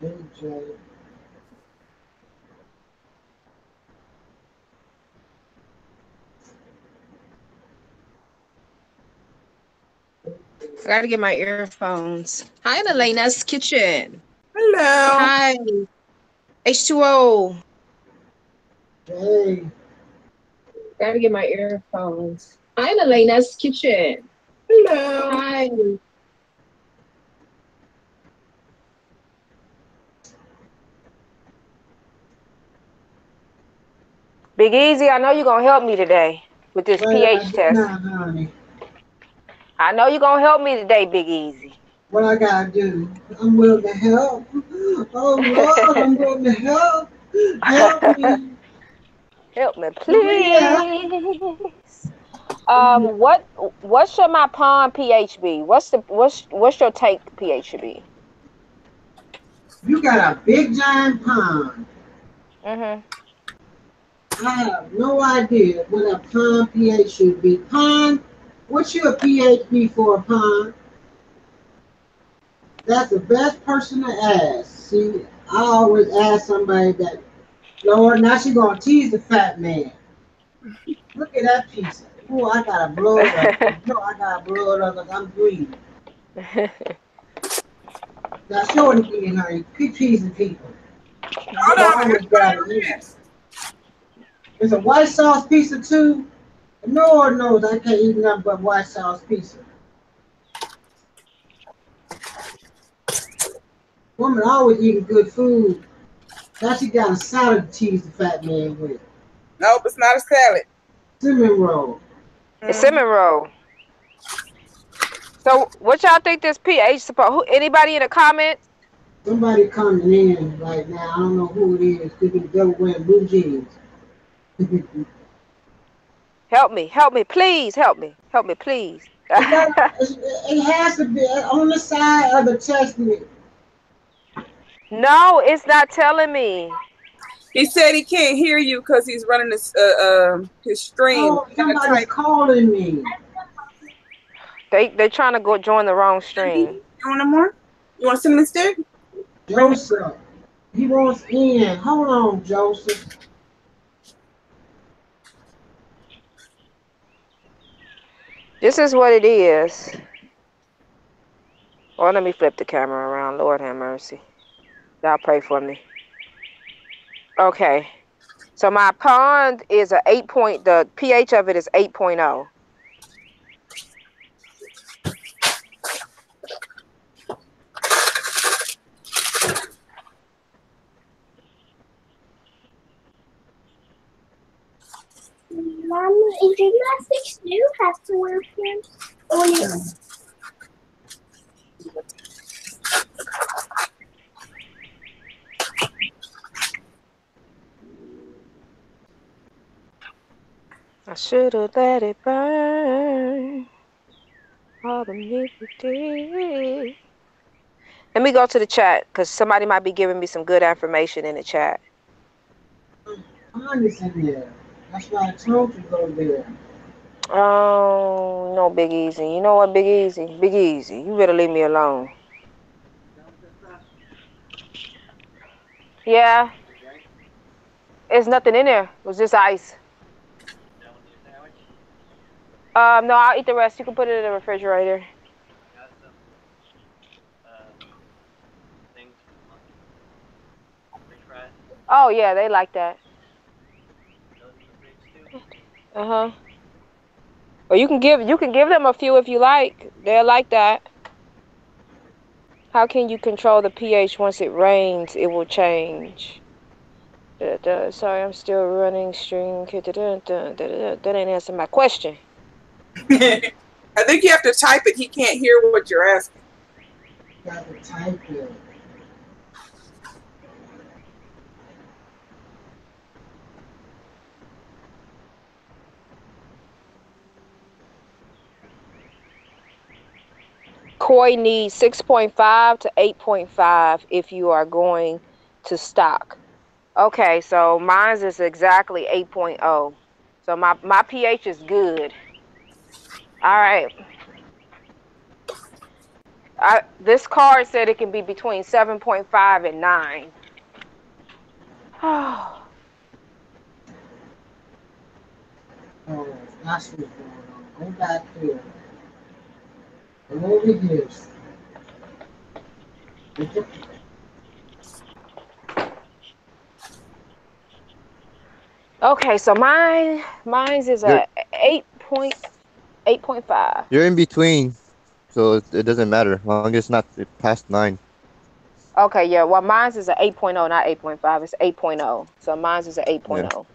AJ. I gotta get my earphones. Hi, Elena's Kitchen. Hello. Hi, H2O. Hey, Gotta get my earphones. Hi, Elena's Kitchen. Hello. Hi. Big Easy, I know you're going to help me today with this what I pH do test. now, honey? I know you're going to help me today, Big Easy. What I gotta do? I'm willing to help. Oh Lord, I'm willing to help. Help me. Help me, Maria. please. What should my pond pH be? What's your take pH should be? You got a big giant pond. Mhm. I have no idea what a pond pH should be. Pond, what's your pH be for a pond? That's the best person to ask. See, I always ask somebody that, Lord, now she gonna tease the fat man. Look at that piece. Oh, I got a blood up. No, I got a blood up because I'm green. Now show it again, honey. Keep teasing people. Hold You on, I always gotta find gotta my eat. mess. It's a white sauce pizza too. Lord knows I can't eat nothing but white sauce pizza. Woman always eating good food. Now she got a salad to tease the fat man with. Nope, it's not a salad. Cinnamon roll. It's Mm-hmm. cinnamon roll. So what y'all think this pH supposed? Anybody in the comments? Somebody coming in right now. I don't know who it is. Could be the devil wearing blue jeans. it Help me, please, help me, please. got. It has to be on the side of the testament. No, it's not telling me. He said he can't hear you because he's running his stream. Oh, You gotta somebody's type. calling me. They trying to go join the wrong stream. You want them more? You want a cinnamon stick? Bring them. Joseph. He wants in. Hold on, Joseph. This is what it is. Well, let me flip the camera around. Lord have mercy. Y'all pray for me. Okay. So my pond is a 8 point, the pH of it is 8.0. Mom, in gymnastics, do you have to wear pants? Or you... I should have let it burn. All the nicotine. Let me go to the chat because somebody might be giving me some good information in the chat. Pond is in there. That's why I told you to go there. Oh, no, Big Easy. You know what, Big Easy? Big Easy. You better leave me alone. Yeah, it's nothing in there. It was just ice. No, I'll eat the rest. You can put it in the refrigerator. Oh yeah, they like that. Uh-huh. Or you can give them a few if you like. They'll like that. How can you control the pH once it rains? It will change. Sorry, I'm still running string. That ain't answering my question. I think you have to type it. He can't hear what you're asking. Got to type it. Koi needs 6.5 to 8.5 if you are going to stock. Okay, so mine's is exactly 8.0. So my pH is good. All right. This card said it can be between 7.5 and 9. Oh, that's what's going on. Go back here. Go over here. Okay, so mine's is You're a 8.5. you're in between, so it doesn't matter as long as it's not past 9. Okay, yeah. Well, mine's is a 8.0, not 8.5. It's 8.0. So mine's is a Yeah, 8.0.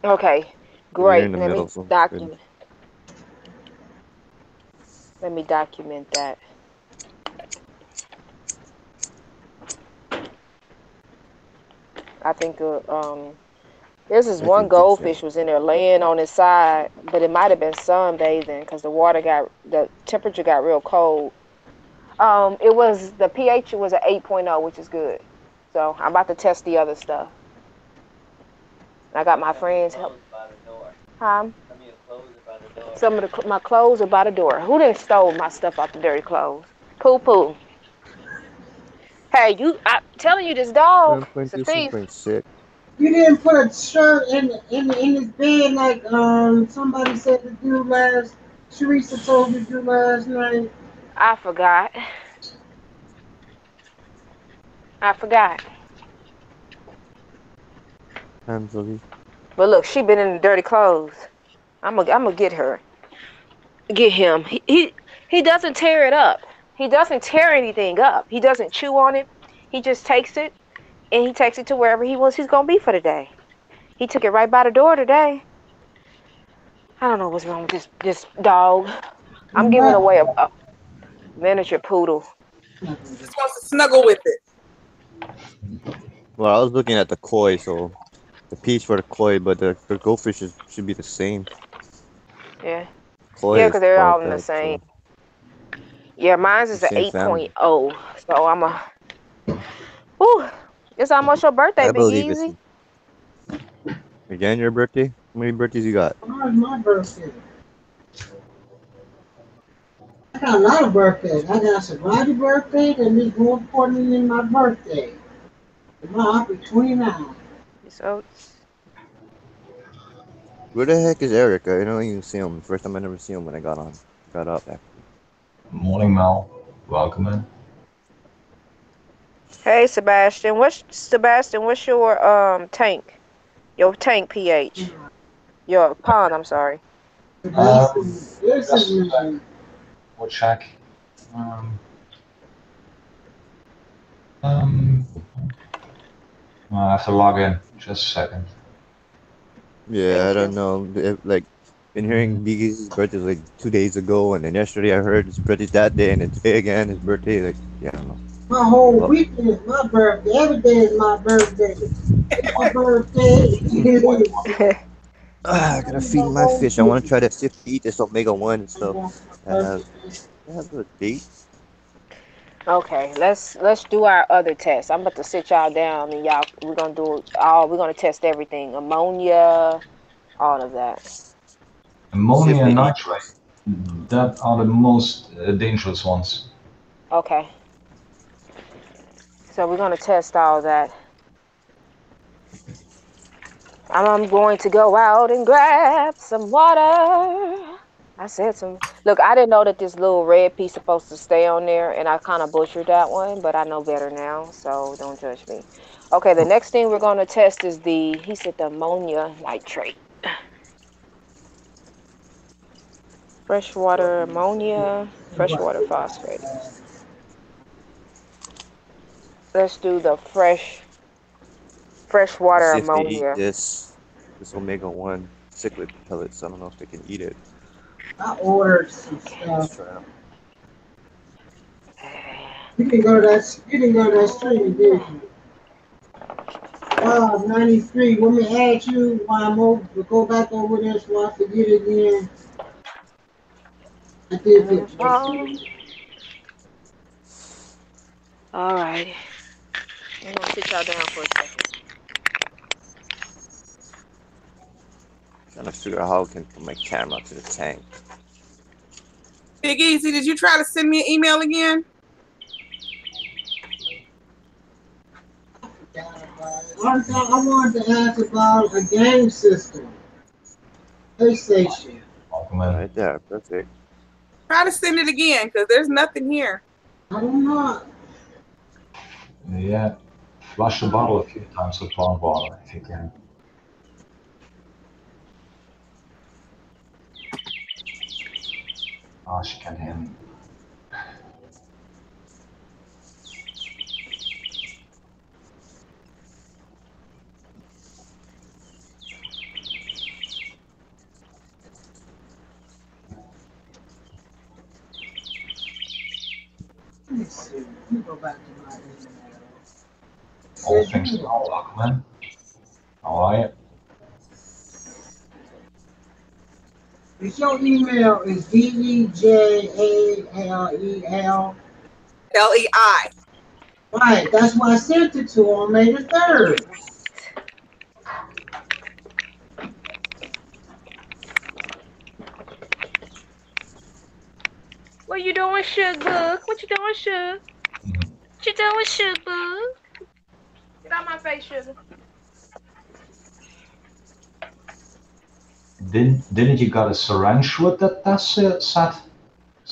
Okay, you're in great. the Let me middle, so it's good. document. Let me document that. I think this is I one can think so. goldfish was in there laying on his side, but it might have been sunbathing because the temperature got real cold. The pH was an 8.0, which is good. So I'm about to test the other stuff. I got my friends help. Some of my clothes are by the door. Who done stole my stuff off the dirty clothes? Poo poo. Hey, I'm telling you, this dog is a 7.2, thief. 7.6. You didn't put a shirt in his bed like somebody said to do last. Teresa told you to do last night. I forgot. Angelique. But look, she been in the dirty clothes. I'm gonna get her. Get him. He doesn't tear it up. He doesn't tear anything up. He doesn't chew on it. He just takes it and he takes it to wherever he's gonna be for the day. He took it right by the door today. I don't know what's wrong with this dog. I'm giving away a miniature poodle. Just wants to snuggle with it. Well, I was looking at the koi, so the piece for the koi, but the goldfish should be the same. Yeah. Koi Yeah, is because they're all in the bobtail, same. so Yeah, mine's the is an same family. 8.0. So whew, it's almost your birthday, I Big believe it's Easy. again your birthday. How many birthdays you got? Tomorrow's my birthday. I got a lot of birthdays. I got somebody's birthday, and it's more important than my birthday. Tomorrow I'll be 29. So Where the heck is Eric? I don't even see him. First time I never see him when I got up actually. Morning, Mel. Welcome in. hey Sebastian. What's your tank? Your tank pH. Your pond, I'm sorry. This Just is we'll check. Um, I have to log in. Just a second. Yeah, I Thank don't you. know. Like, been hearing Biggie's birthday was like 2 days ago, and then yesterday I heard his birthday that day, and then today again his birthday. Like, yeah, I don't know. my whole Well, weekend is my birthday. Every day is my birthday. It's my birthday. I gotta feed my fish. I want to try to see if they eat this omega-1 and stuff. I have a date. Okay, let's do our other test. I'm about to sit y'all down and we're gonna test everything. Ammonia, all of that. See if Ammonia they and eat nitrate. this. That are the most dangerous ones. Okay. So we're gonna test all that. I'm going to go out and grab some water. I said some. Look, I didn't know that this little red piece supposed to stay on there, and I kind of butchered that one, but I know better now, so don't judge me. Okay, the next thing we're gonna test is he said the ammonia nitrate. Freshwater ammonia, freshwater phosphate. Let's do the freshwater See if they eat ammonia. this omega-1 cichlid pellets. I don't know if they can eat it. I ordered some Let's stuff. try them. You didn't go to that stream, did you? 93. Let me ask you why I'm over. Go back over there so I forget it again. I did get All right. I'm gonna sit y'all down for a second. Trying to figure out how I can put my camera to the tank. Big Easy, did you try to send me an email again? I wanted to ask about a game system. PlayStation. Welcome in. Right there, perfect. Try to send it again, because there's nothing here. I don't know. Yeah. Flush the bottle a few times with warm water if you can. Oh, she can't hear me. Let me see. Let me go back to my email. All things well, welcome in. How are you? If your email is DVJALEL, LEI. right, that's why I sent it to on May the 3rd. What you doing, Sugar? What you doing, Sugar? What you doing, Sugar? Get out my face, Sugar. Didn't you got a syringe with that test set? So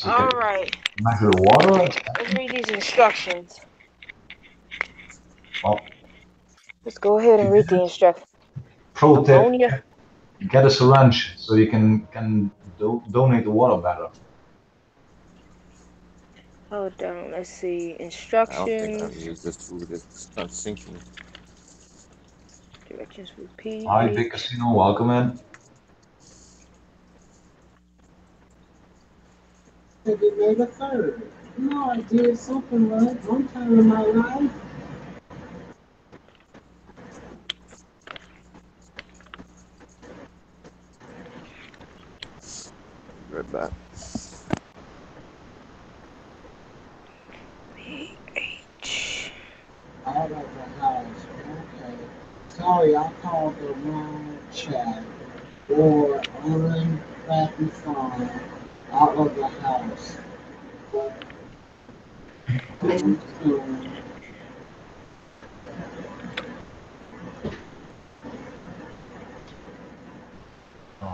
you All can right. measure the water? Let's read these instructions. Well, Let's go ahead and read the instructions. pro tip, Ammonia. get a syringe so you can donate the water better. Hold on. Let's see. I don't think Instructions. I've used this food. It's not sinking. Directions for P. Hi, Big Casino, welcome in. Maybe May the 3rd. No, I did something right one time in my life. Right back. PH. Out of the house. Okay. Sorry, I called the wrong chat. Or unhappy phone out of the house. All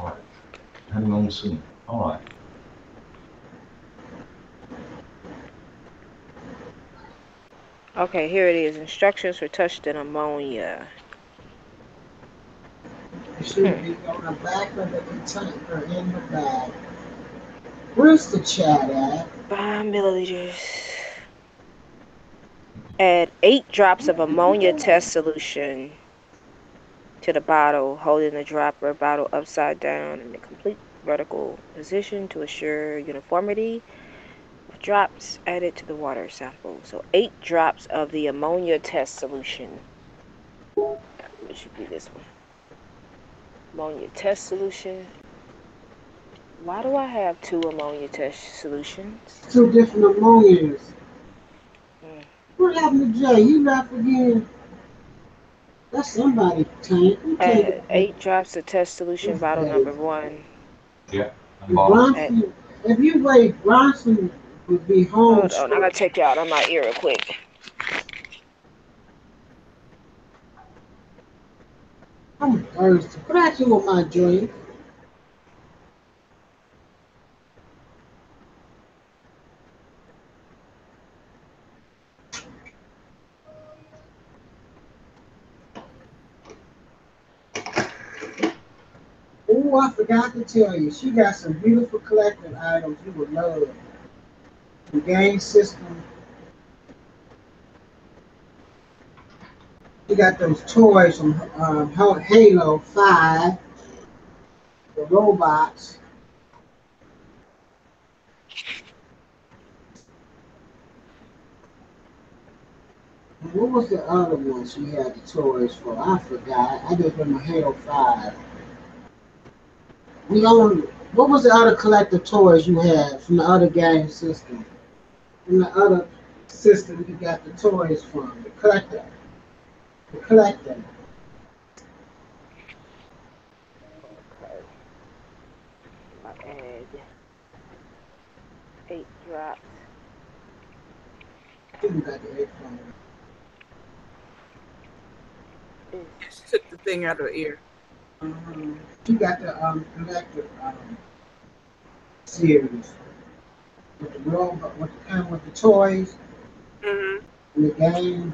right, heading home soon. All right. Okay, here it is. Instructions for touching ammonia. It should be on the back of the container in the bag. Where's the chat at? 5 milliliters. Add 8 drops of ammonia test solution to the bottle, holding the dropper bottle upside down in a complete vertical position to assure uniformity of drops added to the water sample. So 8 drops of the ammonia test solution. It should be this one. Ammonia test solution. Why do I have 2 ammonia test solutions? 2 different ammonias. Mm. What happened to Jay? You left again? That's somebody's tank. You can't Add 8 drops of test solution, bottle number 1. Yeah, and If bottom. Bronson, if you wait, Bronson would be home. Hold on, I gotta take you out on my ear real quick. I'm thirsty. Put that you with my drink. Oh, I forgot to tell you, she got some beautiful collecting items you would love. The game system. She got those toys from Halo 5, the robots. And what was the other one she had the toys for? I forgot. I just remember Halo 5. What was the other collector toys you had from the other game system? From the other system you got the toys from? The collector. The collector. Okay. My egg. 8 drops. You got the 8 from She took the thing out of her ear. You got the collective series with the robot, with the kind with the toys Mm-hmm. and the game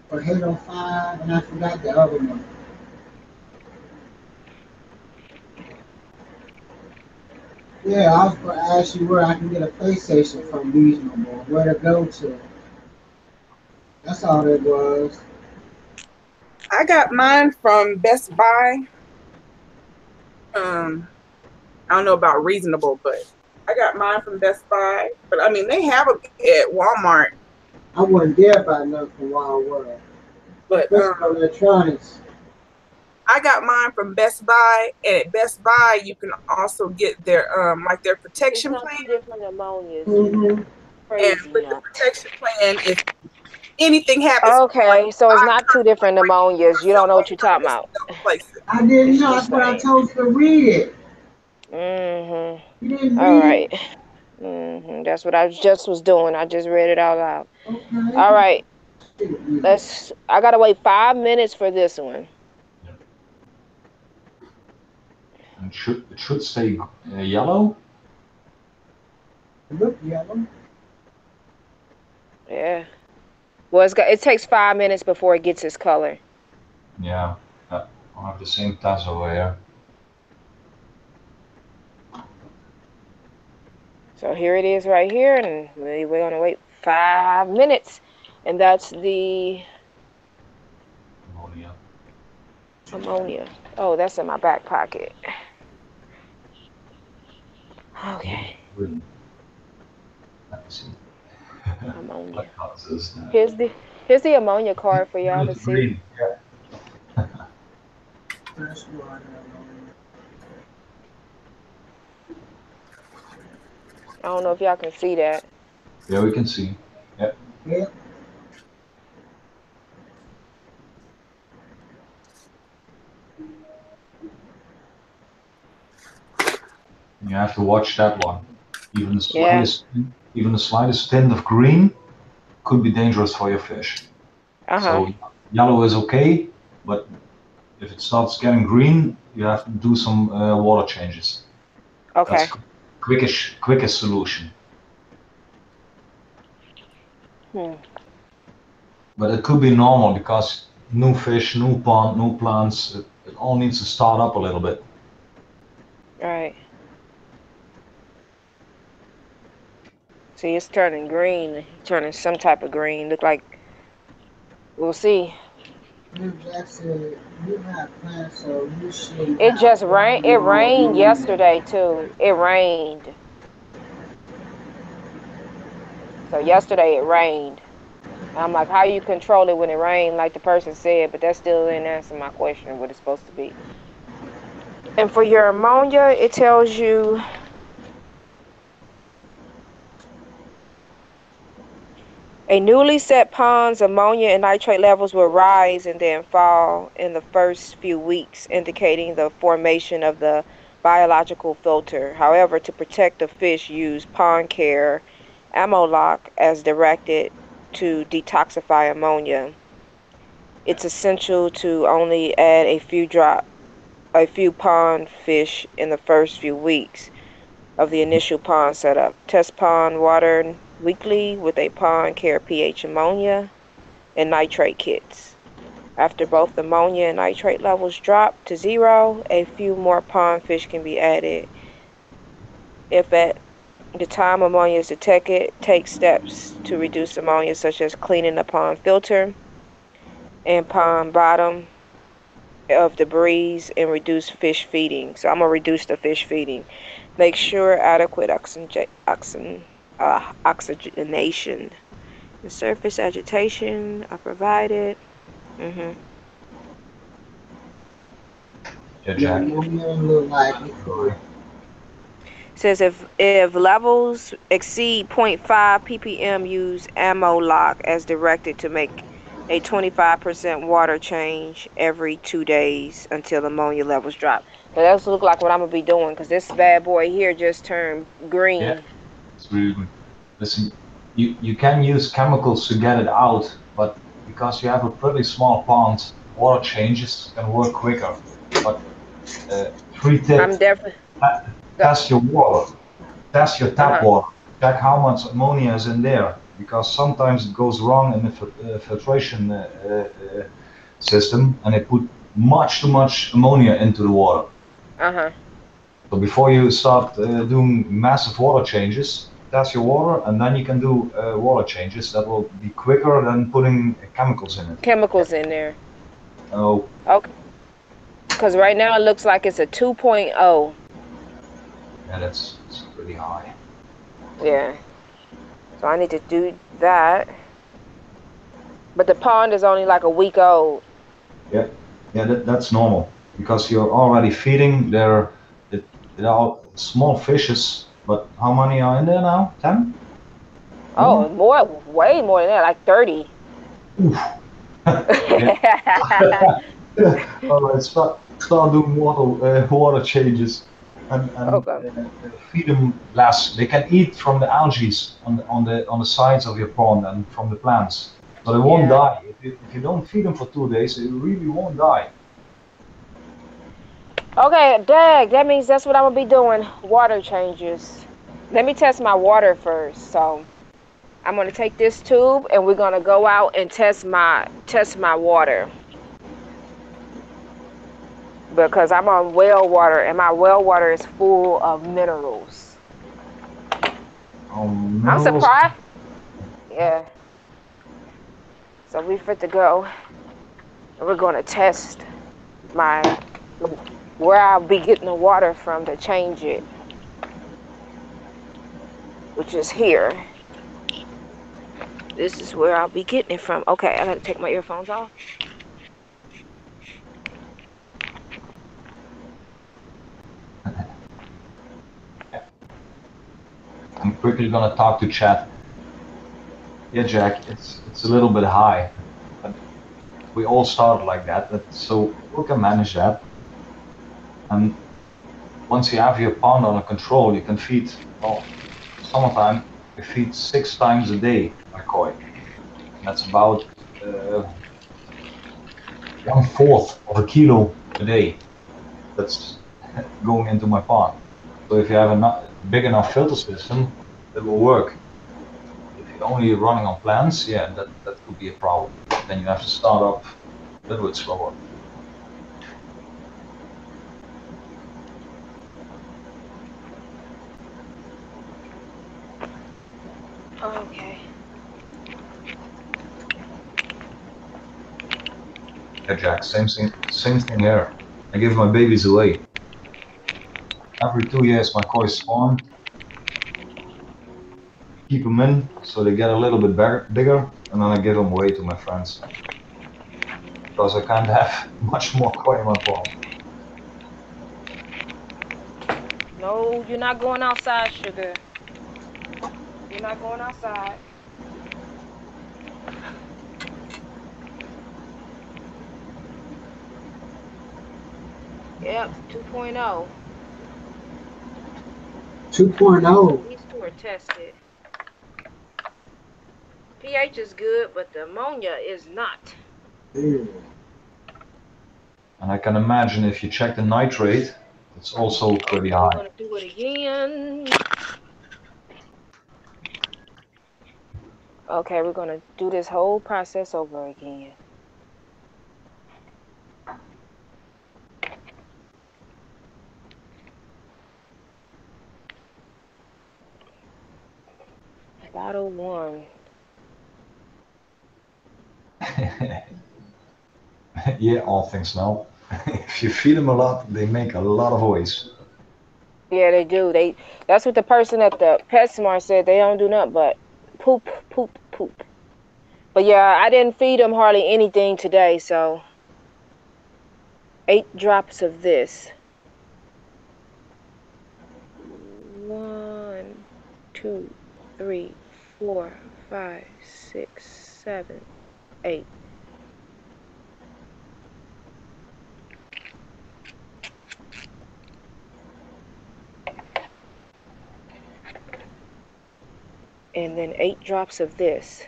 for Halo 5, and I forgot the other one. Yeah, I was going to ask you where I can get a PlayStation from reasonable, where to go to. That's all it was. I got mine from Best Buy. I don't know about reasonable, but I got mine from Best Buy. But I mean, they have them at Walmart. I wasn't there about nothing from Wild World. But Physical electronics. I got mine from Best Buy, and at Best Buy you can also get their like their protection It's plan. not 2 different ammonias. Mm-hmm. And Crazy, with the no. protection plan, if anything happens, Okay, so it's not 2 different ammonias. You don't know what you're talking about. places. I didn't It's know. the That's what I same. told you to read it. Mm-hmm. You didn't All read right. it? Mm-hmm. That's what I just was doing. I just read it out loud. Okay. All right. Didn't read it. I gotta wait 5 minutes for this one. And it should stay yellow. It looked yellow. Yeah. Well, it takes 5 minutes before it gets its color. Yeah, I have the same task over here. So here it is right here, and we're gonna wait 5 minutes, and that's the ammonia. Oh, that's in my back pocket. Okay. Green. Let me see. Ammonia. What is this now? Here's the ammonia card for y'all to It's see. green. Yeah. Fresh water. I don't know if y'all can see that. Yeah, we can see. Yeah. Yeah. You have to watch that one. Even the slightest tint of green could be dangerous for your fish. Uh-huh. So yellow is okay, but if it starts getting green, you have to do some water changes. Okay. That's quickest solution. But it could be normal because new fish, new pond, new plants, it all needs to start up a little bit. Right. See, it's turning green, turning some type of green. Look like, we'll see. Jack said you have plans, so you should. It just rained. It rained yesterday too. It rained. So yesterday it rained. I'm like, how you control it when it rained, like the person said, but that still didn't answer my question of what it's supposed to be. And for your ammonia, it tells you a newly set pond's ammonia and nitrate levels will rise and then fall in the first few weeks, indicating the formation of the biological filter. However, to protect the fish, use Pond Care Amoloc as directed to detoxify ammonia. It's essential to only add a few pond fish in the first few weeks of the initial pond setup. Test pond water weekly with a Pond Care pH ammonia and nitrate kits. After both ammonia and nitrate levels drop to 0, a few more pond fish can be added. If at the time ammonia is detected, take steps to reduce ammonia, such as cleaning the pond filter and pond bottom of debris, and reduce fish feeding. So I'm going to reduce the fish feeding. Make sure adequate oxygenation and surface agitation are provided. Yeah, Jack. Says if levels exceed 0.5 ppm, use Amoloc as directed to make a 25% water change every 2 days until ammonia levels drop. So that's look like what I'm gonna be doing, because this bad boy here just turned green. Yeah. It's really good. Listen, you can use chemicals to get it out, but because you have a pretty small pond, water changes can work quicker. But free tip: I'm definitely. test your water, test your tap Uh-huh. water, check how much ammonia is in there, because sometimes it goes wrong in the filtration system, and they put much too much ammonia into the water. Uh-huh. So before you start doing massive water changes, test your water, and then you can do water changes. That will be quicker than putting chemicals in it. Chemicals in there. Oh, Okay. Because right now it looks like it's a 2.0. yeah, that's pretty high. Yeah. So I need to do that. But the pond is only like a week old. Yeah, that's normal because you're already feeding there. There are small fishes, but how many are in there now? 10? Oh, way more than that, like 30. Oof. All right, start doing water changes and Okay. feed them less. They can eat from the algae on the sides of your pond and from the plants, so they won't Yeah. die. If you don't feed them for 2 days, they really won't die. Okay, Dag, that means that's what I'm gonna be doing. Water changes. Let me test my water first. So I'm gonna take this tube and we're gonna go out and test my water. Because I'm on well water and my well water is full of minerals. I'm Minerals. surprised. Yeah. So we fit to go. And we're gonna test where I'll be getting the water from to change it. Which is here. This is where I'll be getting it from. Okay, I gotta take my earphones off. I'm quickly gonna talk to chat. Yeah, Jack, it's a little bit high, but we all started like that. So we can manage that. And once you have your pond under control, you can feed. Well, summertime we feed 6 times a day my koi. And that's about 1/4 of a kilo a day. That's going into my pond. So if you have a big enough filter system, it will work. If you're only running on plants, yeah, that could be a problem. Then you have to start up a little bit slower. Okay. Yeah, Jack, same thing here. I give my babies away. Every 2 years, my koi spawn. Keep them in so they get a little bit bigger, and then I give them away to my friends. Because I can't have much more koi in my pond. No, you're not going outside, sugar. You're not going outside. Yep, 2.0. 2.0. These two are tested. pH is good, but the ammonia is not. Mm. And I can imagine if you check the nitrate, it's also pretty high. We're gonna do it again. Okay, we're gonna do this whole process over again. Bottle 1. Yeah, all things now. If you feed them a lot, they make a lot of waste. Yeah, they do. That's what the person at the PetSmart said. They don't do nothing but poop, poop, poop. But yeah, I didn't feed them hardly anything today, so 8 drops of this. 1, 2, 3, 4, 5, 6, 7, 8. And then 8 drops of this.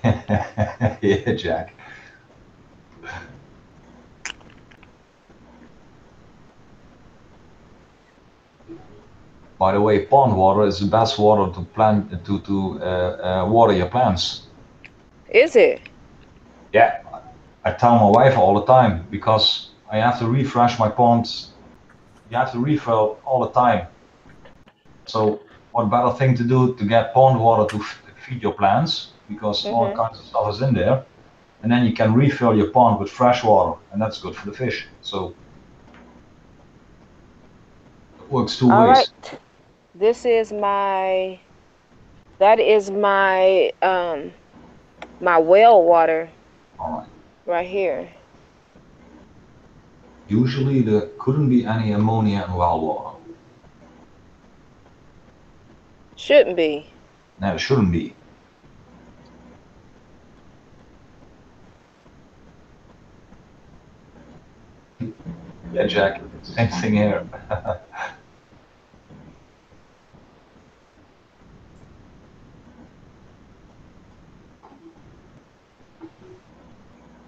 Yeah, Jack. By the way, pond water is the best water to water your plants. Is it? Yeah, I tell my wife all the time because I have to refresh my ponds. You have to refill all the time. So what better thing to do to get pond water to feed your plants, because all kinds of stuff is in there, and then you can refill your pond with fresh water, and that's good for the fish. So it works two All ways. right. This is my, that is my my well water All right. right here. Usually there couldn't be any ammonia in well water. Shouldn't be. No, there shouldn't be. Yeah, Jack, same thing here.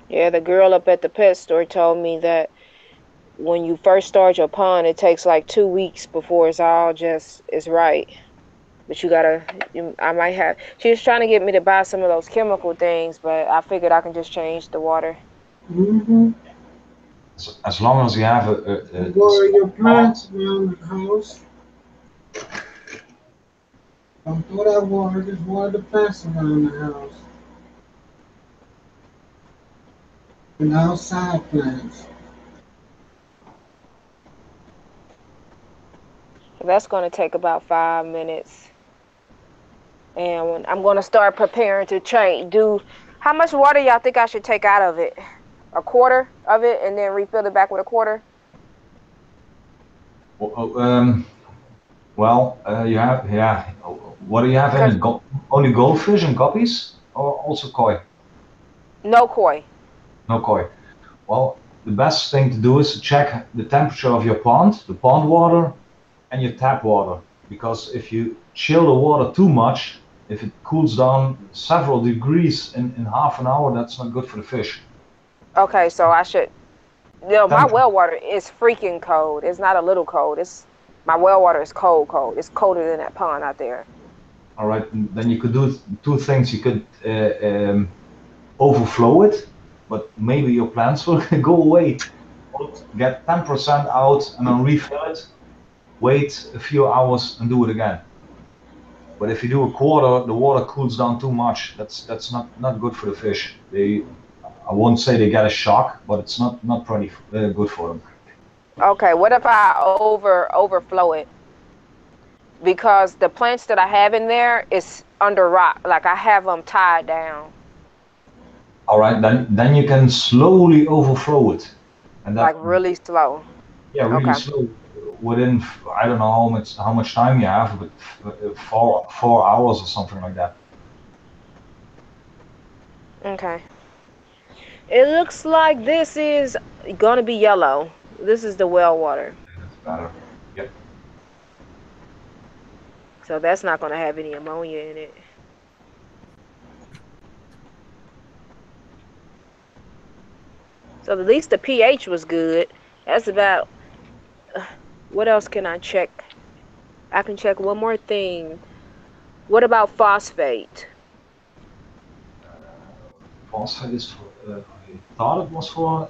Yeah, the girl up at the pet store told me that when you first start your pond, it takes like 2 weeks before it's all just is right. But you gotta, I might have. She was trying to get me to buy some of those chemical things, but I figured I can just change the water. Mm-hmm. As long as you have Water your plants around the house. Don't throw that water, just water the plants around the house. And outside plants. That's gonna take about 5 minutes. And when I'm gonna start preparing to do, how much water y'all think I should take out of it? A quarter of it and then refill it back with a quarter? Well, you have, yeah. What do you have in it? Only goldfish and guppies, or also koi? No koi. No koi. Well, the best thing to do is to check the temperature of your pond, the pond water, and your tap water. Because if you chill the water too much, if it cools down several degrees in half an hour, that's not good for the fish. Okay, so I should, my well water is freaking cold. It's not a little cold. My well water is cold. It's colder than that pond out there. All right, then you could do 2 things. You could overflow it, but maybe your plants will go away. Get 10% out and then refill it. Wait a few hours and do it again. But if you do a quarter, the water cools down too much. That's not good for the fish. I won't say they get a shock, but it's not pretty good for them. Okay, what if I overflow it? Because the plants that I have in there is under rock, like I have them tied down. All right, then you can slowly overflow it, and like really slow. Yeah, really slow. Within, I don't know how much time you have, but 4 hours or something like that. Okay. It looks like this is gonna be yellow. This is the well water. That's better. Yep. So that's not gonna have any ammonia in it. So at least the pH was good. That's about. What else can I check? I can check one more thing. What about phosphate? Phosphate is for, I thought it was for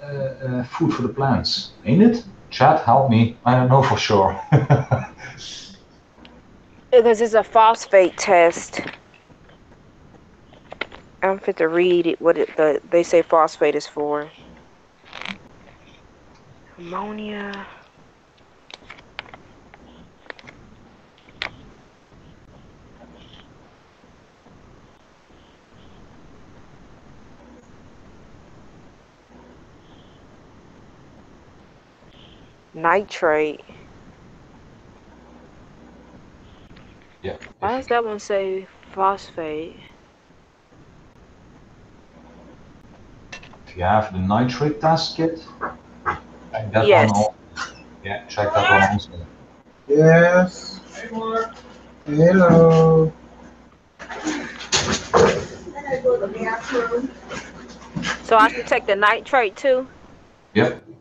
food for the plants, ain't it? Chat, help me. I don't know for sure. Because it's a phosphate test. I'm fit to read it. They say phosphate is for. Ammonia. Nitrate. Yeah. Why does that one say phosphate? If you have the nitrate test kit, check that yes. one. Yeah, check that one also. Yes. Hello. So I should take the nitrate too? Yep. The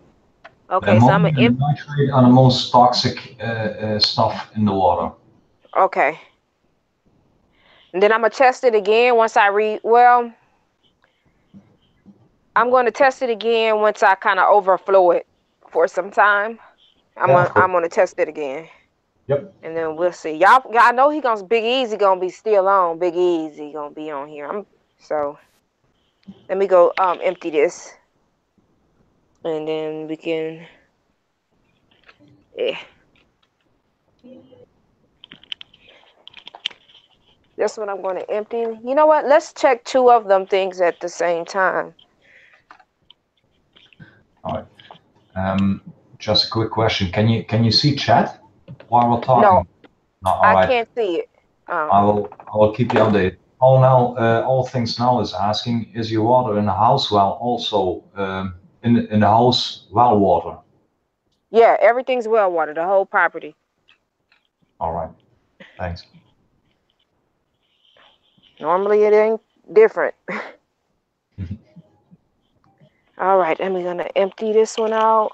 Okay, so I'm ammonia gonna and nitrate are the most toxic stuff in the water. okay. And then I'm gonna test it again once I well, I'm gonna test it again once I kind of overflow it for some time. I'm gonna test it again. Yep. And then we'll see. Y'all I know Big Easy gonna be still on. Big Easy gonna be on here. So let me go empty this. And then we can That's what I'm going to empty. You know what? Let's check 2 of them things at the same time. All right. Just a quick question. Can you see chat while we're talking? No, All I right. can't see it. I will keep you updated. All things now is asking: is your water in the house well also in the house well water? Yeah, everything's well watered. The whole property. All right. Thanks. Normally it ain't different. All right, I'm gonna empty this one out.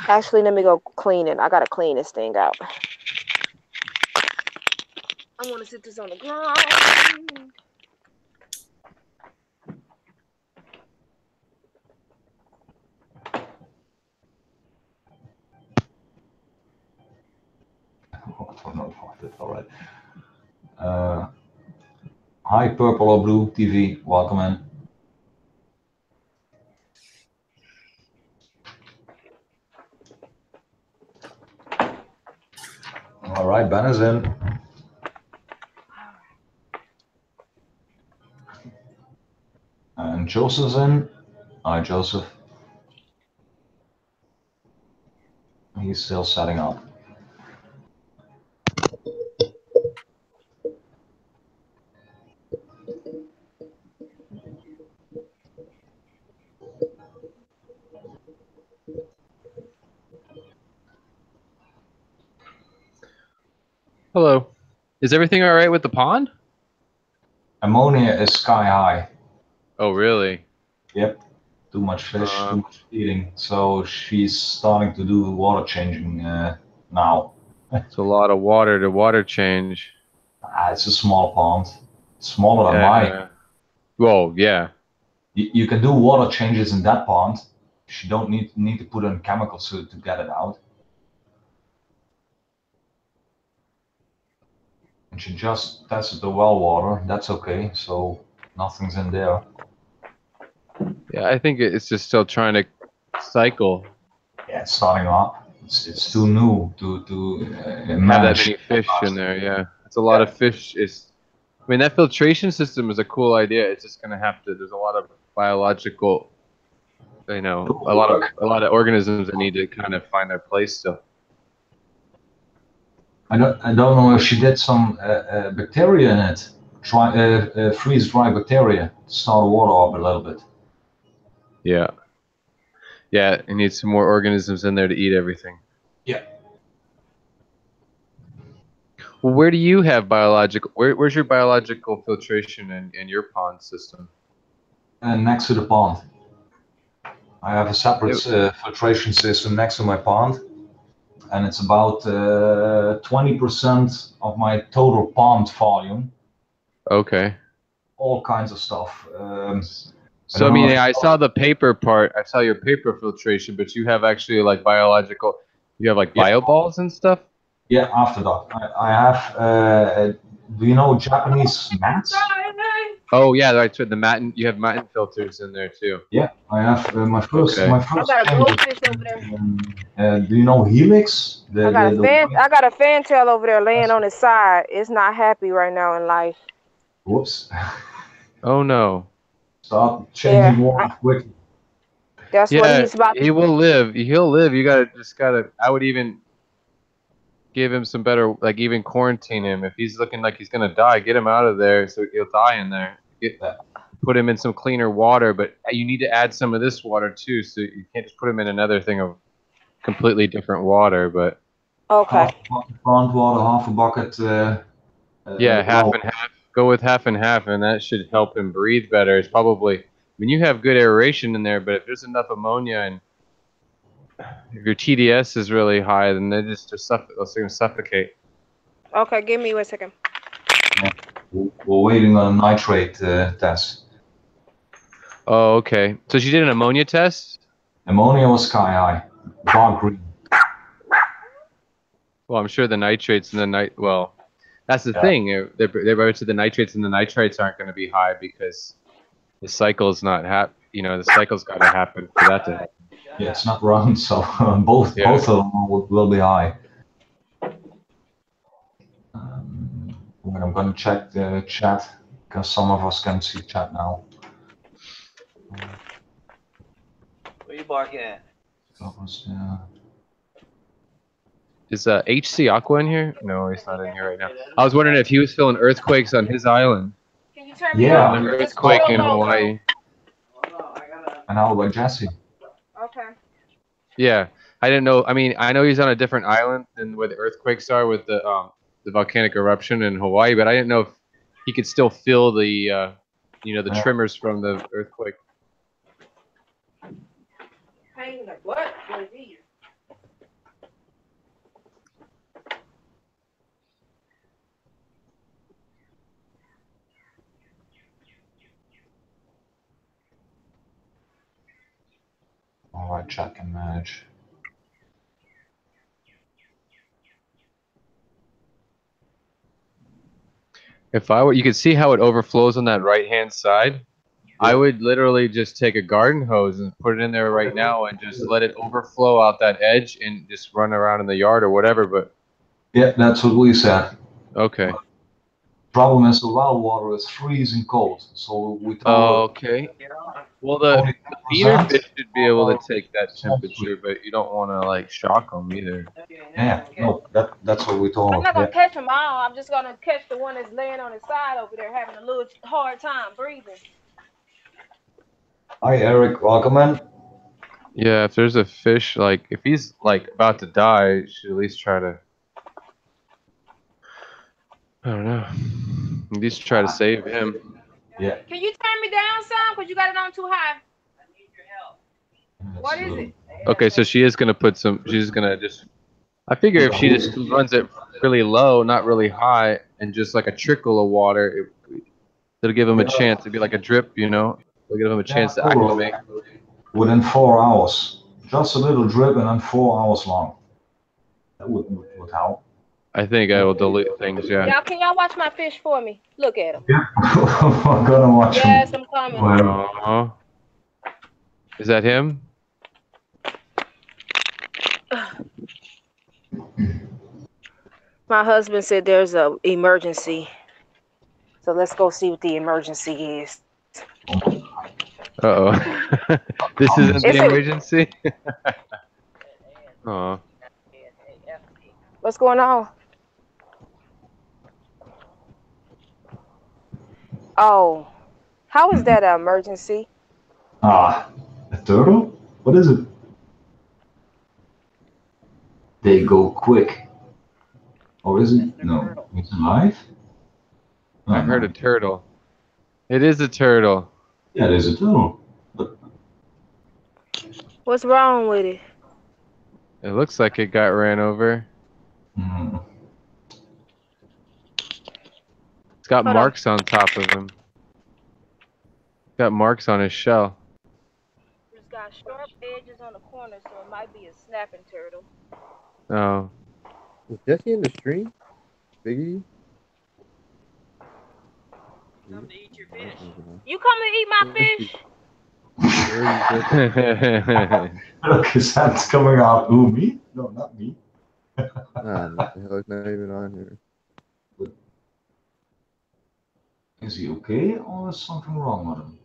Actually, let me go clean it. I gotta clean this thing out. I want to sit this on the ground. All right. Hi, Purple or Blue TV. Welcome in. All right, Ben is in. And Joseph's in. Hi, Joseph. He's still setting up. Hello. Is everything all right with the pond? Ammonia is sky high. Oh, really? Yep. Too much fish, too much feeding. So she's starting to do water changing now. It's a lot of water to water change. It's a small pond. Smaller than mine. Well, yeah. You can do water changes in that pond. You don't need to put in chemicals to get it out. And she just tested the well water. That's okay. So nothing's in there. Yeah, I think it's just still trying to cycle. Yeah, it's starting up. It's too new to have that many fish in there. Yeah, it's a lot of fish. I mean, that filtration system is a cool idea. It's just gonna have to. There's a lot of biological, a lot of organisms that need to kind of find their place still. I don't know if she did some bacteria in it. Freeze dry bacteria to start the water up a little bit. Yeah. Yeah, it needs some more organisms in there to eat everything. Yeah. Well, where do you have biological? Where's your biological filtration in your pond system? Next to the pond. I have a separate filtration system next to my pond, and it's about 20% of my total pond volume. Okay. All kinds of stuff. So I mean, I saw the paper part. I saw your paper filtration, but you have actually like biological. You have like bio balls and stuff. Yeah, after that, I have. Do you know Japanese mats? Oh yeah, right. So the matin, you have matin filters in there too. Yeah, I have my first. I got a goldfish over there. Do you know Helix? I got a fantail over there laying on his side. It's not happy right now in life. Whoops. Oh no. Start changing water quickly. That's what he's about. He will live. He'll live. You gotta. I would even give him some better, like even quarantine him. If he's looking like he's gonna die, get him out of there so he'll die in there. Put him in some cleaner water, but you need to add some of this water too. So you can't just put him in another thing of completely different water. But Okay. half a bucket pond water, half a bucket. Yeah, half well, and half. Go with half and half, and that should help him breathe better. It's probably. I mean, you have good aeration in there, but if there's enough ammonia and if your TDS is really high, then they're going to suffocate. Okay, give me 1 second. we're waiting on a nitrate test. Oh, okay. So she did an ammonia test? Ammonia was sky high, dark green. Well, I'm sure the nitrates and well, that's the Yeah. thing. They're about to the nitrates and the nitrites aren't going to be high because the cycle's not the cycle's got to happen for that to happen. Yeah, it's not round, so both of them will be high. I'm going to check the chat because some of us can see chat now. Where you barking at? That was, Is HC Aqua in here? No, he's not in here right now. I was wondering if he was feeling earthquakes on his island. Can you turn me Yeah. on? An earthquake in Hawaii. And how about Jesse? Okay. Yeah, I didn't know. I mean, I know he's on a different island than where the earthquakes are with the volcanic eruption in Hawaii, but I didn't know if he could still feel the the tremors from the earthquake. Pain in the butt, baby. All right, chat can manage. If I were, you could see how it overflows on that right-hand side. I would literally just take a garden hose and put it in there right now and just let it overflow out that edge and just run around in the yard or whatever. But yeah, that's what we said. Okay. Problem is the well water is freezing cold, so we told Okay. Well, the feeder fish should be able to take that temperature, but you don't want to like shock them either. Yeah, no, that's what we told I'm him. not gonna catch them all. I'm just gonna catch the one that's laying on his side over there having a little hard time breathing. Hi, Eric. Welcome in. Yeah, if there's a fish, like if he's like about to die, you should at least try to. I don't know. At least try to save him. Yeah. Can you turn me down some? Cause you got it on too high. What is it? Okay, so she is gonna put some. She's gonna just. I figure if she just runs it really low, not really high, and just like a trickle of water, it'll give him a chance. It'll be like a drip, It'll give him a chance to acclimate. Within 4 hours, just a little drip, and then 4 hours long. That would help. I think I will delete things. Yeah. Y'all, can y'all watch my fish for me? Look at him. Yeah, I'm gonna watch him. Yes, I'm coming. Aww. Is that him? My husband said there's a emergency, so let's go see what the emergency is. Uh-oh. This isn't the emergency? Aw. What's going on? Oh, how is that an emergency? A turtle? What is it? They go quick. Or is it? No, it's alive? I heard a turtle. It is a turtle. Yeah, there's a turtle. But What's wrong with it? It looks like it got ran over. It's got marks on top of him. It's got marks on his shell. It's got sharp edges on the corner, so it might be a snapping turtle. Oh. Was Jesse in the stream? Biggie? Come to eat your fish. You come to eat my fish? look, his hand's coming out. Who, me? No, not me. Nah, what the hell, it's not even on here. Is he okay, or is something wrong with him?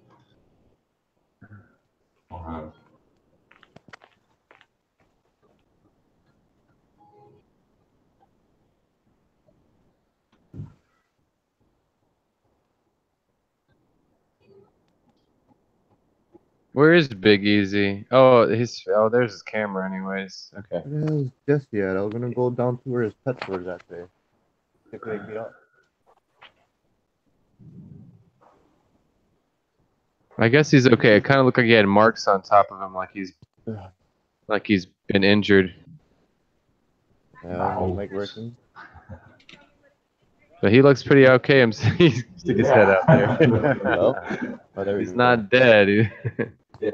Or her? Where is Big Easy? Oh, there's his camera anyways. Okay. Where the hell is Jesse at? I was gonna go down to where his pets were that day. They could wake me up. I guess he's okay. It kind of looked like he had marks on top of him, like he's been injured. Yeah, I don't like working. But he looks pretty okay. He stick his head out there. Well, there He's we not dead. Yeah.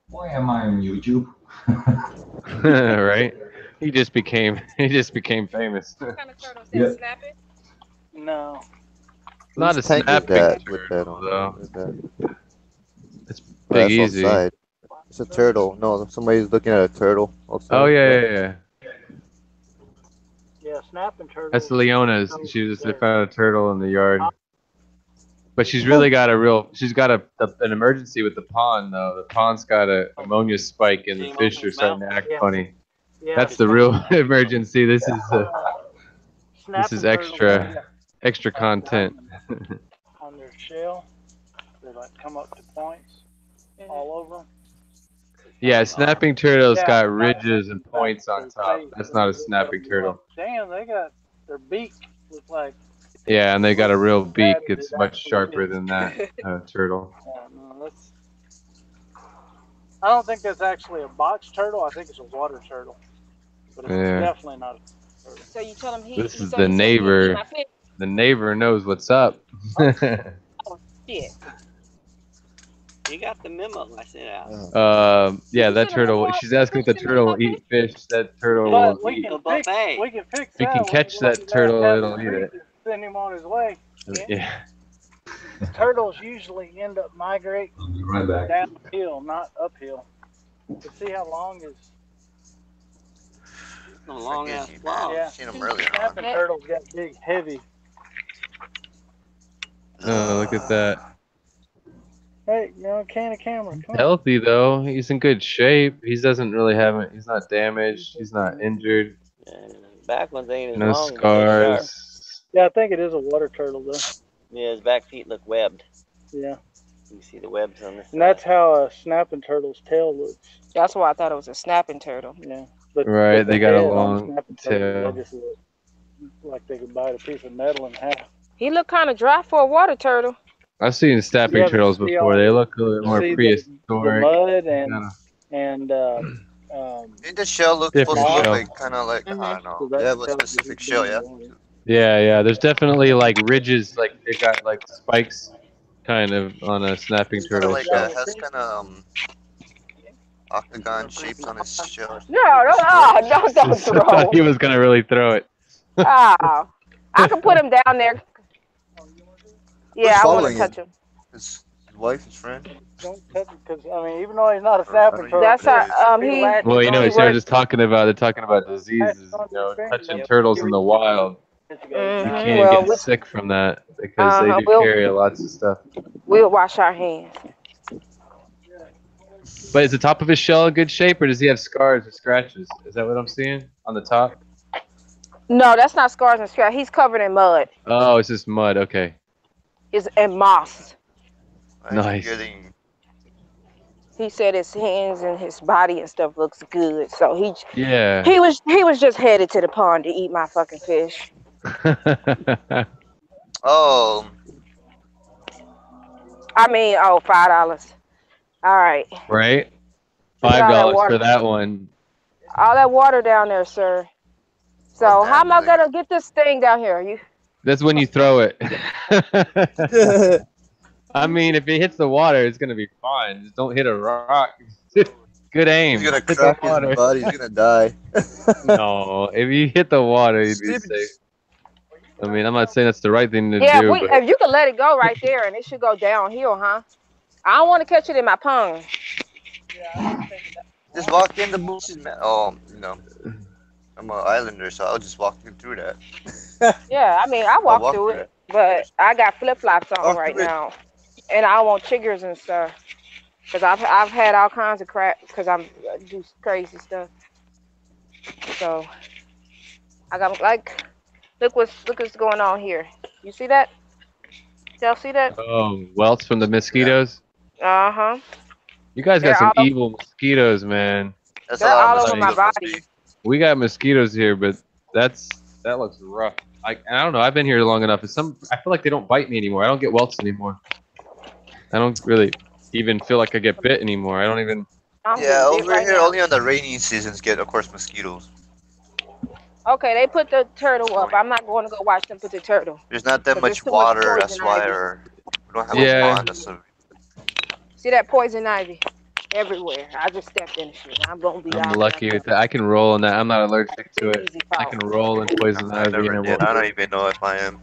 Why am I on YouTube? Right? He just became famous. What kind of turtle Yeah. says snapping? No. Not a Whose tank is snapping that with that turtle, on? though. What is that? It's Oh, Big that's Easy. outside. It's a turtle. No, somebody's looking at a turtle outside. Oh yeah. Yeah, snapping turtles. That's Leona's. They found a turtle in the yard. But she's really got an emergency with the pond though. The pond's got a ammonia spike and the fish are starting to act funny. Yeah, That's the real emergency. This is snapping extra content. turtles on their shell. They like come up to points all over. Yeah, snapping turtles Yeah, got ridges and points on top. That's not a snapping turtle. Damn, they got their beak look like. Yeah, and they got a real beak. It's much sharper than that turtle. No, I don't think that's actually a box turtle. I think it's a water turtle. But it's Yeah. definitely not a turtle. So you tell him This he is so the he said he neighbor. eat my fish. The neighbor knows what's up. Oh shit. You got the memo I sent out. Yeah, that turtle. She's asking if the turtle will eat fish. That turtle But will we eat. can A fix, buffet. we can fix We that. can catch can that turtle, it'll eat it. Send him on his way. Yeah. Turtles usually end up migrating I'll be right back. downhill, not uphill. To see how long is. A long ass Forget you, flog. Yeah. Seen them earlier on. Snapping turtles got big, heavy. Oh, look at that. Hey, can of camera. Come on. Healthy though. He's in good shape. He doesn't really have it. He's not damaged. He's not injured. Yeah, back ones ain't as No long. but they're sharp. scars. Yeah, I think it is a water turtle though. Yeah, his back feet look webbed. Yeah, You see the webs on this and that's how a snapping turtle's tail looks. That's why I thought it was a snapping turtle. Yeah, but Right, but the they got a head on long snapping turtles, tail. They just look like they could bite a piece of metal in half. He looked kind of dry for a water turtle. I've seen snapping Yeah, but turtles see before. all- They look a little more See the prehistoric. mud Kinda. and Did the shell look Different supposed to look shell. like kind of like I don't know? so that They have a tells you specific it's shell, been yeah. in the water. Yeah. There's definitely like ridges, like they got like spikes, kind of on a snapping It's kind turtle of like shell. has kind of octagon shapes on its shell. No, don't I throw. thought he was gonna really throw it. Oh, I can put him down there. Yeah, I want following to touch him. His wife, his friend. Don't touch it, because I mean, even though he's not a snapping turtle, That's how- he. Well, you know, he they're works- just talking about diseases. You know, touching turtles in the wild. You Mhm, can't well, get sick from that because they do we'll- carry lots of stuff. We'll wash our hands. But is the top of his shell in good shape, or does he have scars or scratches? Is that what I'm seeing on the top? No, that's not scars and scratches. He's covered in mud. Oh, it's just mud. Okay. It's and moss. Nice. Getting He said his hands and his body and stuff looks good. So Yeah. he was just headed to the pond to eat my fucking fish. oh, I mean, $5. All right. Right? all that $5 water. for that one. All that water down there, sir. So Well, how am I damn, gonna get this thing down here? You That's when you throw it. I mean, if it hits the water, it's gonna be fine. Just don't hit a rock. Good aim. he's gonna Hit the crack his water. body. He's gonna die. No, if you hit the water, you'd be safe. I mean, I'm not saying that's the right thing to yeah, do, but if you could let it go right there and it should go downhill, huh? I don't want to catch it in my pond. Just walk in the bushes, man. Oh, I'm an islander, so I'll just walk you through that. Yeah, I mean, I walk through it, but I got flip flops on Walk right through it. now, and I want chiggers and stuff. Cause I've had all kinds of crap because I do crazy stuff. So I got look what's going on here. You see that? Y'all see that? Oh, welts from the mosquitoes. Uh huh. You guys They're got some all evil mosquitoes, man. That's a they're lot of all over my mosquitoes, must body. be. We got mosquitoes here, but that looks rough. I don't know. I've been here long enough. I feel like they don't bite me anymore. I don't get welts anymore. I don't really even feel like I get bit anymore. I don't even. I'm Yeah, getting bit over right here, now. only on the rainy seasons get, of course, mosquitoes. Okay, they put the turtle up. I'm not going to go watch them put the turtle. There's not that 'Cause there's much too much water, poison that's why, ivy. or we don't have Poison a Yeah. pond. That's a, See that poison ivy everywhere. I just stepped in the shit. I'm gonna be I'm all lucky with that. I can roll in that. I'm not allergic to it. easy I fall. can roll in poison I ivy never and it did. won't. I don't even know if I am.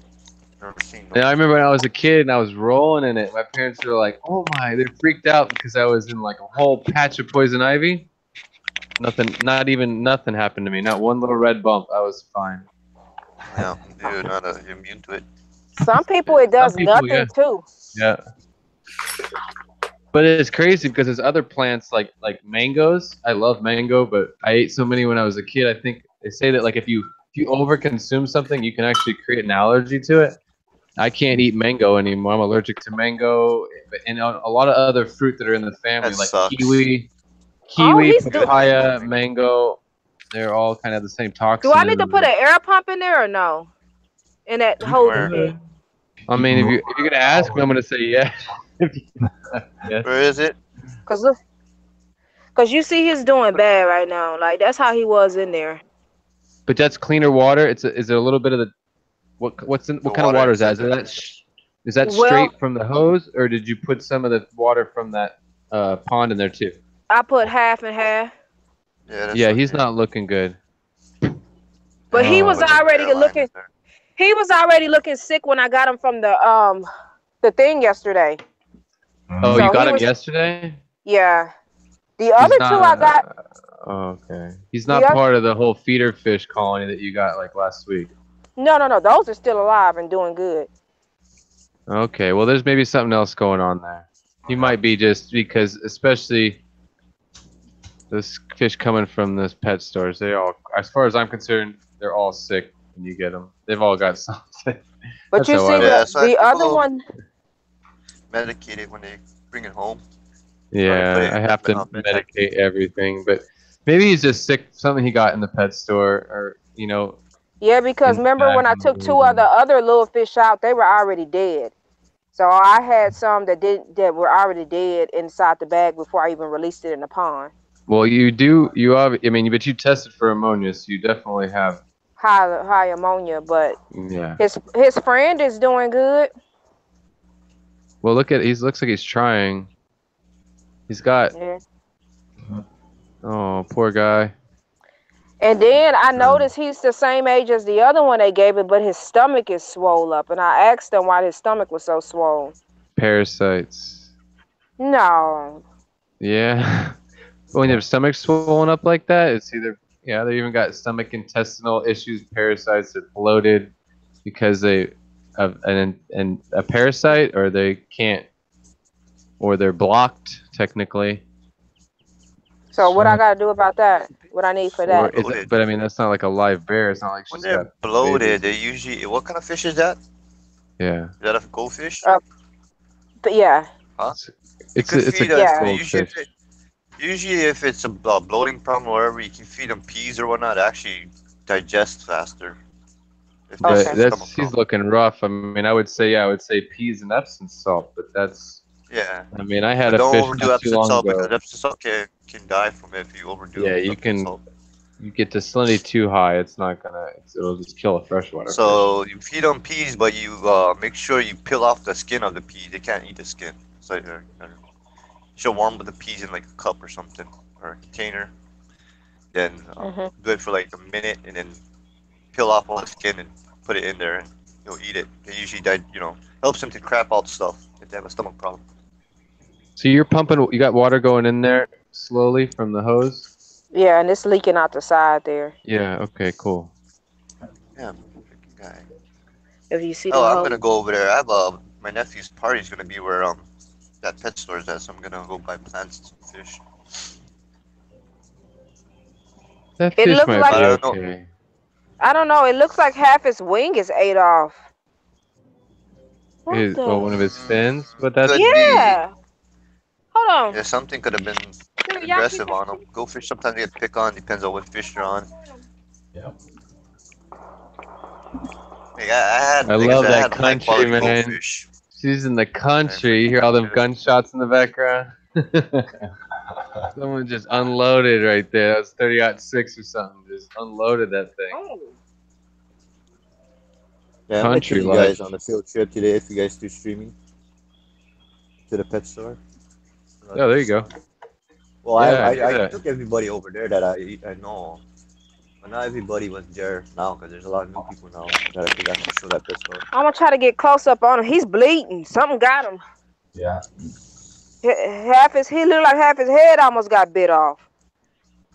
Never seen Yeah, I them. remember when I was a kid and I was rolling in it. My parents were like, "Oh my!" They're freaked out because I was in like a whole patch of poison ivy. Nothing happened to me. Not one little red bump. I was fine. Yeah, you're not immune to it. Some people it does Some people, nothing yeah. too. Yeah. But it's crazy because there's other plants like mangoes. I love mango, but I ate so many when I was a kid. I think they say that like if you overconsume something, you can actually create an allergy to it. I can't eat mango anymore. I'm allergic to mango and a lot of other fruit that are in the family, That like sucks. kiwi, he's papaya, mango. They're all kind of the same toxin. Do I need to put an air pump in there or no? In that holding thing. I mean, if you're gonna ask me, I'm gonna say yeah. Yes. Where is it? Cause look, cause you see he's doing bad right now. Like that's how he was in there. But that's cleaner water. Is it a little bit of the what kind of water is that? Is that Well- straight from the hose, or did you put some of the water from that pond in there too? I put half and half. Yeah, he's not looking good. But he was Oh. already looking. He was already looking sick when I got him from the thing yesterday. Oh, So you got he him was- yesterday? Yeah. The other He's two not, I got. Oh, okay. He's not The oth- part of the whole feeder fish colony that you got like last week. No. Those are still alive and doing good. Okay, well, there's maybe something else going on there. He might be just because, especially this fish coming from this pet stores, they all, as far as I'm concerned, they're all sick when you get them. They've all got something. But That's you how see, I look. the other one. Medicated when they bring it home. Yeah, I have to medicate everything, but maybe he's just sick. Something he got in the pet store, or Yeah, because remember when I took two of the other little fish out, they were already dead. So I had some that were already dead inside the bag before I even released it in the pond. Well, but you tested for ammonia, so you definitely have. High ammonia, but Yeah. his friend is doing good. Well, looks like he's trying. He's got. Yeah. Oh, poor guy. And then I noticed he's the same age as the other one they gave it, but his stomach is swole up. And I asked him why his stomach was so swollen. Parasites. No. Yeah. When your stomach's swollen up like that, it's either they even got stomach intestinal issues, parasites that bloated because they of a parasite, or they can't, or they're blocked technically. So what I gotta do about that? What I need for Or that? is it, but I mean, that's not like a live bear. It's not like When she's they're got bloated, babies. they usually. What kind of fish is that? Yeah. Is that a goldfish? But yeah. Huh? It's You a could feed goldfish. Usually, if it's a bloating problem or whatever, you can feed them peas or whatnot. They actually digest faster. If But there's a stomach he's looking rough. I mean, I would say peas and Epsom salt, but that's. Yeah. I mean, I had But a don't fish overdo not too Epsom long salt ago. because Epsom salt can die from it if you overdo. Yeah, you Epsom can. salt. You get the salinity too high, it's not gonna. It'll just kill a freshwater So you feed them peas, but you make sure you peel off the skin of the pea. They can't eat the skin. So you should warm with the peas in like a cup or something or a container. Then do it for like a minute, and then peel off all the skin and put it in there, and you'll eat it. It usually helps them to crap out stuff if they have a stomach problem. So you're pumping. You got water going in there slowly from the hose. Yeah, and it's leaking out the side there. Yeah. Okay. Cool. Yeah. If you see Oh, the I'm hole. gonna go over there. I have my nephew's party is gonna be where that pet store is at, so I'm gonna go buy plants and some fish. That It fish looks might like- be I don't know. okay. I don't know. It looks like half his wing is ate off. What His, the? well, one of his fins, but that's Could Yeah. Hold on. Yeah, something could have been Dude, y'all aggressive on them. Goldfish sometimes get pick on, depends on what fish you're on. Yeah. Like, I I love had that high country, quality man. goldfish. She's in the country. You hear all them gunshots in the background? Someone just unloaded right there. That was 30-06 or something. Just unloaded that thing. Oh. Yeah, I'm gonna Country take you life. guys on a field trip today if you guys do streaming to the pet store. Oh, there you go. Well, Yeah, I yeah. took everybody over there that I know. But not everybody was there now because there's a lot of new people now that I think I can show that pet store. I'm gonna try to get close up on him. He's bleeding. Something got him. Yeah. He looked like half his head almost got bit off.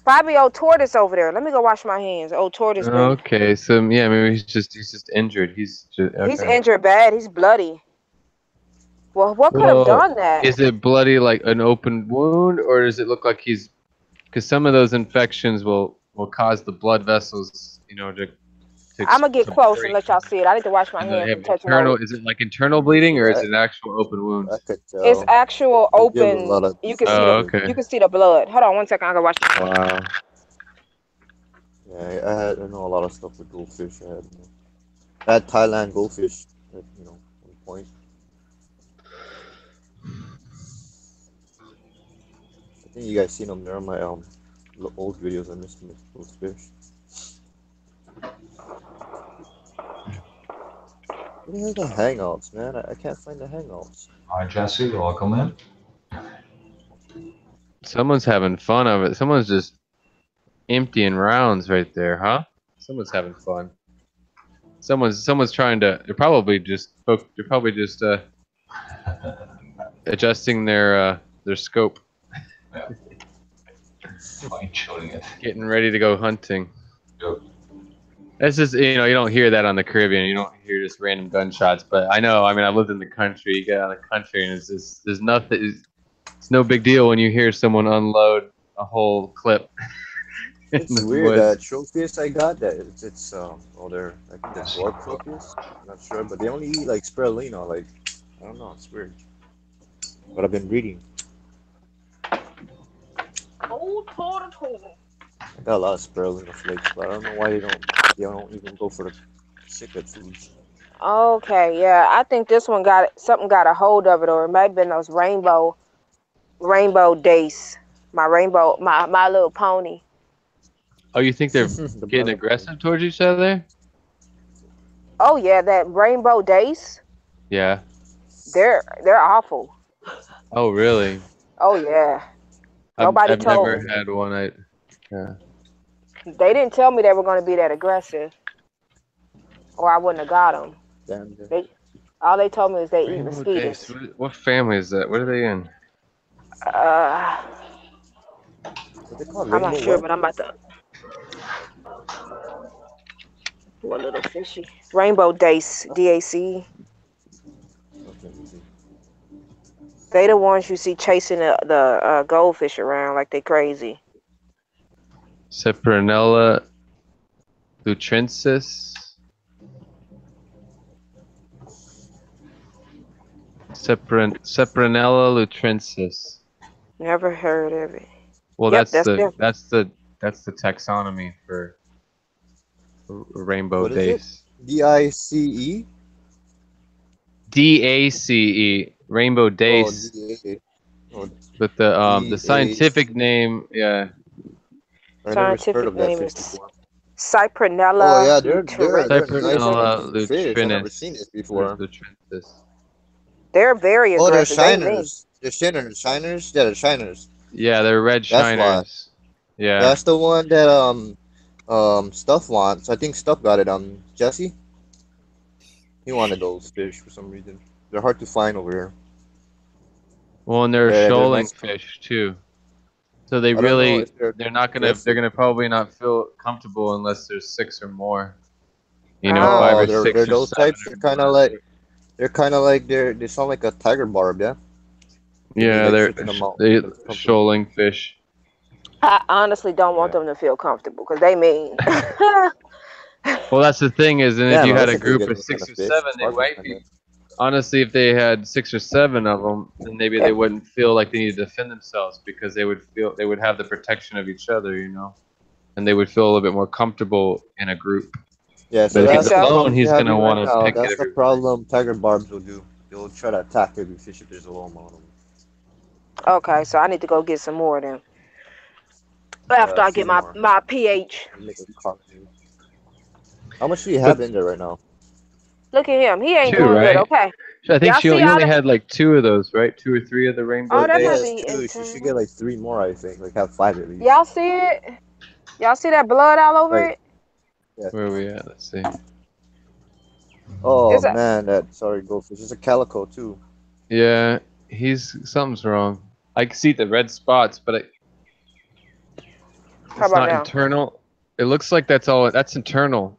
Probably old tortoise over there. Let me go wash my hands. Old tortoise. Baby. Okay, so yeah, maybe he's just injured. He's just okay. He's injured bad. He's bloody. Well, what could have done that? Is it bloody like an open wound, or does it look like he's? Because some of those infections will cause the blood vessels, you know, to I'm gonna get close and let y'all see it. I need to wash my and hands they have and touch internal. my. Is it like internal bleeding, or is it an actual open wound? I could tell. It's actual They give a open. lot of- You can see Oh, the. okay. You can see the blood. Hold on 1 second. I can wash. Wow. Yeah, I know a lot of stuff with goldfish. I had Thailand goldfish at, one point. I think you guys seen them there on my old videos. I missed those fish. Where are the hangouts, man? I can't find the hangouts. Hi, Jesse. Welcome in. Someone's having fun of it. Someone's just emptying rounds right there, huh? Someone's having fun. Someone's trying to. They're probably just adjusting their scope. Fine-tuning it. Getting ready to go hunting. Yep. That's just, you don't hear that on the Caribbean. You don't hear just random gunshots. But I know, I lived in the country. You get out of the country and there's nothing. It's no big deal when you hear someone unload a whole clip. It's weird that trophies I got that it's they're I think they're dwarf trophies. I'm not sure, but they only eat like spirulina. Like I don't know, it's weird. But I've been reading. Old tortoise. I got a lot of spirulina flakes, but I don't know why they don't even go for the cichlid foods. Okay, yeah. I think this one something got a hold of it, or it might have been those rainbow dace. My little pony. Oh, you think they're getting aggressive towards each other? Oh yeah, that rainbow dace. Yeah. They're awful. Oh, really? Oh yeah. Nobody I've told never me. had one. Yeah. They didn't tell me they were going to be that aggressive, or I wouldn't have got them. All they told me is they eat Rainbow mosquitoes. dace. What family is that? What are they in? I'm not sure, but I'm about to. What little fishy? Rainbow dace, DAC. They the ones you see chasing the goldfish around like they crazy. Cyprinella lutrensis. Cyprinella lutrensis. Never heard of it. Well, Yep, that's them. the taxonomy for rainbow What is dace. it? DICE? DACE, rainbow dace. Oh, But the scientific name, yeah. I never heard of that name fish is before. Cyprinella. Oh yeah, they're Cyprinella nice fish. I've never lutrinus. seen this before. They're very Oh, they're aggressive. They mean. shiners. They're shiners. Yeah, they're shiners. Yeah, they're red That's why. shiners. Yeah. That's the one that Stuff wants. I think Stuff got it. Jesse. He wanted those fish for some reason. They're hard to find over here. Well, and they're Yeah, they're shoaling nice. fish too. So they I don't know really if they're they're gonna probably not feel comfortable unless there's 6 or more. You know, Oh, 5 or they're 6 or those 7 types. or They're kind more. of like they sound like a tiger barb, yeah. Yeah, like they're freaking them out. they shoaling fish. I honestly don't want them to feel comfortable because they mean. Well, that's the thing is, and Yeah, if you no, had that's a a good group getting of 6 kind or of fish. 7, It's they hard to might find be it. honestly, if they had 6 or 7 of them, then maybe they wouldn't feel like they need to defend themselves because they would have the protection of each other, you know, and they would feel a little bit more comfortable in a group. Yeah, so But if that's he's the alone, problem he's you're gonna having right want to now. pick That's at the every. problem Tiger Barbs will do. They'll try to attack every fish if there's a loam on them. Okay, so I need to go get some more of them after A I few get my more. pH. Make a carton. How much do you have But in there right now? Look at him. He ain't 2, doing good. right? Okay. I think Y'all see you all only the. had like 2 of those, right? 2 or 3 of the rainbow Oh, that She might things. has be 2. She should internal. get like 3 more, I think. Like have 5 at least. Y'all see it? Y'all see that blood all over Right. it? Yeah. Where are we at? Let's see. Oh It's a. man, that sorry goldfish. It's a calico too. Yeah, something's wrong. I can see the red spots, but How it's about not now? internal. It looks like that's internal.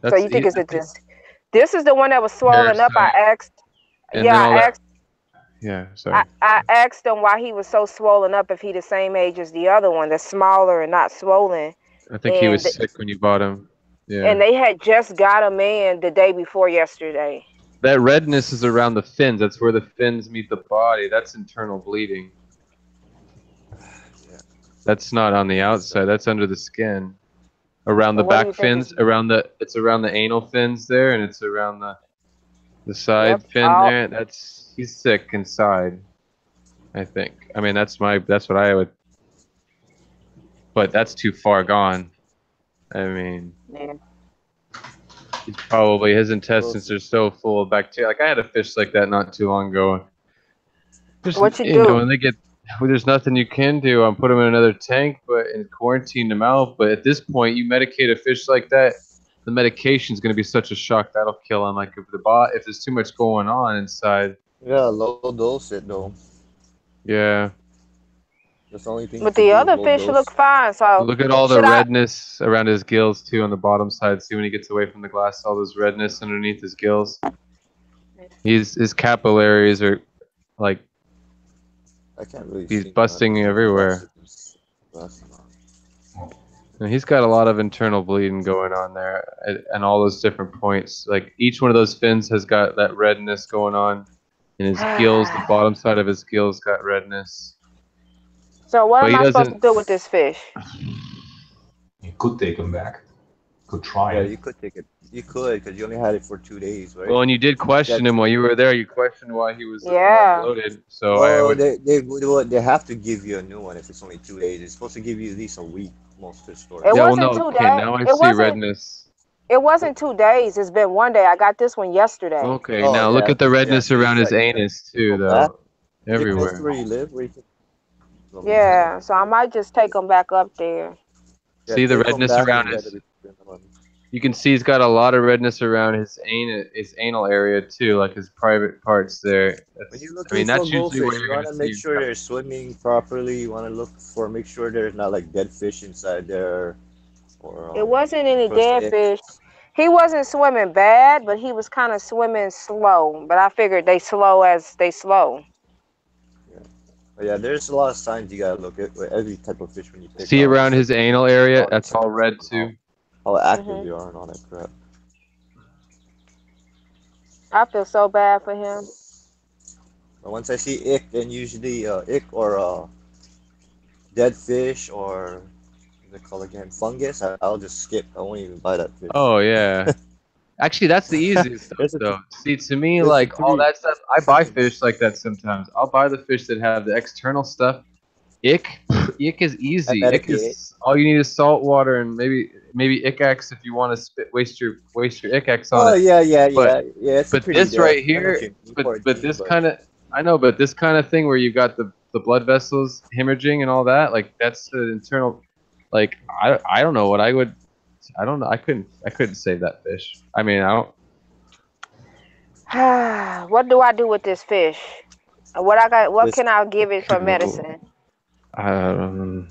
So you think I it's think this is the one that was swollen up? I parasite, asked. and Yeah, then all I that. asked. Yeah, sorry. I asked him why he was so swollen up if he the same age as the other one, that's smaller and not swollen. I think he was sick when you bought him. Yeah. And they had just got him in the day before yesterday. That redness is around the fins. That's where the fins meet the body. That's internal bleeding. That's not on the outside. That's under the skin. Around So the what do back you think fins, it's around the anal fins there, and it's around the side Yep. fin there. He's sick inside, I think. I mean, that's what I would. But that's too far gone. I mean, Yeah. his intestines are so full of bacteria. Like I had a fish like that not too long ago. What you do? When they get, there's nothing you can do. I'm put them in another tank, and quarantine them out. But at this point, you medicate a fish like that, the medication is going to be such a shock that'll kill him. Like if there's too much going on inside. Yeah, low dose it though. Yeah. That's the only thing. But the other fish look fine. So Look at all the redness around his gills too on the bottom side. See when he gets away from the glass, all this redness underneath his gills. His capillaries are like. I can't really. He's busting everywhere. And he's got a lot of internal bleeding going on there, and all those different points. Like each one of those fins has got that redness going on, in his gills. The bottom side of his gills got redness. So what am I supposed to do with this fish? You could take him back. Could try Yeah, it. you could take it. You could, because you only had it for 2 days, right? Well, and you did question him while you were there. You questioned why he was bloated. So well, they have to give you a new one if it's only 2 days. It's supposed to give you at least a week, most fish stores. It wasn't 2 days. Now I see redness. It wasn't 2 days. It's been 1 day. I got this one yesterday. Okay, now look at the redness around his anus too, though. Everywhere. That's where you live. Yeah, so I might just take him back up there. See the redness around his. You can see he's got a lot of redness around his anal area too, like his private parts there. When you look I mean, that's for usually where goldfish, you're you want gonna to make see. sure they're swimming properly. You want to make sure there's not like dead fish inside there. Or, It wasn't any crushed dead eggs. fish. He wasn't swimming bad, but he was kind of swimming slow. But I figured they slow as they slow. But yeah, there's a lot of signs you gotta look at with every type of fish when you pick. See up. around his anal area, that's all red too. How active you are and all that crap. I feel so bad for him. But once I see ick, then usually ick or dead fish or what they call it again, fungus, I'll just skip. I won't even buy that fish. Oh yeah. Actually, that's the easiest stuff, though. See, to me, like all that stuff, I buy fish like that sometimes. I'll buy the fish that have the external stuff. Ick is easy. Ick is all you need is salt water and maybe Ickax if you want to waste your Ickax on it. Oh yeah. It's but pretty this dead. right I know here, what you but this kind of, I know, but this kind of thing where you've got the blood vessels hemorrhaging and all that, like that's the internal. Like I don't know what I would. I don't know. I couldn't save that fish. I mean, I don't. What do I do with this fish? What can I give it for medicine? I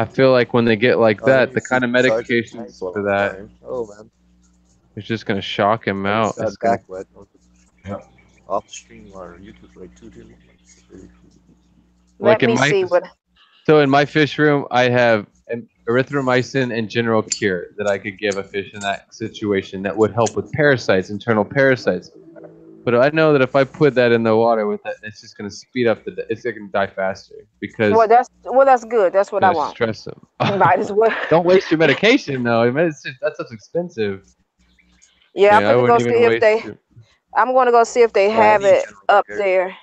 feel like when they get like that, the kind of medications for that, it's just gonna shock him out. It's gonna, off stream water. YouTube like 2 days. like in my, so in my fish room, I have, and erythromycin and general cure that I could give a fish in that situation that would help with parasites, internal parasites. But I know that if I put that in the water with it, it's just going to speed up it's going to die faster because Well, that's good. That's what I it's going to want. stress them. Might as well. Don't waste your medication though. I mean, that's just expensive. Yeah, I'm I gonna go wouldn't see even if waste they. it. I'm gonna go see if they Yeah, I have need it general up care. there.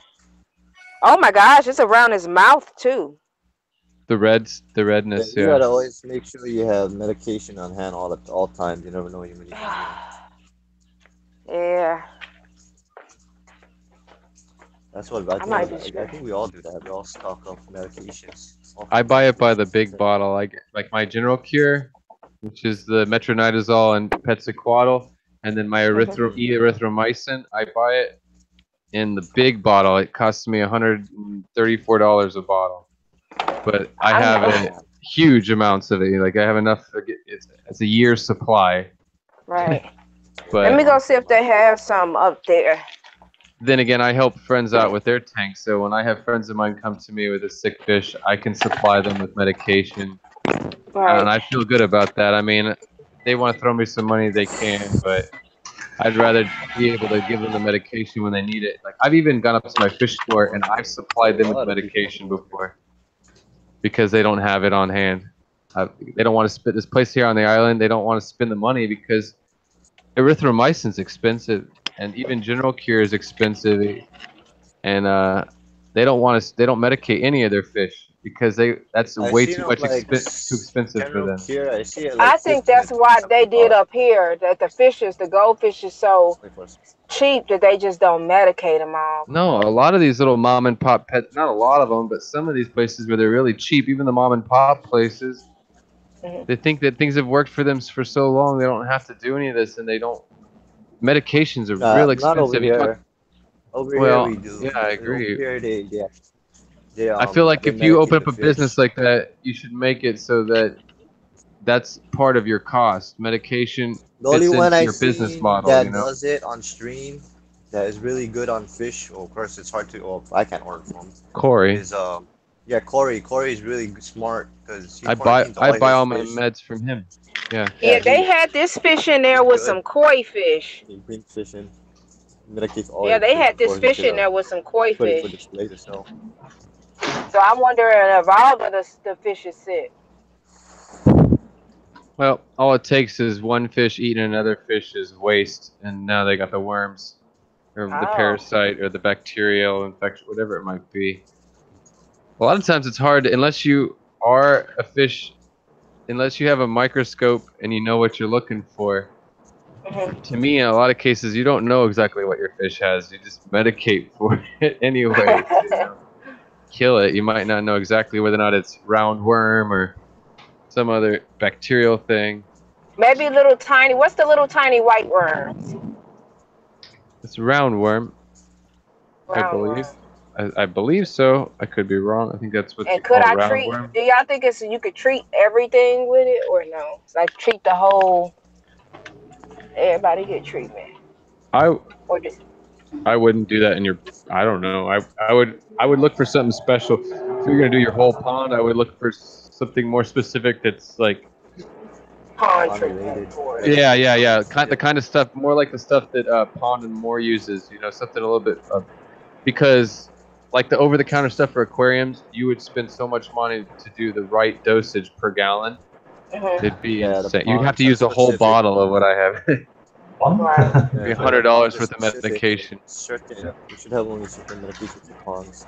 Oh my gosh, it's around his mouth too. The redness, Yeah, you yeah. gotta always make sure you have medication on hand all times. You never know when you need it. Yeah. That's what I might be I sure. think we all do that. We all stock up medications. I buy it by the big bottle. Like my General Cure, which is the metronidazole and petsquattle, and then my erythromycin. I buy it in the big bottle. It costs me $134 a bottle, but I have huge amounts of it. Like I have enough. It's a year's supply. Right. But Let me go see if they have some up there. then again, I help friends out with their tanks. So when I have friends of mine come to me with a sick fish, I can supply them with medication. Right. And I feel good about that. I mean, they want to throw me some money, they can, but I'd rather be able to give them the medication when they need it. Like I've even gone up to my fish store and I've supplied them with medication before because they don't have it on hand. They don't want to spend this place here on the island. They don't want to spend the money because erythromycin's expensive, and even General Cure is expensive, and they don't want to. They don't medicate any of their fish because that's way too much too expensive for them. Cure, I see it I think that's why they did up here. That the goldfish is so cheap that they just don't medicate them all. No, a lot of these little mom and pop pets, not a lot of them, but some of these places where they're really cheap, even the mom and pop places, they think that things have worked for them for so long they don't have to do any of this, and they don't. Medications are real expensive. Not over here. Over here we do. Yeah, I agree. Over here, I feel like if you open up a business like that, you should make it so that that's part of your cost. Medication the only fits one into I your see business model. that You know? does it on stream, that is really good on fish. Well, of course, it's hard to. Well, I can't order from. Corey. Is yeah, Corey. Corey is really smart because I buy all my meds from him. Yeah. Yeah, they had this fish in there with some koi fish. Green fishing. Medicates all. Yeah, they had this fish in there with some koi put it for fish. display to sell. So I'm wondering if all of the fish is sick. Well, all it takes is one fish eating another fish's waste, and now they got the worms, or the parasite, or the bacterial infection, whatever it might be. A lot of times it's hard unless you are a fish, unless you have a microscope and you know what you're looking for. To me, in a lot of cases, you don't know exactly what your fish has. You just medicate for it anyway. You know? Kill it. You might not know exactly whether or not it's roundworm or some other bacterial thing. Maybe little tiny. What's the little tiny white worms? It's roundworm, I believe. I believe so. I could be wrong. I think that's what you call roundworm. Do y'all think you could treat everything with it or no? Like treat the whole. Everybody get treatment. I wouldn't do that in your. I don't know. I would look for something special. If you're gonna do your whole pond, I would look for something more specific. That's like. Pond treatment. Yeah. The kind of stuff, more like the stuff that Pond and More uses. You know, something a little bit, because like the over-the-counter stuff for aquariums, you would spend so much money to do the right dosage per gallon. It'd be insane. You'd have to use a whole bottle of what I have. It'd be $100 worth of medication. You should have only certain medication for ponds.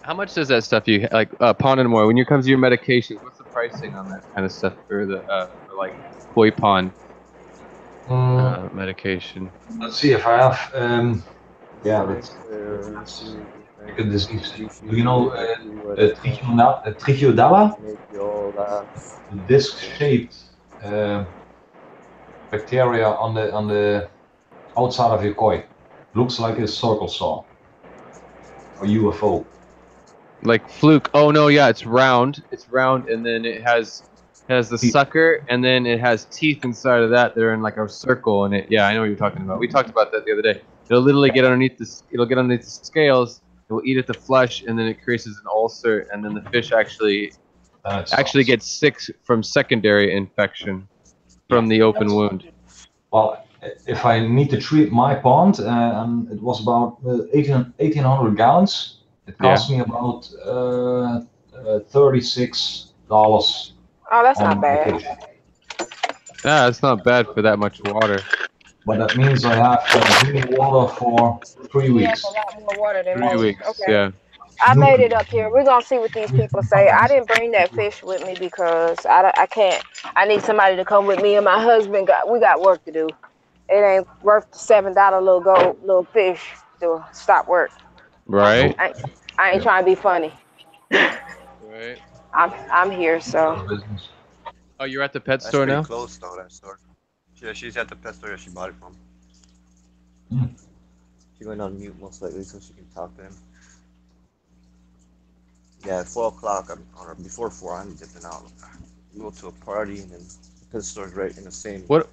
How much does that stuff you like? Pond and More. When it comes to your medications, what's the pricing on that kind of stuff for the for like koi pond medication? Let's see if I have. Yeah, that's a disease. Do you know Trichodawa? The disc-shaped bacteria on the outside of your koi. Looks like a circle saw or UFO. Like fluke. Oh no, yeah, it's round. It's round, and then it has the sucker, and then it has teeth inside of that. They're in like a circle, and it. Yeah, I know what you're talking about. We talked about that the other day. It'll literally get underneath the. It'll get underneath the scales. It will eat at the flesh, and then it creates an ulcer, and then the fish actually actually get sick from secondary infection from the open wound. Well, if I need to treat my pond, and it was about 1,800 gallons, it cost me about $36. Oh, that's not bad. Yeah, it's not bad for that much water. But that means I have drinking water for 3 weeks. A lot more water than 3 most. weeks, Okay. yeah. I made it up here. We're gonna see what these people say. I didn't bring that fish with me because I can't. I need somebody to come with me, and my husband we got work to do. It ain't worth the $7 little fish to stop work. Right. I ain't trying to be funny. Right. I'm here, so. Oh, you're at the pet That's store pretty now? close though, that store. Yeah, she's at the pet store that she bought it from. She went on mute most likely so she can talk to him. Yeah, at 4 o'clock, or before 4, I'm dipping out. Go to a party and then the pet store's right in the same. What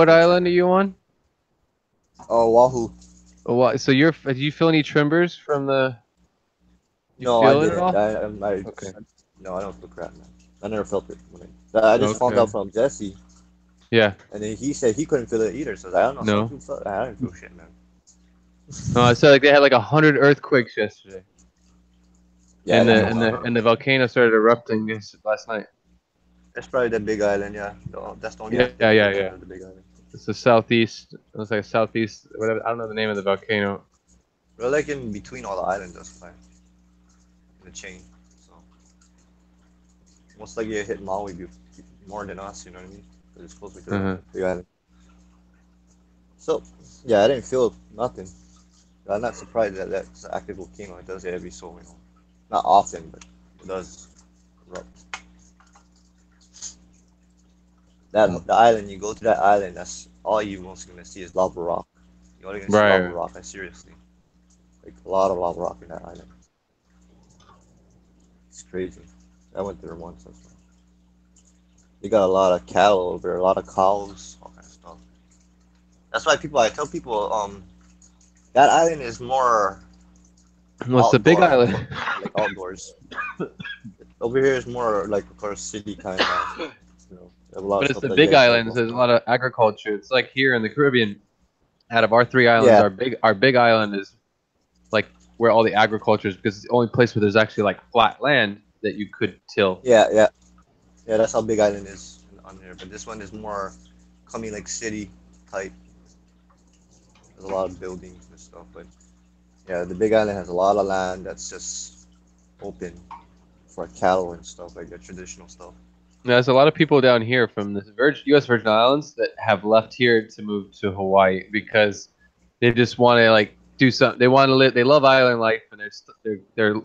island are you on? Oh, Wahoo. Oh, so do you feel any tremors from the? No, feel I it at didn't. all? Okay. No, I don't feel crap, man. I never felt it. I just found out from Jesse. Yeah. And then he said he couldn't feel it either, so I don't know. No. Some people felt, I didn't feel shit, man. No, I said like they had like 100 earthquakes yesterday. Yeah, and the volcano started erupting last night. That's probably the Big Island, yeah. No, that's the only. Yeah. The Big Island. It's the southeast. It looks like southeast. Whatever. I don't know the name of the volcano. We're like in between all the islands, that's fine. In the chain, so most likely it hit Maui more than us, you know what I mean? Because it's closer to the Big Island. So yeah, I didn't feel nothing. I'm not surprised that that's an active volcano. It does it every so, not often, but it does erupt. The island, you go to that island, that's all you mostly gonna see is lava rock. You're only gonna see lava rock, like seriously. Like a lot of lava rock in that island. It's crazy. I went there once, that's why. They got a lot of cattle over there, a lot of cows, all kind of stuff. That's why I tell people, that island is more. What's the Big Island? Like outdoors. Over here is more like, of course, city kind of. But it's the Big Islands. There's a lot of agriculture. It's like here in the Caribbean. Out of our 3 islands, our big island is like where all the agriculture is, because it's the only place where there's actually like flat land that you could till. Yeah. That's how Big Island is on there. But this one is more coming like city type. There's a lot of buildings and stuff, but yeah, the Big Island has a lot of land that's just open for cattle and stuff, like the traditional stuff. There's a lot of people down here from the U.S. Virgin Islands that have left here to move to Hawaii because they just want to like do something. They want to live. They love island life, and they're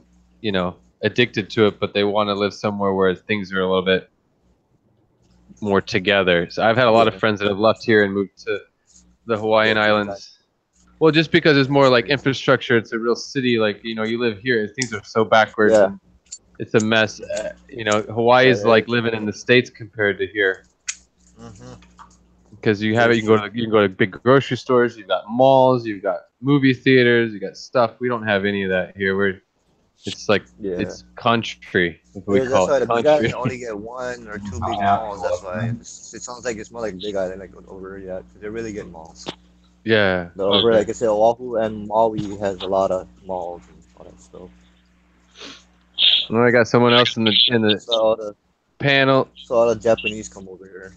addicted to it, but they want to live somewhere where things are a little bit more together. So I've had a lot of friends that have left here and moved to the Hawaiian Islands. Well, just because it's more like infrastructure, it's a real city. Like you live here, things are so backwards. Yeah. And it's a mess. Hawaii is like living in the States compared to here. Because you can go to big grocery stores. You've got malls. You've got movie theaters. You got stuff. We don't have any of that here. It's like it's country. We call it country. You only get 1 or 2 big malls. That's why it sounds like it's more like Big Island, like over here. Because they're really good malls. Yeah. But over, like I said, Oahu and Maui has a lot of malls and all that stuff. Well, I got someone else in the panel. So all the Japanese come over here.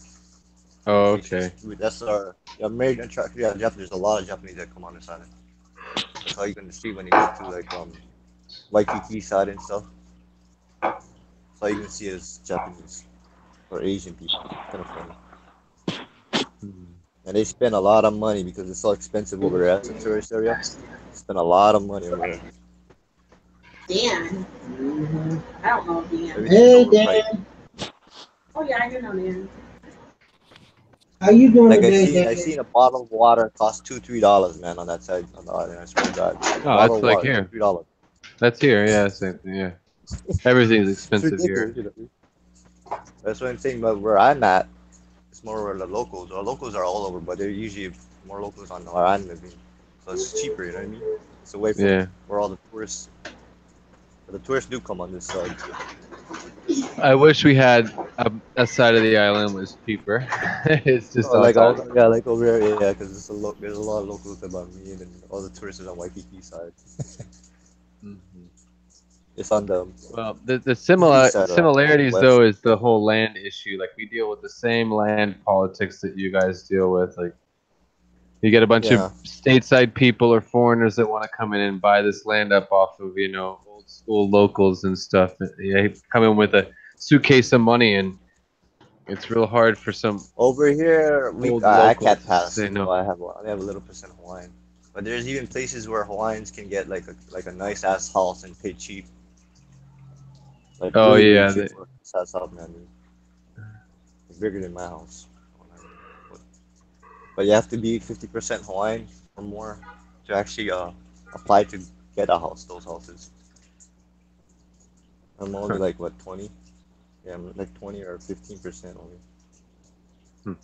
Oh, okay. That's our American attraction. Yeah, Japanese. There's a lot of Japanese that come on this island. That's how you can see when you go to like Waikiki side and stuff. That's all you can see is Japanese or Asian people. Kind of funny. And they spend a lot of money because it's so expensive over there. That's a tourist area. They spend a lot of money over there. Dan. I don't know Dan. Hey, Dan. Oh, yeah, I do know Dan. How you doing like today, I seen a bottle of water cost $2-3, man, on that side on the island. I swear to God. Oh, that's like here. $3. That's here, yeah, same thing, yeah. Everything's expensive here. That's what I'm saying. But where I'm at, it's more where the locals. Our locals are all over, but they're usually more locals on where I'm living, so it's cheaper. You know what I mean? It's away from where all the tourists. But the tourists do come on this side. I wish we had a side of the island was cheaper. It's just Oh, on like top. yeah, like over here, yeah, because there's a lot of locals about me, and then all the tourists are on Waikiki side. It's on the Well, the east side, similarities west. though is the whole land issue. Like we deal with the same land politics that you guys deal with. Like you get a bunch Yeah. of stateside people or foreigners that want to come in and buy this land up off of old school locals and stuff. They come in with a suitcase of money, and it's real hard for some Over here, old I locals can't to pass. say no. I only have a little percent Hawaiian, but there's even places where Hawaiians can get like a nice ass house and pay cheap. Like Oh, really, yeah, really cheap for a nice ass house, man. It's bigger than my house. But you have to be 50% Hawaiian or more to actually apply to get a house. Those houses. I'm only like what 20. Yeah, I'm like 20 or 15% only.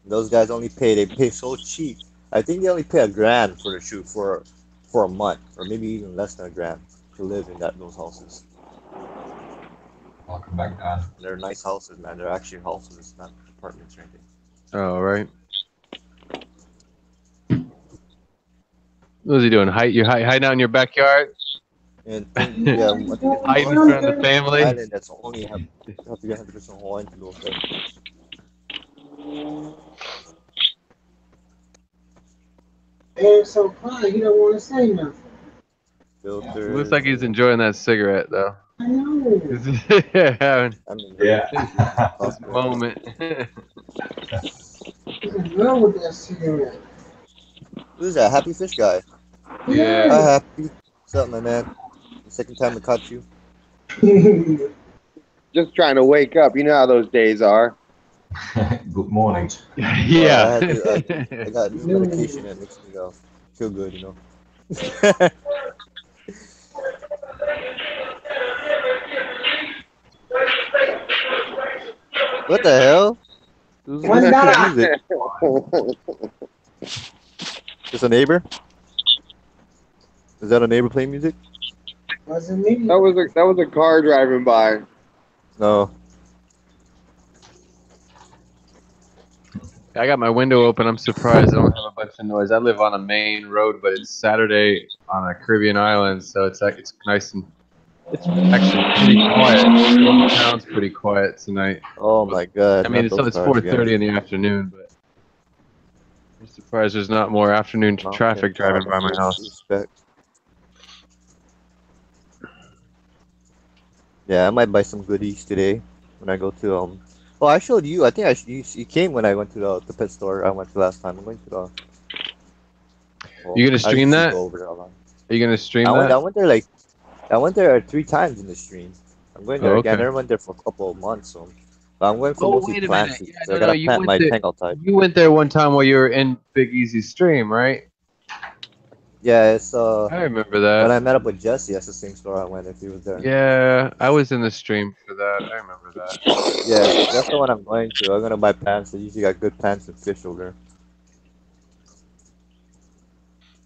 Those guys only they pay so cheap. I think they only pay $1,000 for the shoot for a month, or maybe even less than $1,000 to live in those houses. Welcome back, Dan. They're nice houses, man. They're actually houses, it's not apartments or anything. Oh, right. What was he doing? You're hiding out in your backyard? And yeah, hiding from the family. Island that's only have to be 100% Hawaiian to go there. Eric's so quiet, he don't want to say nothing. Filters. Looks like he's enjoying that cigarette though. I know. Having this moment. He's in love with that cigarette. Who's that? Happy Fish guy. Yeah. Hi, Happy. What's up, my man? The second time I caught you. Just trying to wake up. You know how those days are. Good morning. Yeah. I got new medication that makes me feel good, you know. What the hell? Who's music? Is a neighbor? Is that a neighbor playing music? Wasn't me. That was a car driving by. No. I got my window open. I'm surprised I don't have a bunch of noise. I live on a main road, but it's Saturday on a Caribbean island, so it's nice and it's actually pretty quiet. The whole town's pretty quiet tonight. Oh my god. I mean, it's 4:30 in the afternoon, but I'm surprised there's not more afternoon traffic driving by my house. Yeah, I might buy some goodies today when I go to Oh, I showed you. I think you came when I went to the pet store. I went to last time. I'm going to the. You gonna stream that? Are you gonna stream that? I went there 3 times in the stream. I'm going there again. I never went there for a couple of months, so. But I'm going for mostly plants. Yeah, I gotta plant my tank outside. You went there one time while you were in Big Easy's stream, right? Yeah, it's I remember that. When I met up with Jesse, that's the same store I went if he was there. Yeah, I was in the stream for that. I remember that. Yeah, that's the one I'm going to. I'm gonna buy plants. They usually got good plants and fish over there.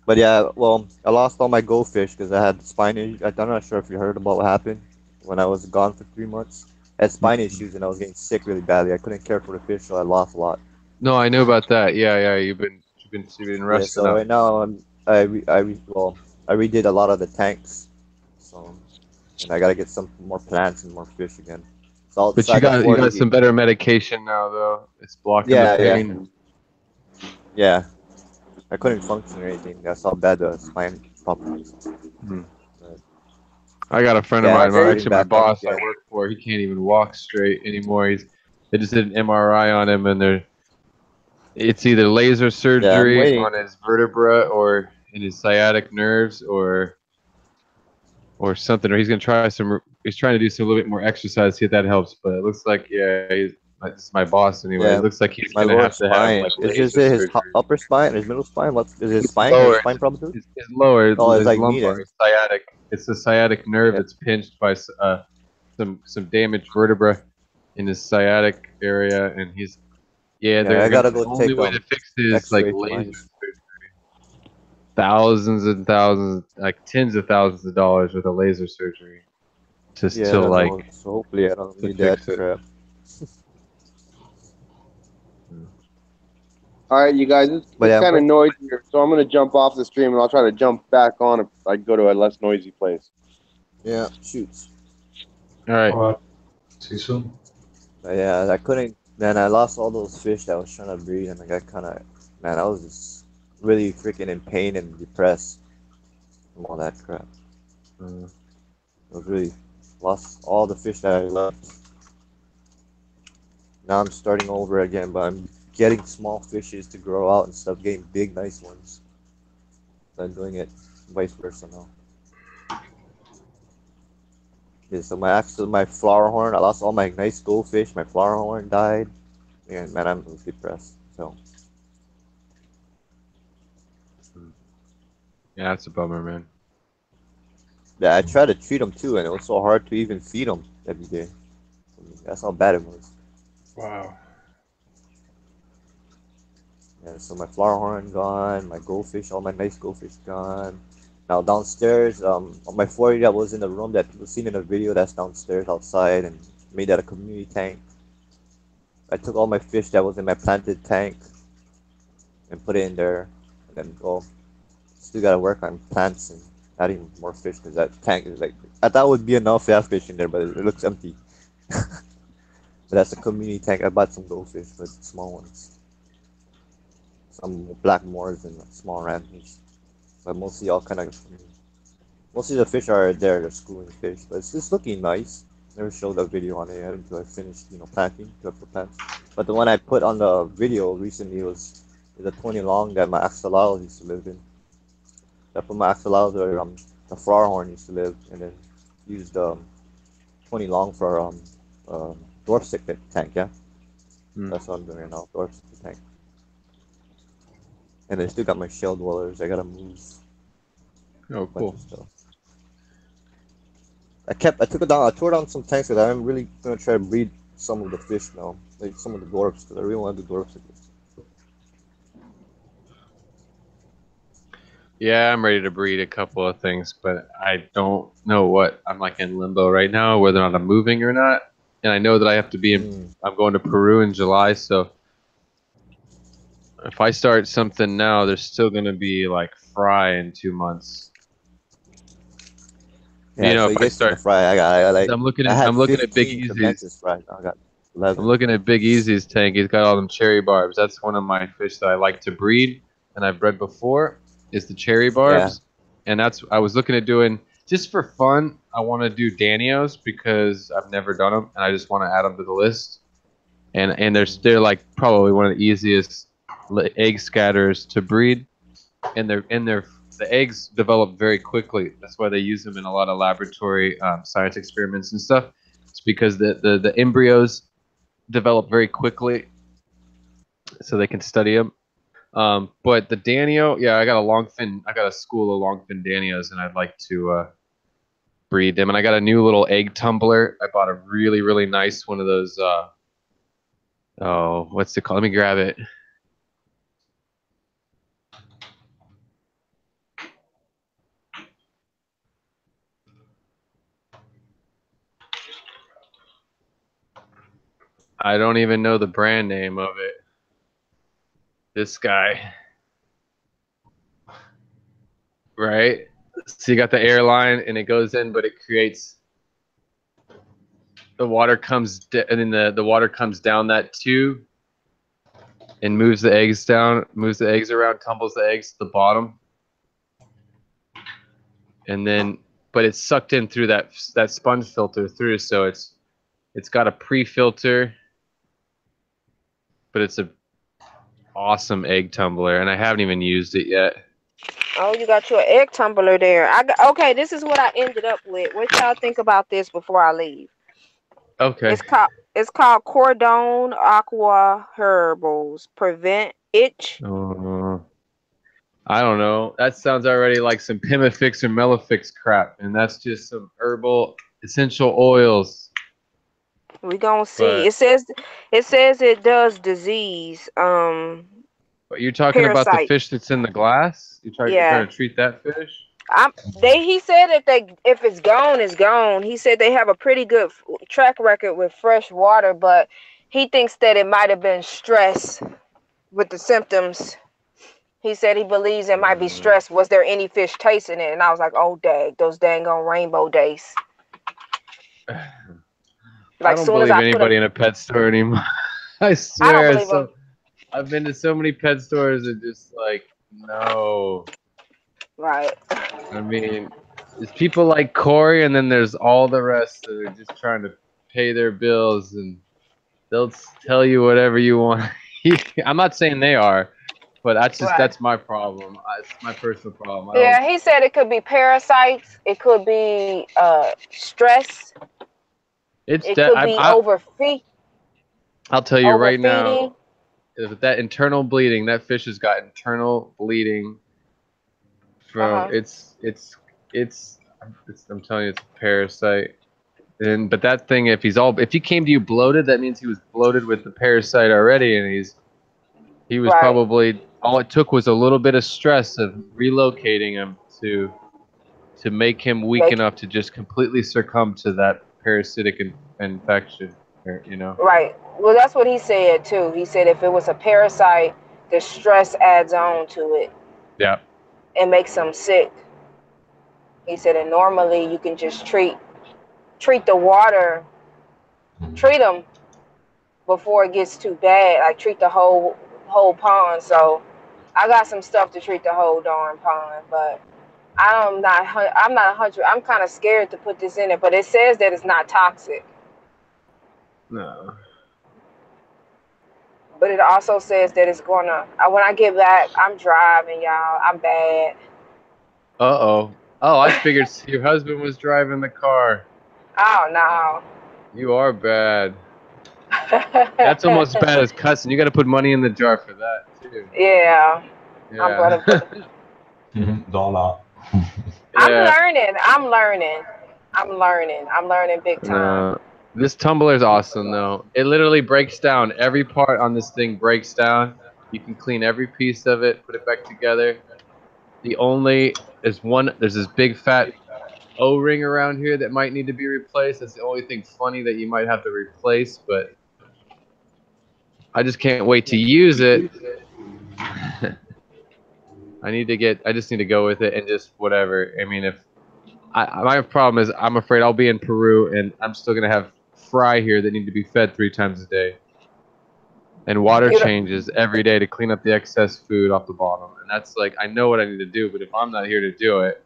But yeah, well, I lost all my goldfish because I had spine issues. I'm not sure if you heard about what happened when I was gone for 3 months. I had spine issues and I was getting sick really badly. I couldn't care for the fish, so I lost a lot. No, I knew about that. Yeah, you've been resting. Yeah, so right now I redid a lot of the tanks, so and I gotta get some more plants and more fish again. So but you got some better medication now, though. It's blocking the pain. Yeah, I couldn't function or anything. That's how bad the spine problem is. I got a friend of mine, actually my boss I work for. He can't even walk straight anymore. They just did an MRI on him, and it's either laser surgery on his vertebra or in his sciatic nerves or something, or he's gonna try he's trying to do some little bit more exercise, see if that helps. But it looks like this is my boss anyway. Yeah. It looks like he's gonna have to have like is his upper spine, his middle spine? What is his spine? Lower. His spine problem too? His lower. Oh, it's his like lumbar, it's sciatic. It's the sciatic nerve that's pinched by some damaged vertebra in his sciatic area, and I gotta go the only way to fix it is like laser surgery. thousands and thousands, like tens of thousands of dollars with a laser surgery to Yeah, I to don't like know. So hopefully I don't to need that fix it. crap. All right, you guys, But it's yeah, kind of noisy here, so I'm gonna jump off the stream and I'll try to jump back on if I go to a less noisy place. yeah, shoots. All right. All right. See you soon. But yeah, I couldn't. Man, I lost all those fish that I was trying to breed, and I got kind of. Man, I was just really freaking in pain and depressed from all that crap. I was really lost all the fish that I left. Now I'm starting over again, but I'm getting small fishes to grow out and stuff, getting big, nice ones. So I'm doing it vice versa now. Yeah, so my flower horn, I lost all my nice goldfish. My flower horn died, and man, I'm depressed. So Yeah, that's a bummer, man. yeah, I tried to treat them too, and it was so hard to even feed them every day. I mean, that's how bad it was. Wow. Yeah, so my flower horn gone, my goldfish, all my nice goldfish gone. Now downstairs, on my 40 that was in the room that people seen in the video, that's downstairs outside, and made that a community tank. I took all my fish that was in my planted tank and put it in there, and then go. Still gotta work on plants and adding more fish because that tank is like, I thought it would be enough to have fish in there, but it looks empty. But that's a community tank. I bought some goldfish, but small ones. Some black moors and small rampies. But mostly all kind of, mostly the fish are there, they're schooling fish. But it's just looking nice. Never showed a video on it yet until I finished, planting to put plants. But the one I put on the video recently is a 20 long that my axolotl used to live in. I put my axolotl where the flower horn used to live, and then used 20 long for dwarf stick tank. Yeah, that's what I'm doing right now, dwarf stick tank. And I still got my shell dwellers. I gotta move. Oh, cool. I took it down. I tore down some tanks because I'm really gonna try to breed some of the fish now, like some of the dwarfs, because I really want to do dwarf stickers. Yeah, I'm ready to breed a couple of things, but I don't know what. I'm like in limbo right now, whether or not I'm moving or not. And I know that I have to be in, I'm going to Peru in July, so if I start something now, there's still going to be like fry in 2 months. Yeah, so if I start fry, I got like, I'm looking at Big Easy's. Fry. I got 11. I'm looking at Big Easy's tank. He's got all them cherry barbs. That's one of my fish that I like to breed, and I've bred before. Is the cherry barbs, and that's I was looking at doing just for fun. I want to do Danios because I've never done them, and I just want to add them to the list. And they're like probably one of the easiest egg scatters to breed, and the eggs develop very quickly. That's why they use them in a lot of laboratory science experiments and stuff. It's because the embryos develop very quickly, so they can study them. But the Danio, yeah, I got a school of longfin Danios, and I'd like to breed them. And I got a new little egg tumbler. I bought a really, really nice one of those. What's it called? Let me grab it. I don't even know the brand name of it. This guy. Right? So you got the airline and it goes in, but it creates the water comes and then the water comes down that tube and moves the eggs down, moves the eggs around, tumbles the eggs to the bottom. And then but it's sucked in through that sponge filter through, so it's got a pre-filter, but it's a awesome egg tumbler, and I haven't even used it yet. Oh, you got your egg tumbler there. Okay, this is what I ended up with. What y'all think about this before I leave? Okay. It's called Cordon Aqua Herbals. Prevent itch. I don't know. That sounds already like some Pimifix or Melifix crap, and that's just some herbal essential oils. We gonna see. It says it does disease. But you're talking about the Parasite. fish that's in the glass? You're trying Yeah. to treat that fish? He said if it's gone, it's gone. He said they have a pretty good track record with fresh water, but he thinks that it might have been stress with the symptoms. He said he believes it might be stress. Was there any fish tasting it? And I was like, oh, dang, those dang on rainbow days. I Like, don't soon as believe I put anybody in a pet store anymore. I I swear. don't believe him. I've been to so many pet stores and just like, no. Right. I mean, there's people like Corey, and then there's all the rest that are just trying to pay their bills, and they'll tell you whatever you want. I'm not saying they are, but that's my problem. It's my personal problem. Yeah, he said it could be parasites. It could be stress. It could be overfeed. I'll tell you right now, overfeeding. if that internal bleeding, that fish has got internal bleeding from it's I'm telling you, it's a parasite. But that thing, if he came to you bloated, that means he was bloated with the parasite already, and he was probably, all it took was a little bit of stress of relocating him to make him weak enough to just completely succumb to that parasitic infection, you know. Right. Well, that's what he said too. He said if it was a parasite, the stress adds on to it. Yeah. And makes them sick. He said, and normally you can just treat the water, treat them before it gets too bad. Like treat the whole pond. So I got some stuff to treat the whole darn pond, but I'm not 100. I'm kind of scared to put this in it, but it says that it's not toxic. No. But it also says that it's gonna. When I get back, I'm driving, y'all. I'm bad. Uh-oh. Oh, I figured your husband was driving the car. Oh no. You are bad. That's almost as bad as cussing. You got to put money in the jar for that too. Yeah. Yeah. Dollar. I'm learning big time. This tumbler is awesome though. It literally breaks down. Every part on this thing breaks down. You can clean every piece of it, put it back together. There's this big fat O-ring around here that might need to be replaced. That's the only thing funny that you might have to replace, but I just can't wait to use it. I just need to go with it and just whatever. I mean, my problem is I'm afraid I'll be in Peru and I'm still going to have fry here that need to be fed 3 times a day. And water changes every day to clean up the excess food off the bottom. And that's like, I know what I need to do, but if I'm not here to do it,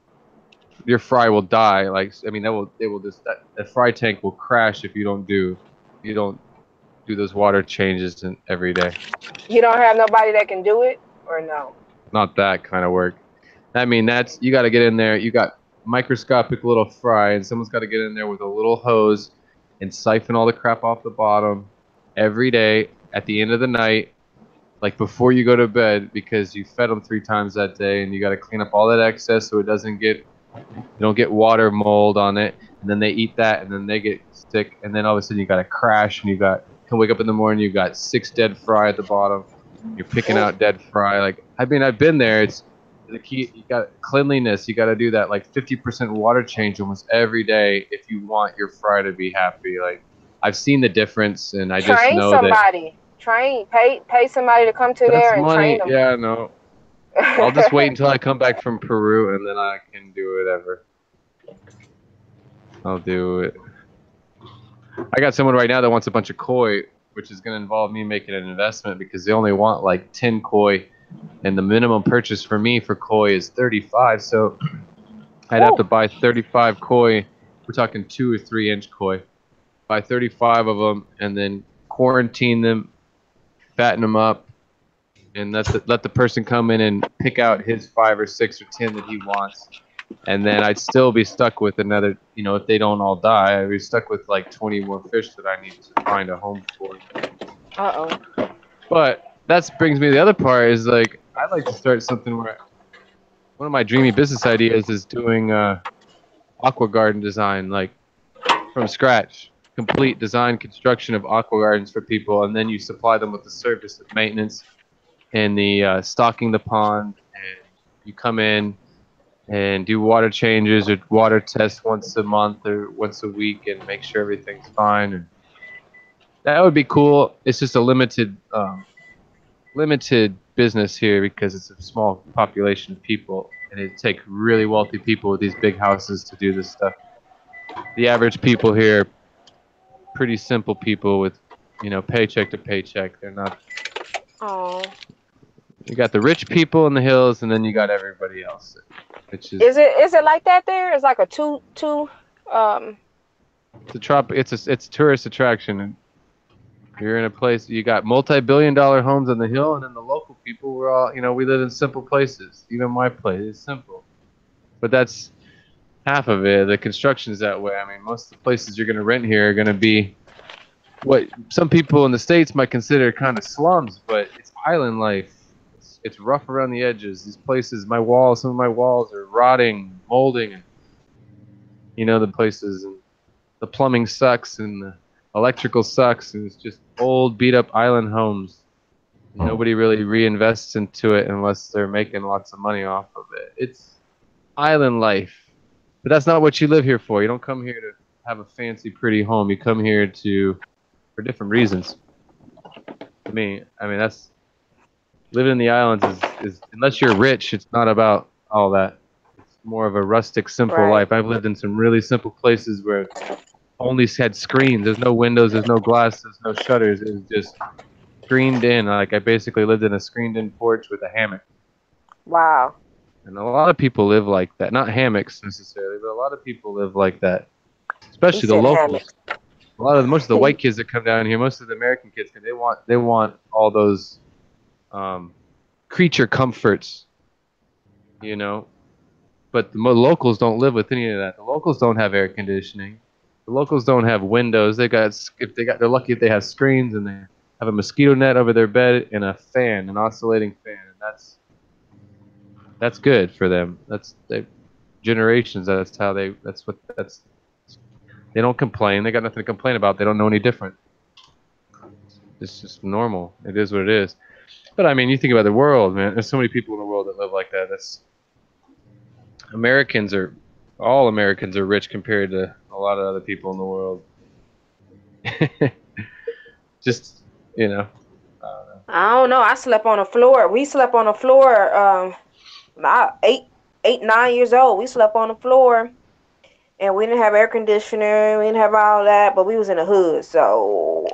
your fry will die. Like, I mean, that fry tank will crash if you don't do those water changes every day. You don't have nobody that can do it, or no? Not that kind of work. I mean, you got to get in there. You got microscopic little fry, and someone's got to get in there with a little hose and siphon all the crap off the bottom every day at the end of the night, like before you go to bed, because you fed them 3 times that day, and you got to clean up all that excess so it doesn't you don't get water mold on it, and then they eat that, and then they get sick, and then all of a sudden you got to crash, and you can wake up in the morning, you got 6 dead fry at the bottom. You're picking out dead fry. Like, I mean, I've been there. It's the key. You got cleanliness. You got to do that like 50% water change almost every day if you want your fry to be happy. Like, I've seen the difference, and I just know that. Pay somebody to come to there and train them. Yeah, no. I'll just wait until I come back from Peru, and then I can do whatever. I'll do it. I got someone right now that wants a bunch of koi, which is going to involve me making an investment because they only want like 10 koi, and the minimum purchase for me for koi is 35. So I'd have to buy 35 koi. We're talking 2 or 3 inch koi. Buy 35 of them, and then quarantine them, fatten them up, and let the person come in and pick out his 5 or 6 or 10 that he wants. And then I'd still be stuck with another, if they don't all die, I'd be stuck with like 20 more fish that I need to find a home for. Uh-oh. But that brings me to the other part is like, I'd like to start something where one of my dreamy business ideas is doing aqua garden design, like from scratch. Complete design, construction of aqua gardens for people, and then you supply them with the service of maintenance in the stocking the pond, and you come in and do water changes or water tests once a month or once a week and make sure everything's fine. And that would be cool. It's just a limited business here because it's a small population of people, and it takes really wealthy people with these big houses to do this stuff. The average people here, pretty simple people with, paycheck to paycheck. They're not. Oh. You got the rich people in the hills, and then you got everybody else. Which is. Is it like that there? It's like a two. It's a tourist attraction. And you're in a place, you got multi-billion-dollar homes on the hill, and then the local people, we're all, we live in simple places. Even my place is simple. But that's half of it. The construction's that way. I mean, most of the places you're going to rent here are going to be what some people in the States might consider kind of slums, but it's island life. It's rough around the edges. These places, some of my walls are rotting, molding, and, the places, and the plumbing sucks, and the electrical sucks, and it's just old, beat-up island homes. Nobody really reinvests into it unless they're making lots of money off of it. It's island life. But that's not what you live here for. You don't come here to have a fancy, pretty home. You come here for different reasons. To me, that's living in the islands is unless you're rich, it's not about all that. It's more of a rustic, simple life. I've lived in some really simple places where only had screens. There's no windows, there's no glass, there's no shutters. It was just screened in. Like I basically lived in a screened-in porch with a hammock. Wow. And a lot of people live like that. Not hammocks necessarily, but a lot of people live like that. Especially the locals. Most of the white kids that come down here, most of the American kids, they want all those creature comforts, But the locals don't live with any of that. The locals don't have air conditioning. The locals don't have windows. They're lucky if they have screens, and they have a mosquito net over their bed and a fan, an oscillating fan, and that's good for them. Generations. They don't complain. They got nothing to complain about. They don't know any different. It's just normal. It is what it is. But I mean, you think about the world, man. There's so many people in the world that live like that. All Americans are rich compared to a lot of other people in the world. Just, I don't know. I don't know. I slept on the floor. We slept on the floor. About 9 years old. We slept on the floor, and we didn't have air conditioner. We didn't have all that, but we was in the hood, so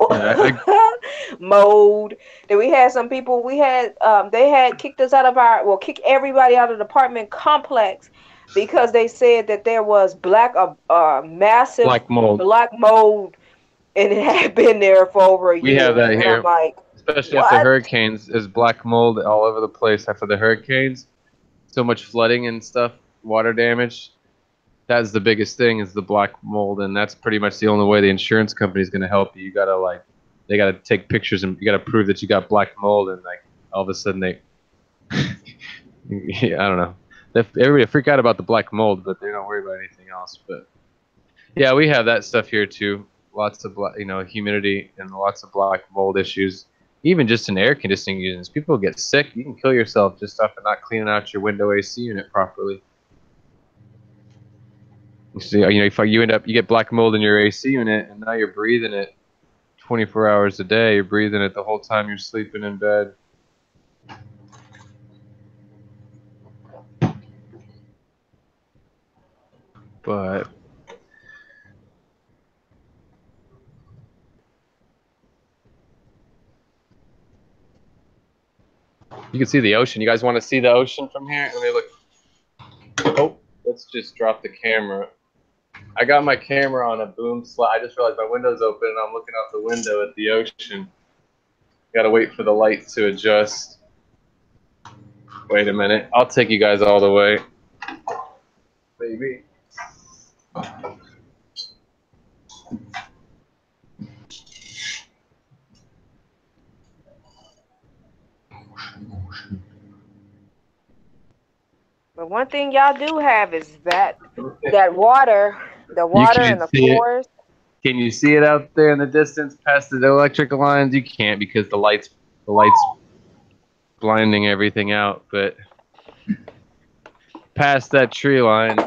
mold. Then we had some people. They had kicked us out of kick everybody out of the apartment complex because they said that there was massive black mold, and it had been there for over a year. We have that and here, I'm like, especially after hurricanes. There's black mold all over the place after the hurricanes. So much flooding and stuff, water damage. That's the biggest thing, is the black mold, and that's pretty much the only way the insurance company is going to help you. You gotta they gotta take pictures, and you gotta prove that you got black mold, and all of a sudden they, I don't know. Everybody freak out about the black mold, but they don't worry about anything else. But yeah, we have that stuff here too. Lots of humidity and lots of black mold issues. Even just in air conditioning units, people get sick. You can kill yourself just off of not cleaning out your window AC unit properly. So, if you get black mold in your AC unit, and now you're breathing it 24 hours a day. You're breathing it the whole time you're sleeping in bed. But you can see the ocean. You guys want to see the ocean from here? Let me look. Oh, let's just drop the camera. I got my camera on a boom slide. I just realized my window's open and I'm looking out the window at the ocean. Gotta wait for the lights to adjust. Wait a minute. I'll take you guys all the way. Maybe. But one thing y'all do have is that water, the water and the forest. Can you see it out there in the distance past the electrical lines? You can't because the lights blinding everything out, but past that tree line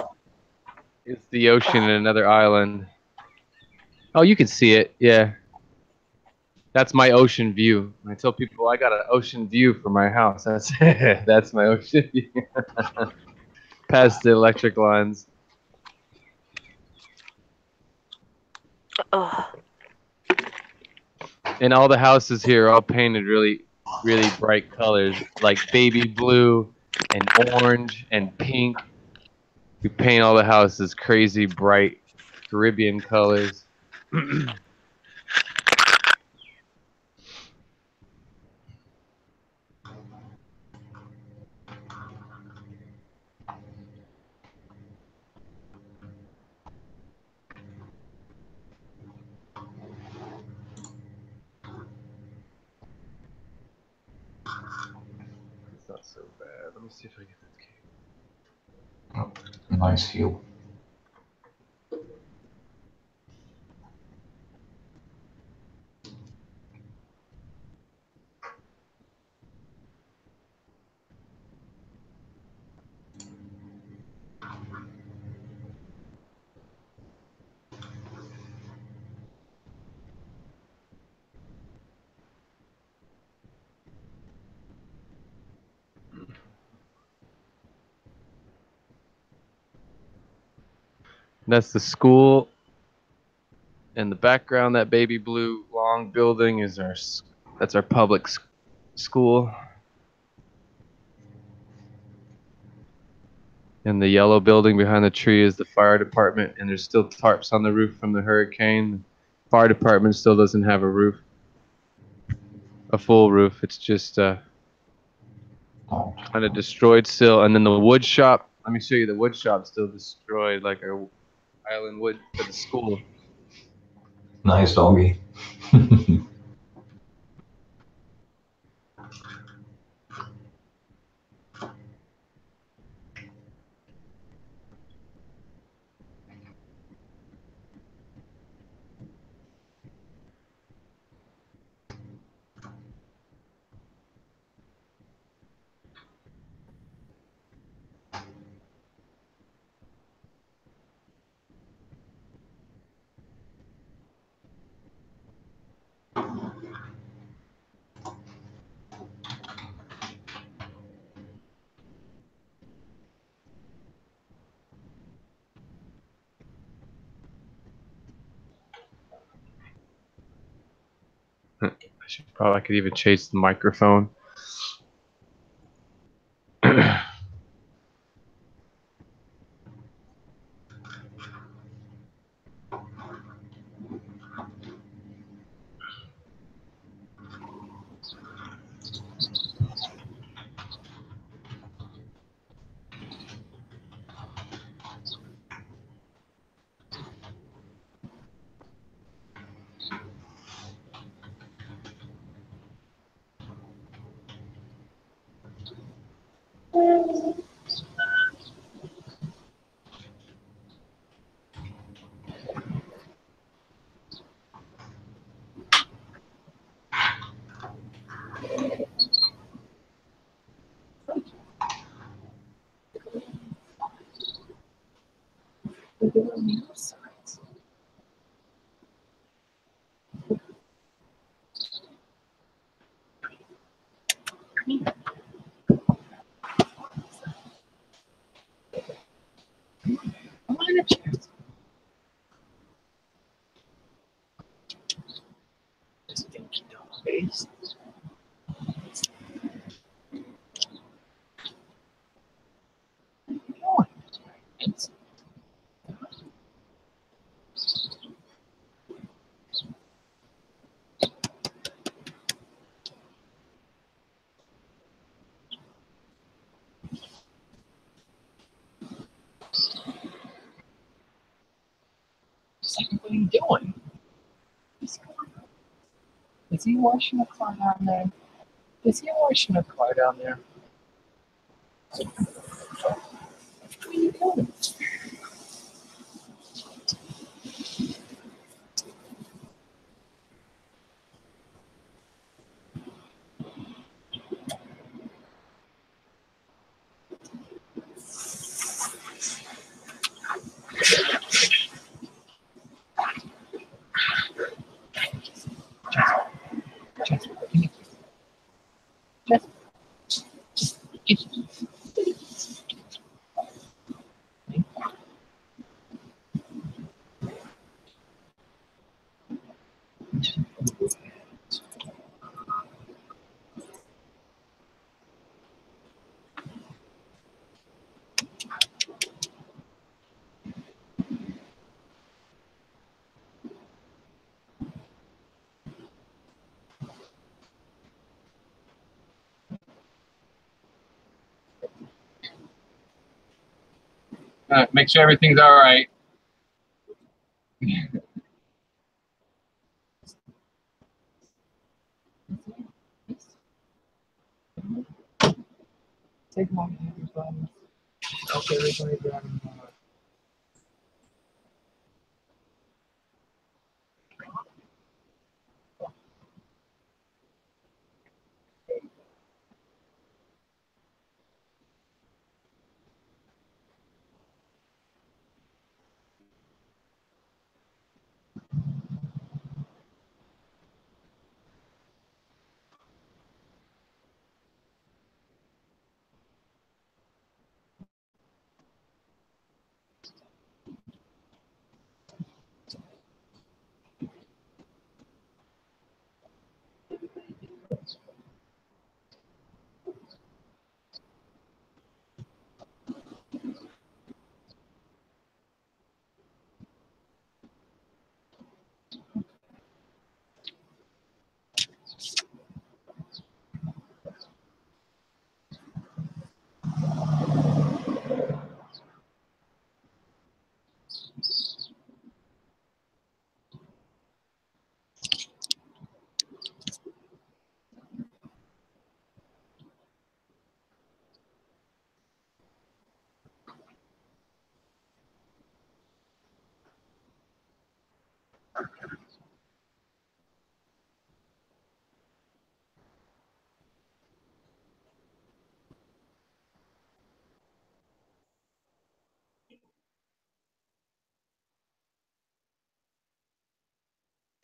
is the ocean and another island. Oh, you can see it. Yeah. That's my ocean view. I tell people I got an ocean view from my house. That's that's my ocean view. Past the electric lines. And all the houses here are all painted really, really bright colors, like baby blue and orange and pink. We paint all the houses crazy bright Caribbean colors. It's not so bad. Let me see if I get this cake. Nice view. That's the school. In the background, that baby blue long building is that's our public school. And the yellow building behind the tree is the fire department, and there's still tarps on the roof from the hurricane. The fire department still doesn't have a roof, a full roof. It's just kind of destroyed still. And then the wood shop. Let me show you the wood shop still destroyed, like our island wood for the school. Nice doggy. I could even chase the microphone. What are you doing? Is he washing a car down there? Is he washing a car down there? What are you doing? Make sure everything's all right. Take my hand. Okay, we're going to grab him.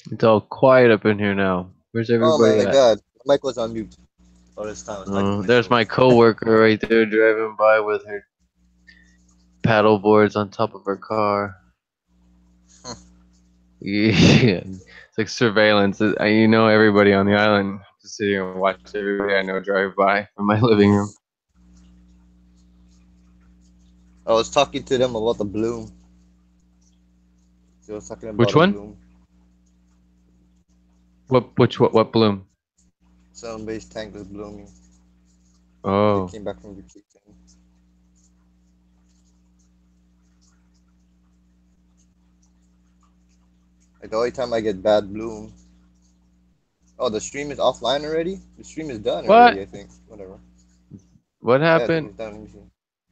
It's all quiet up in here now. Where's Oh everybody my at? god, my mic was on mute all this time. I was talking to There's myself. my coworker right there driving by with her paddle boards on top of her car. Yeah, it's like surveillance. You know everybody on the island. Just sit here and watch everybody I know drive by from my living room. I was talking to them about the bloom. She was talking about Which a one? bloom. What bloom? Some base tank was blooming. Oh. They came back from vacation. Like the only time I get bad bloom. Oh, the stream is offline already? The stream is done What? already, I think. Whatever. What Yeah, I think happened? it's done. Let me see.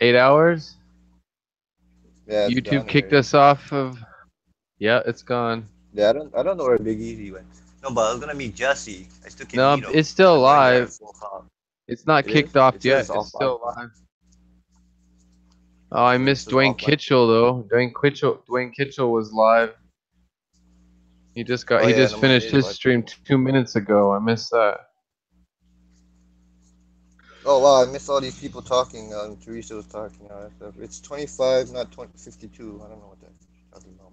8 hours? Yeah, it's YouTube done kicked already. us off of. Yeah, it's gone. Yeah, I don't know where Big Easy went. No, but I was gonna meet Jesse. I still can No, meet him. it's still I'm right here live. at Full Hop. It's not It kicked is? off It says yet. it's It's offline. still live. Oh, I It missed says Dwayne offline. Kitchell though. Dwayne Kitchell was live. He just Oh yeah, just no, mine finished is his live. stream 2 minutes ago. I missed that. Oh wow, I missed all these people talking. Teresa was talking. It's 25, not 52. I don't know what that's talking about.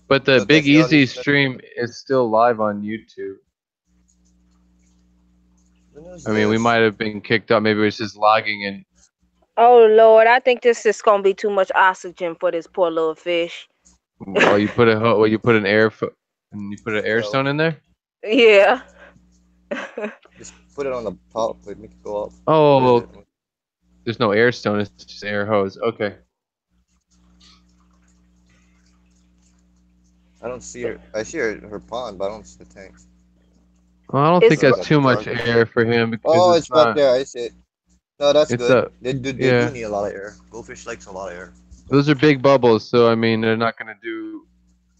But the So Big Jesse, all Easy these. stream is still live on YouTube. When was I mean, we this? might have been kicked out. Maybe it's just logging in. Oh Lord, I think this is gonna be too much oxygen for this poor little fish. Oh, you put you put an air and you put an air So stone in there. Yeah. just put it on the top, like make it go up. Oh, Where is it? there's no air stone. It's just air hose. Okay. I don't see her. I see her pond, but I don't see the tank. Well, I don't It's think that's too much air for him because Oh, it's it's back not. there. I see it. No, that's It's good. a They do yeah. need a lot of air. Goldfish likes a lot of air. Those are big bubbles, so I mean they're not gonna do.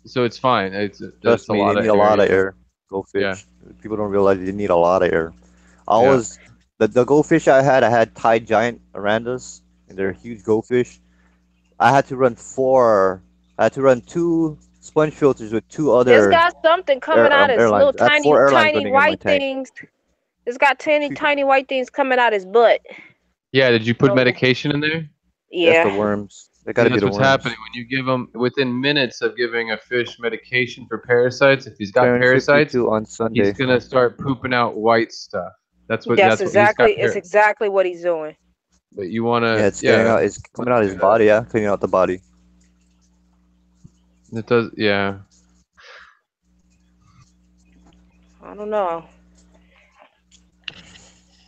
So it's fine. It's Trust a me, lot they of need a lot air. of air. Goldfish. Yeah. People don't realize they need a lot of air. Yeah. The goldfish I had Thai giant arandas, and they're huge goldfish. I had to run 2 sponge filters with 2 It's other got something coming out as little airlines. I had 4 airlines tiny running in my white tank. things. It's got tiny white things coming out his butt. Yeah. Did you put medication in there? That's the Yeah. worms. They gotta be That's the what's worms. happening when you give them within minutes of giving a fish medication for parasites. If he's got parasites, 7:52 on Sunday. he's gonna start pooping out white stuff. That's what It's he's got. exactly what he's doing. But you wanna Yeah, it's getting out. It's coming out of his body. Yeah, cleaning out the body. It does. Yeah. I don't know.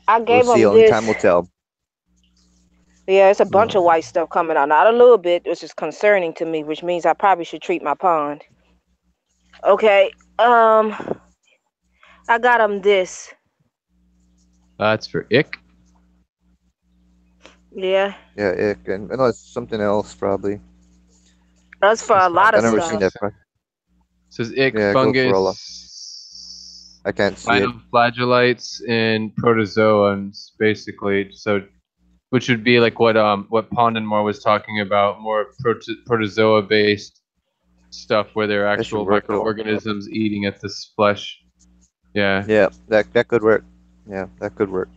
I We'll gave see. him Only this. time will tell. Yeah, it's a bunch of white stuff coming out. Not a little bit, which is concerning to me, which means I probably should treat my pond. Okay. I got him this. That's for ick. Yeah. Yeah, ick, and no, it's something else probably. That's for a lot I of never seen stuff. that. Says ick, Yeah, it goes for a lot. fungus, I can't see it. flagellates, and protozoans, basically. So, which would be like what Pondenmore was talking about, more protozoa based stuff where they're That should actual work, though. microorganisms eating at this flesh. Yeah. Yeah, that could work. Yeah, that could work.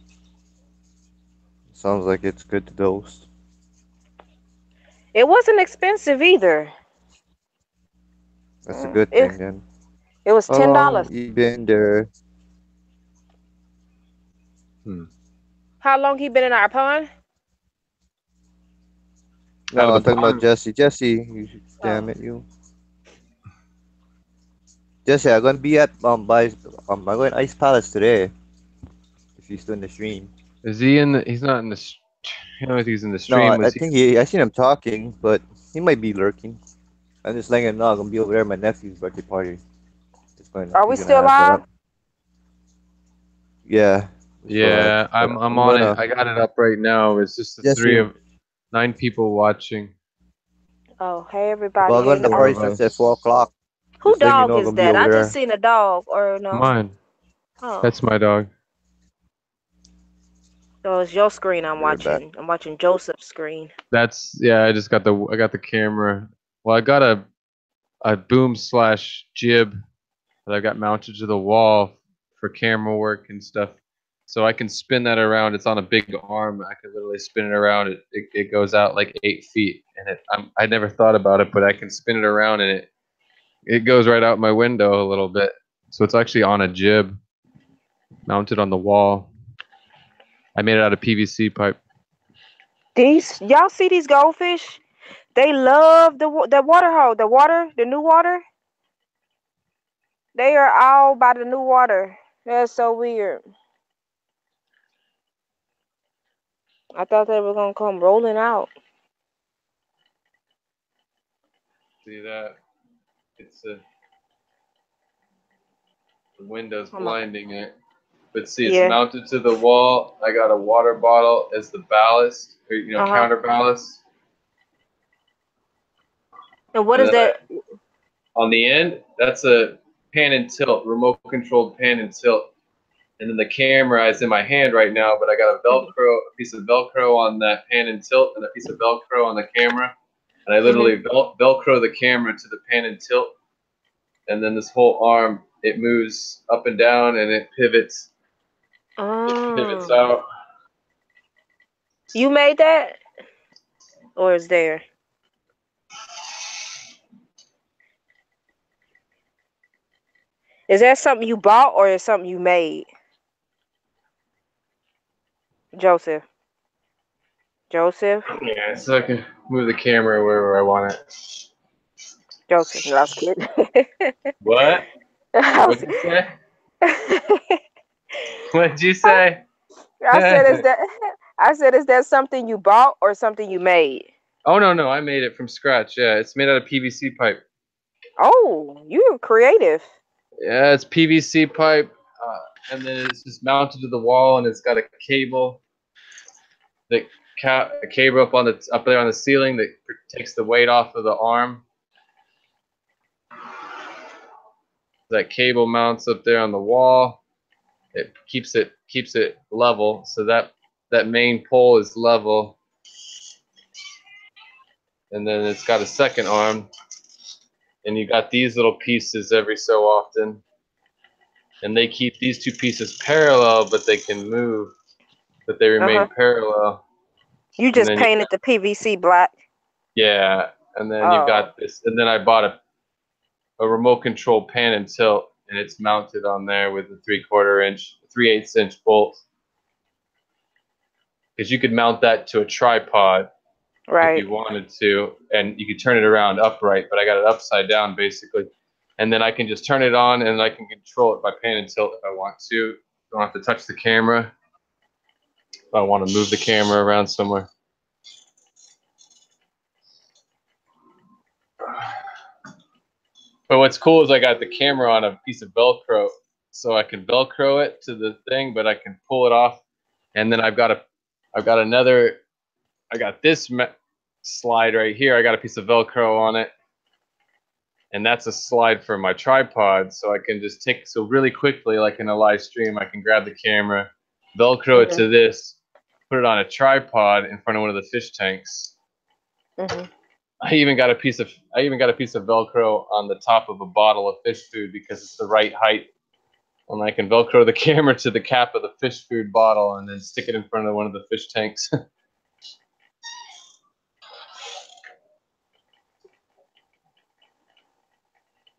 Sounds like it's good to dose. It wasn't expensive either. That's a good thing then. It was How $10. long you been there? How long he been in our pond? No, I'm talking about Jesse. Jesse, damn it, you. Jesse, I'm gonna be at I'm going Ice Palace today. If you're still in the stream. Is he in the? He's not in the. I don't know if he's in the stream. No, I think I seen him talking, but he might be lurking. I'm just letting him know I'm gonna be over there at my nephew's birthday party. Are we still live? Yeah. Yeah, I'm on it. I got it up right now. It's just the 9 people watching. Oh, hey everybody. Well, I'm going to the party starts at 4 o'clock. Who dog is that? I just seen a dog, or no? Mine. Oh. That's my dog. So it's your screen I'm watching. I'm watching Joseph's screen. That's I just got the camera. Well, I got a boom / jib that I got mounted to the wall for camera work and stuff. So I can spin that around. It's on a big arm. I can literally spin it around. It goes out like 8 feet, and I never thought about it, but I can spin it around, and it goes right out my window a little bit. So it's actually on a jib, mounted on the wall. I made it out of PVC pipe. Y'all see these goldfish? They love the water hole, the new water. They are all by the new water. That's so weird. I thought they were gonna come rolling out. See that? It's the window's blinding it. But see, it's mounted to the wall. I got a water bottle as the ballast, or counterballast. And what is that? On the end, that's a pan and tilt, remote controlled pan and tilt. And then the camera is in my hand right now, but I got a piece of Velcro on that pan and tilt, and a piece of Velcro on the camera. And I literally Velcro the camera to the pan and tilt. And then this whole arm, it moves up and down, and it pivots. Oh. It pivots out. You made that? Or is there? Is that something you bought, or is something you made? Joseph. Yeah, so I can move the camera wherever I want it. Joseph, no, I was kidding. What? What'd you say? What'd you say? I said, is that something you bought or something you made? Oh no, I made it from scratch. Yeah, it's made out of PVC pipe. Oh, you're creative. Yeah, it's PVC pipe, and then it's just mounted to the wall, and it's got a cable that a cable up there on the ceiling that takes the weight off of the arm. That cable mounts up there on the wall. It keeps it level, so that main pole is level. And then it's got a second arm, and you got these little pieces every so often, and they keep these 2 pieces parallel, but they can move, but they remain parallel. You just painted the PVC black. Yeah, and then you've got this, and then I bought a remote control pan and tilt, and it's mounted on there with a 3/8 inch bolt. Because you could mount that to a tripod. Right. If you wanted to, and you could turn it around upright, but I got it upside down basically. And then I can just turn it on, and I can control it by pan and tilt if I want to. Don't have to touch the camera if I want to move the camera around somewhere. But what's cool is I got the camera on a piece of Velcro, so I can Velcro it to the thing, but I can pull it off, and then I got this slide right here. I got a piece of Velcro on it, and that's a slide for my tripod, so I can just so really quickly, like in a live stream, I can grab the camera, Velcro it to this, put it on a tripod in front of one of the fish tanks. I even got a piece of Velcro on the top of a bottle of fish food because it's the right height, and I can Velcro the camera to the cap of the fish food bottle and then stick it in front of one of the fish tanks.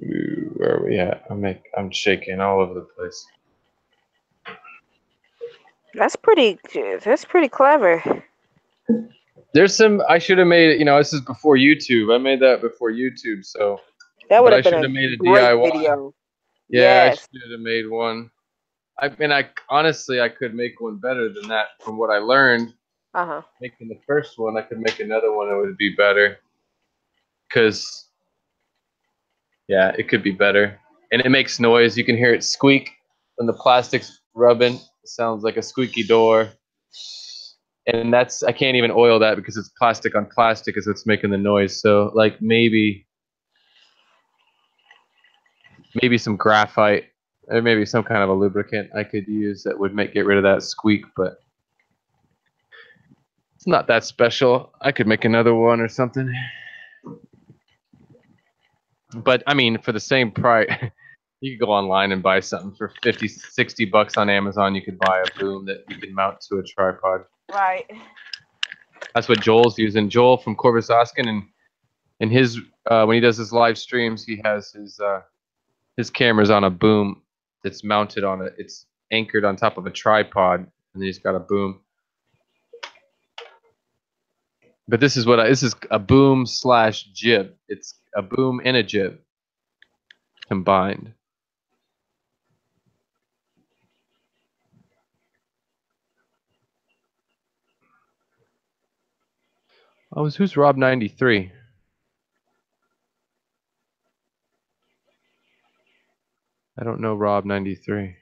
Ooh, where are we at? I'm shaking all over the place. That's pretty clever. There's some I should have made. This is before YouTube. I made that before YouTube, so That would but I have been should a have made a great DIY. video. Yeah, Yes. I should have made one. I honestly I could make one better than that from what I learned. Making the first one, I could make another one that would be better. Cause yeah, it could be better, and it makes noise. You can hear it squeak when the plastic's rubbing. It sounds like a squeaky door. And I can't even oil that because it's plastic on plastic as it's making the noise. So like maybe some graphite or maybe some kind of a lubricant I could use that would get rid of that squeak, but it's not that special. I could make another one or something. But I mean, for the same price, you could go online and buy something for $50-$60 on Amazon. You could buy a boom that you can mount to a tripod. Right. That's what Joel's using. Joel from Corvus Oskin, and his when he does his live streams, he has his cameras on a boom that's mounted on it. It's anchored on top of a tripod, and then he's got a boom. But this is a boom / jib. It's a boom and a jib combined. Oh, who's Rob 93? I don't know Rob 93.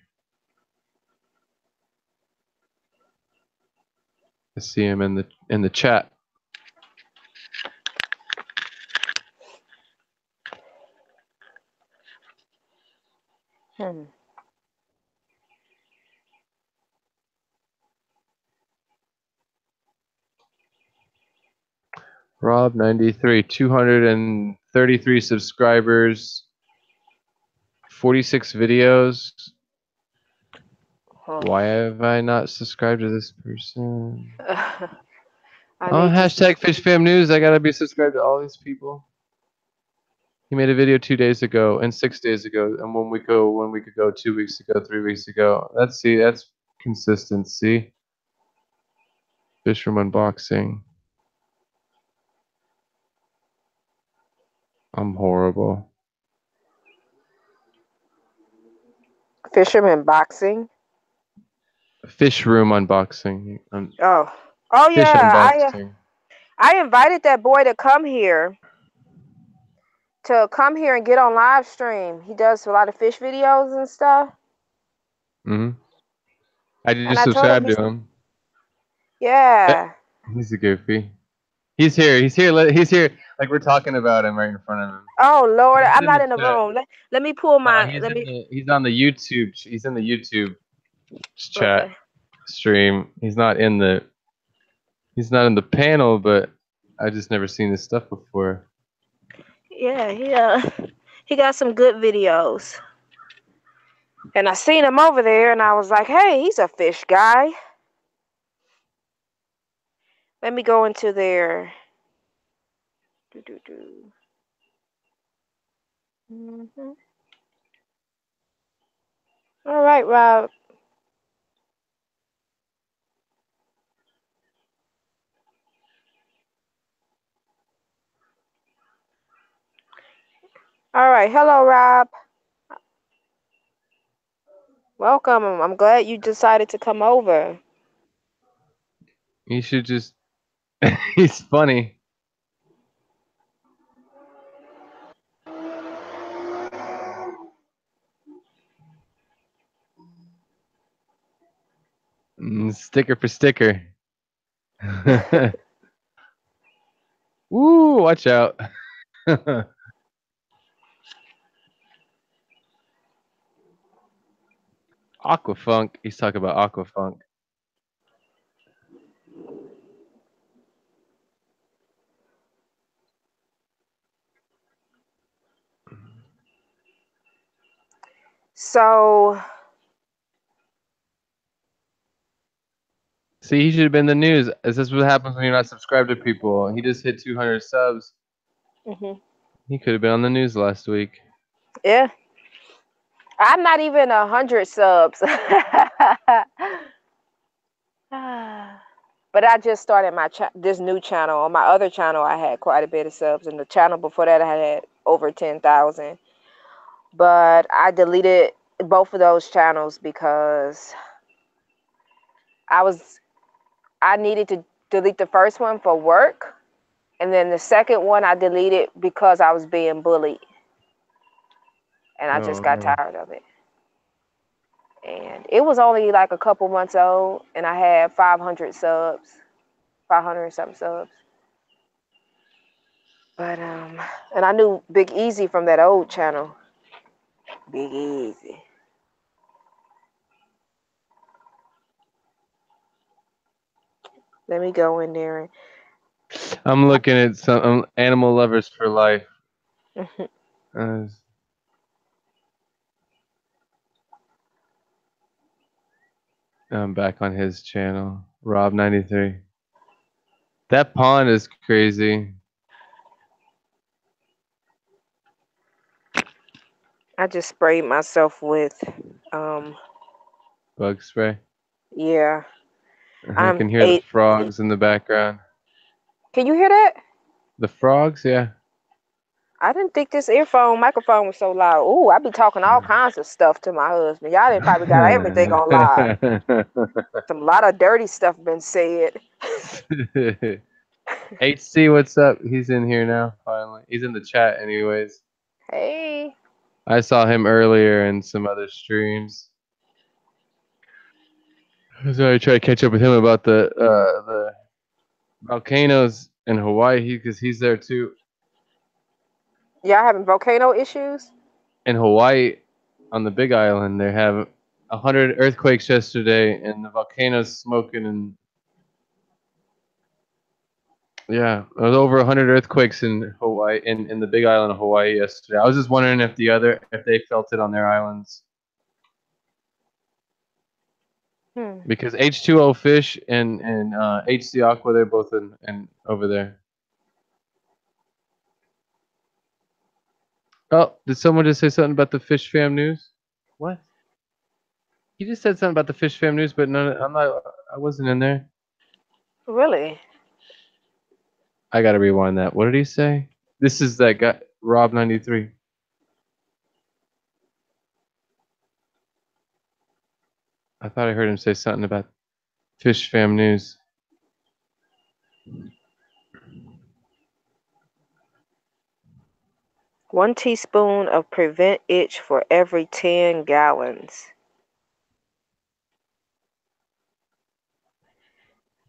I see him in the chat. Rob 93, 233 subscribers, 46 videos. Why have I not subscribed to this person? Hashtag FishFamNews. I gotta be subscribed to all these people. He made a video 2 days ago and 6 days ago and 1 week ago, 2 weeks ago, 3 weeks ago. That's consistency. Fish Room Unboxing. I'm horrible. Fisherman boxing. Fish Room Unboxing. Oh Fish yeah. Unboxing. I invited that boy to come here and get on live stream. He does a lot of fish videos and stuff. I just subscribed to him. Yeah. He's a goofy. He's here. He's here. Like we're talking about him right in front of him. Oh Lord, I'm not in the room. Let me pull my. He's on the YouTube. He's in the YouTube chat stream. He's not in the panel, but I just never seen this stuff before. Yeah, he got some good videos. And I seen him over there, and I was like, hey, he's a fish guy. Let me go into there. All right, Rob. All right. Hello, Rob. Welcome. I'm glad you decided to come over. You should just... He's funny. Sticker for sticker. Woo! Watch out. Aquafunk. He's talking about Aquafunk. So See, he should have been in the news. This is what happens when you're not subscribed to people. He just hit 200 subs. He could have been on the news last week. yeah, I'm not even 100 subs. But I just started my this new channel. On my other channel, I had quite a bit of subs, and the channel before that, I had over 10,000. But I deleted both of those channels because I needed to delete the first one for work, and then the second one I deleted because I was being bullied, and I just got tired of it. And it was only like a couple months old, and I had 500 subs, 500 and something subs. But and I knew Big Easy from that old channel. Big Easy. Let me go in there and I'm looking at some Animal Lovers for Life. I'm back on his channel, Rob93. That pond is crazy. I just sprayed myself with Bug spray. yeah. I can hear the frogs in the background. Can you hear that? The frogs, yeah. I didn't think this microphone was so loud. Ooh, I be talking all kinds of stuff to my husband. Y'all didn't probably got everything on live. Some lot of dirty stuff been said. HC, what's up? He's in here now, finally. He's in the chat anyways. Hey. I saw him earlier in some other streams. So I try to catch up with him about the volcanoes in Hawaii because he's there too. Y'all having volcano issues? In Hawaii, on the Big Island, they have 100 earthquakes yesterday, and the volcano's smoking. And yeah, there was over 100 earthquakes in Hawaii, in the Big Island of Hawaii yesterday. I was just wondering if if they felt it on their islands. Because H2O Fish and HC Aqua, they're both in over there. Oh, did someone just say something about the Fish Fam news? What? He just said something about the Fish Fam news, but no, I wasn't in there. Really? I gotta rewind that. What did he say? This is that guy, Rob93. I thought I heard him say something about Fish Fam news. One teaspoon of prevent itch for every 10 gallons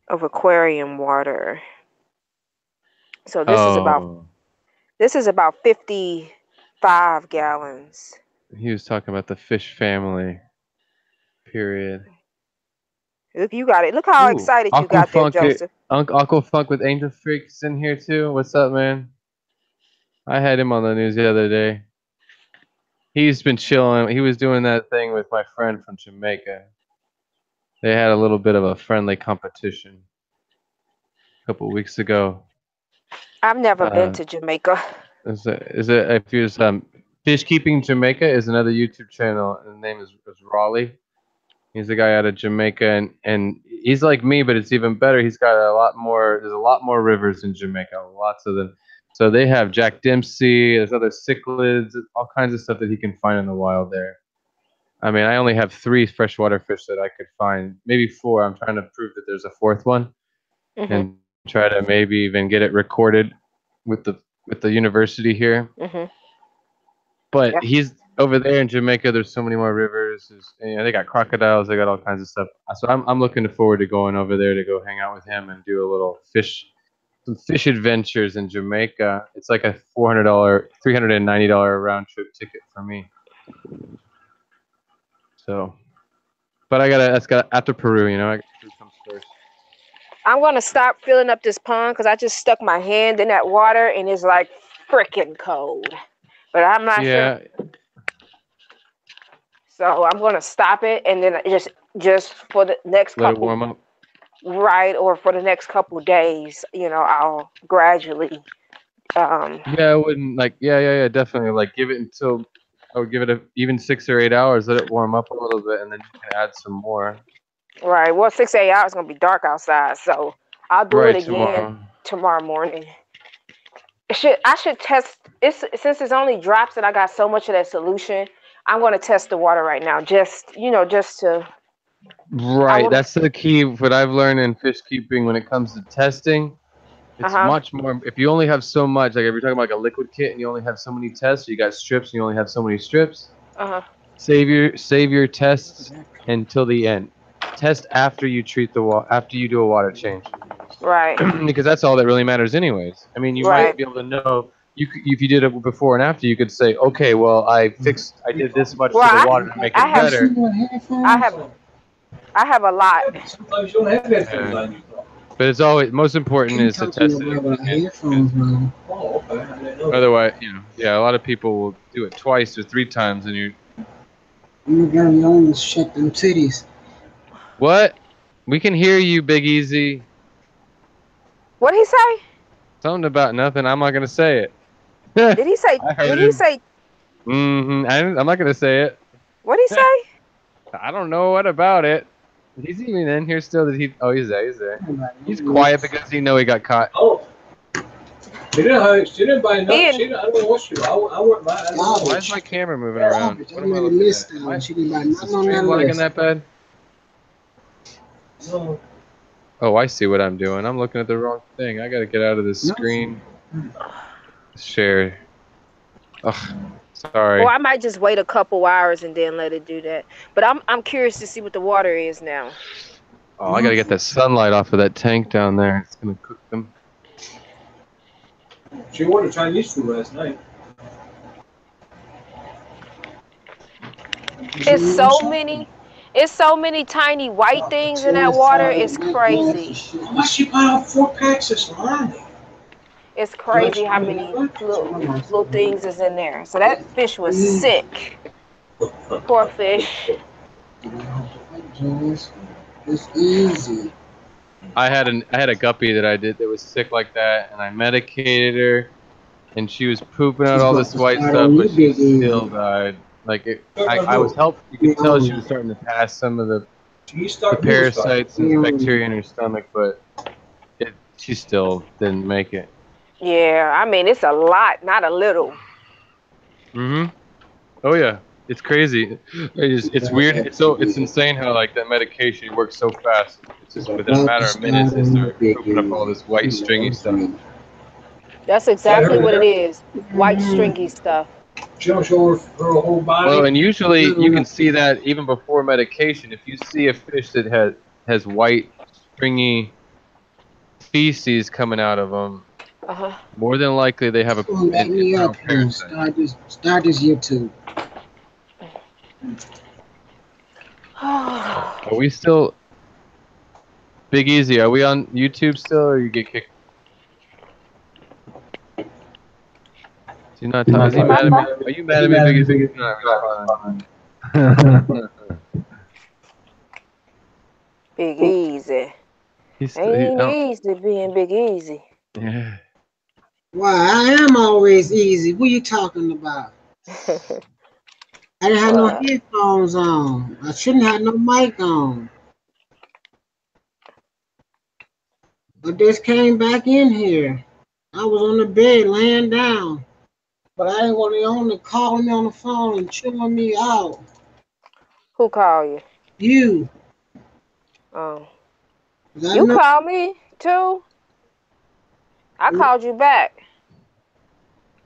of aquarium water. So this is about 55 gallons. He was talking about the Fish family. Period. Look, you got it. Look how excited you got there, Joseph. Uncle Funk with Angel Freaks in here too. What's up, man? I had him on the news the other day. He's been chilling. He was doing that thing with my friend from Jamaica. They had a little bit of a friendly competition a couple of weeks ago. I've never been to Jamaica. Is it if you just Fish Keeping Jamaica is another YouTube channel, and the name is Raleigh. He's a guy out of Jamaica, and he's like me, but it's even better. He's got there's a lot more rivers in Jamaica, lots of them. So they have Jack Dempsey, there's other cichlids, all kinds of stuff that he can find in the wild there. I mean, I only have 3 freshwater fish that I could find, maybe 4. I'm trying to prove that there's a 4th one, and try to maybe even get it recorded with the university here. But over there in Jamaica, there's so many more rivers. They got crocodiles. They got all kinds of stuff. So I'm looking forward to going over there to go hang out with him and do a little some fish adventures in Jamaica. It's like a $390 round trip ticket for me. So, but that's got after Peru, Peru comes first. I'm gonna stop filling up this pond because I just stuck my hand in that water and it's like freaking cold. But I'm not sure. So I'm gonna stop it and then just for the next couple. Let it warm up. Right, or for the next couple days, I'll gradually. Yeah, I wouldn't definitely give it until I would give it even 6 or 8 hours. Let it warm up a little bit, and then you can add some more. Right. Well, 6 8 hours is gonna be dark outside, so I'll do it again tomorrow morning. I should test it since it's only drops and I got so much of that solution. I'm gonna test the water right now, just to. Right, that's the key. What I've learned in fish keeping when it comes to testing, it's much more. If you only have so much, like if you're talking about like a liquid kit and you only have so many tests, you got strips and you only have so many strips. Save your tests until the end. Test after you treat after you do a water change. Right. Because that's all that really matters, anyways. I mean, you might be able to know. If you did it before and after, you could say, okay, well, I did this much to the water to make it better. I have a lot. Sometimes you don't have headphones on you. But it's always most important is to test it. Oh, okay. I didn't know. Otherwise, a lot of people will do it twice or 3 times, and you. You got me almost shut them titties. What? We can hear you, Big Easy. What'd he say? Something about nothing. I'm not gonna say it. Did he say? Did he say? I'm not gonna say it. What'd he say? I don't know what about it. He's even in here still. Oh, he's there. He's there. He's quiet because he got caught. Oh. She didn't buy nothing. I don't know what she. I went by. Why is my camera moving around? What am I looking at? She didn't buy Is the nothing on stream that lagging list. that bad? No. Oh, I see what I'm doing. I'm looking at the wrong thing. I gotta get out of this screen. Share. Ugh. Sorry. Or I might just wait a couple hours and then let it do that. But I'm curious to see what the water is now. Oh, I gotta get that sunlight off of that tank down there. It's gonna cook them. She ordered Chinese food last night. It's so many tiny white things in that water. It's crazy. She bought 4 packs of salami. It's crazy how many little things is in there. So that fish was sick. Poor fish. It's easy. I had a guppy that I did that was sick like that, and I medicated her, and she was pooping out all this white stuff, but she still died. Like I was helped. You could tell she was starting to pass some of the parasites and bacteria in her stomach, but she still didn't make it. Yeah, I mean it's a lot, not a little. Oh yeah, it's crazy. It's weird. It's insane how like that medication works so fast. It's just within a matter of minutes they start pooping up all this white stringy stuff. That's exactly what it is. White stringy stuff. She'll show her whole body. Well, and usually you can see that even before medication. If you see a fish that has white stringy feces coming out of them, more than likely they have a parasite. Start this YouTube. Are we still Big Easy? Are we on YouTube still, or you get kicked? Is he not talking? Is he mad at me? Are you mad at me, Big Easy? Big Easy. Ain't easy being Big Easy. Yeah. Why, I am always easy. What are you talking about? I didn't have no headphones on. I shouldn't have no mic on. But this came back in here. I was on the bed laying down. But I didn't want the owner calling me on the phone and chewing me out. Who called you? You. Oh. You called me too? I called you back.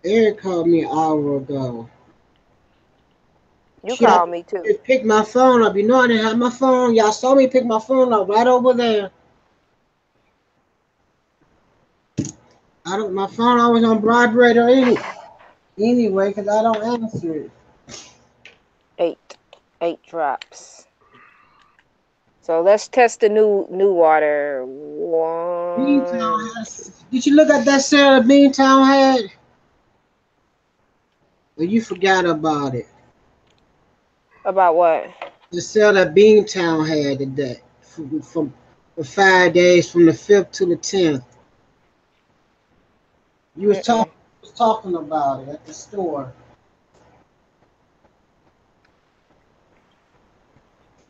Eric called me an hour ago. You Shit, I called me too. just picked my phone up. You know I didn't have my phone. Y'all saw me pick my phone up right over there. My phone always on vibrator anyway, because I don't answer it. 8 drops. So let's test the new water. Did you look at that sale that Beantown had? Or you forgot about it? About what? The sale that Beantown had today for 5 days from the 5th to the 10th. You was talking about it at the store.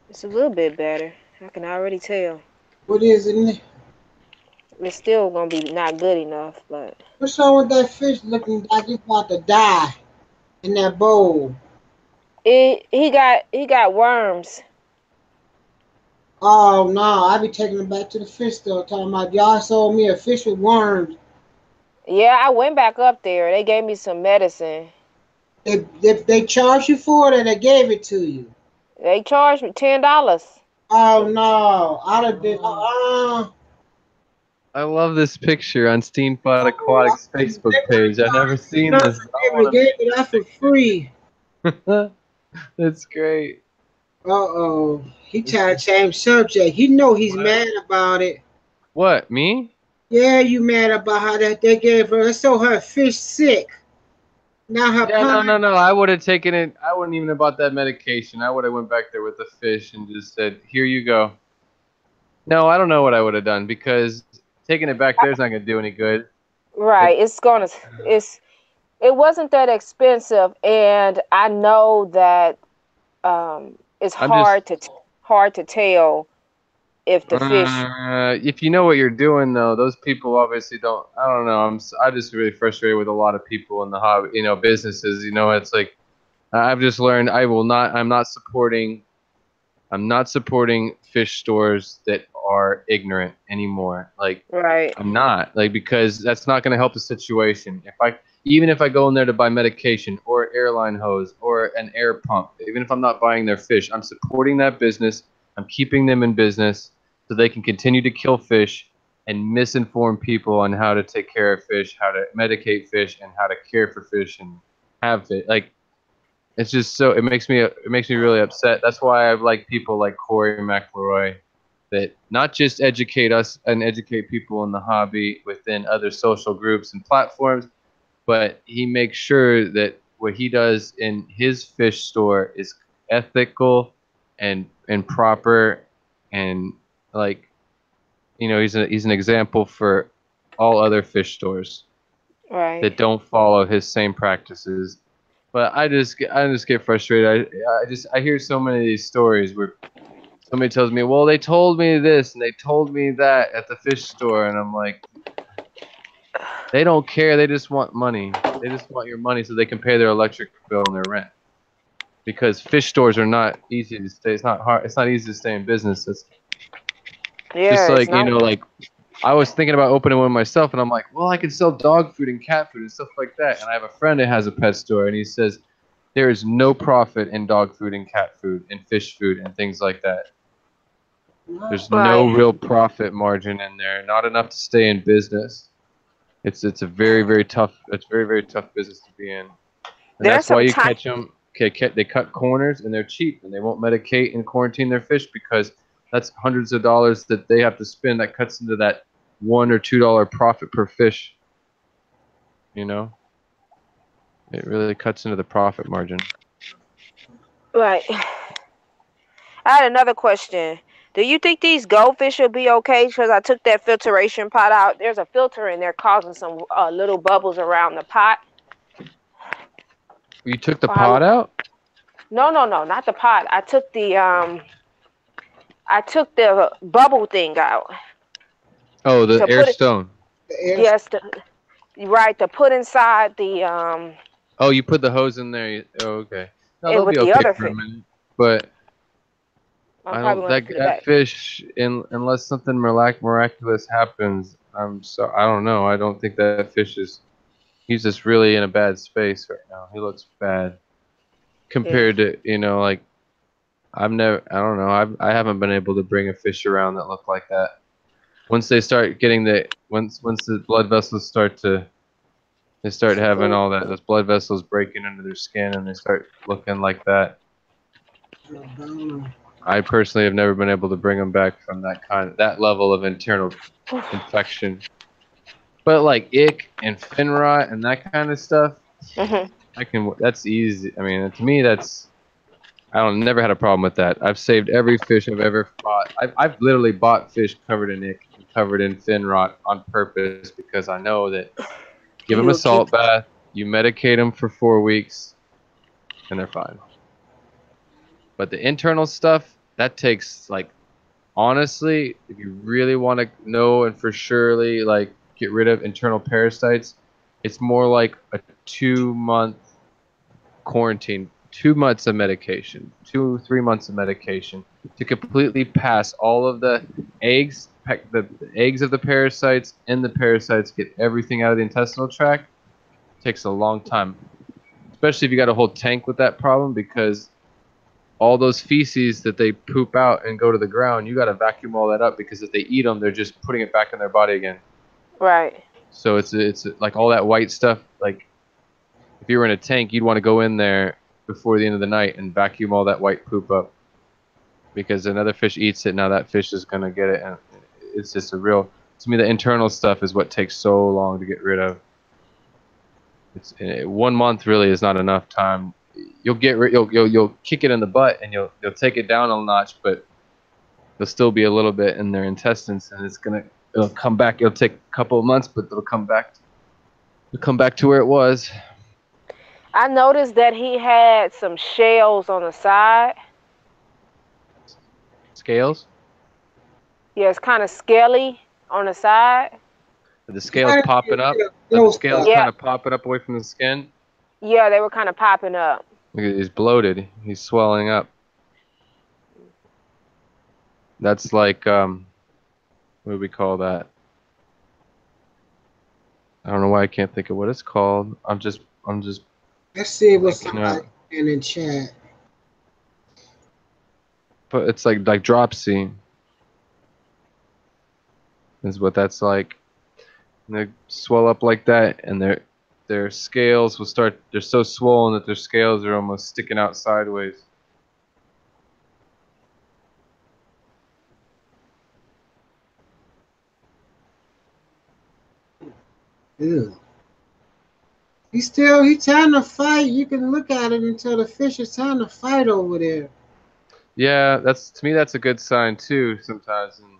It's a little bit better. I can already tell. What is it? It's still gonna be not good enough, but What's wrong with that fish looking like it's about to die in that bowl? he got worms. Oh no, I be taking it back to the fish store talking about y'all sold me a fish with worms. Yeah, I went back up there. They gave me some medicine. They charged you for it or they gave it to you? They charged me $10. Oh no, I'd have been I love this picture on Steamfight Aquatics Facebook page. I've never seen this. They gave it out for free. That's great. Uh-oh. He tried to change subject. You know he's mad about it. What, me? Yeah, you mad about how that they gave her. So her fish sick. Now her No. I would have taken it. I wouldn't even have bought that medication. I would have went back there with the fish and just said, "Here you go." No, I don't know what I would have done because taking it back there is not going to do any good. Right. It wasn't that expensive, and I know that it's hard to tell if the fish. If you know what you're doing, though, those people obviously don't. I don't know. I'm just really frustrated with a lot of people in the hobby, businesses. It's like I've just learned I'm not supporting fish stores that are ignorant anymore. Like, right. I'm not, because that's not going to help the situation. Even if I go in there to buy medication or airline hose or an air pump, even if I'm not buying their fish, I'm supporting that business. I'm keeping them in business so they can continue to kill fish and misinform people on how to take care of fish, how to medicate fish, and how to care for fish and have it. It's just so it makes me really upset. That's why I like people like Corey McElroy that not just educate us and educate people in the hobby within other social groups and platforms, but he makes sure that what he does in his fish store is ethical and proper, and he's an example for all other fish stores that don't follow his same practices. But I just get frustrated. I hear so many of these stories where somebody tells me, well, they told me this and they told me that at the fish store, and I'm like, they don't care. They just want money. They just want your money so they can pay their electric bill and their rent. Because fish stores are not easy to stay. It's not hard. It's not easy to stay in business. It's just like, I was thinking about opening one myself, and I'm like, well, I can sell dog food and cat food and stuff like that. And I have a friend that has a pet store, and he says there is no profit in dog food and cat food and fish food and things like that. There's no real profit margin in there. Not enough to stay in business. It's a very, very tough. It's very, very tough business to be in. And that's why you catch them. Okay, they cut corners and they're cheap, and they won't medicate and quarantine their fish because that's hundreds of dollars that they have to spend. That cuts into that $1 or $2 profit per fish. It really cuts into the profit margin. Right. I had another question. Do you think these goldfish will be okay? Because I took that filtration pot out. There's a filter in there causing some little bubbles around the pot. You took the pot out? No, not the pot. I took the bubble thing out. Oh, the air stone. Yes, to put inside the Oh, you put the hose in there. Oh, okay. No, they'll with be the okay other for a fish. minute, but I don't. That fish, unless something miraculous happens, I don't know. I don't think that fish is. He's just really in a bad space right now. He looks bad. compared to, you know, like I don't know, I haven't been able to bring a fish around that look like that. Once they start getting once the blood vessels start having all that, those blood vessels breaking into their skin and they start looking like that. I personally have never been able to bring them back from that level of internal infection. But like ick and fin rot and that kind of stuff, that's easy. I mean, to me, never had a problem with that. I've saved every fish I've ever bought. I've literally bought fish covered in ick and covered in fin rot on purpose because I know that give them a salt bath, you medicate them for 4 weeks, and they're fine. But the internal stuff, that takes, like, honestly, if you really want to know and for surely, like, get rid of internal parasites, it's more like a 2-month quarantine, 2 months of medication, 3 months of medication to completely pass all of the eggs, the eggs of the parasites and the parasites, get everything out of the intestinal tract. It takes a long time, especially if you got a whole tank with that problem, because all those feces that they poop out and go to the ground, you got to vacuum all that up, because if they eat them, they're just putting it back in their body again. Right. So it's like all that white stuff. Like if you were in a tank, you'd want to go in there before the end of the night and vacuum all that white poop up, because another fish eats it. Now that fish is gonna get it, and it's just to me, the internal stuff is what takes so long to get rid of. 1 month really is not enough time. You'll kick it in the butt and you'll take it down a notch, but there'll still be a little bit in their intestines, and it'll come back. It'll take a couple of months, but it'll come back to where it was. I noticed that he had some shells on the side. Scales? Yeah, it's kind of scaly on the side. The scales popping up. The scales kind of popping up away from the skin. Yeah, they were kind of popping up. Look at, he's bloated. He's swelling up. That's like what do we call that? I don't know why I can't think of what it's called. I'm just. Let's see what's somebody in the chat. But it's like dropsy. Is what that's like. And they swell up like that, and their scales will start. They're so swollen that their scales are almost sticking out sideways. Ew. He's trying to fight. You can look at it until the fish is trying to fight over there. Yeah, to me that's a good sign too. Sometimes, and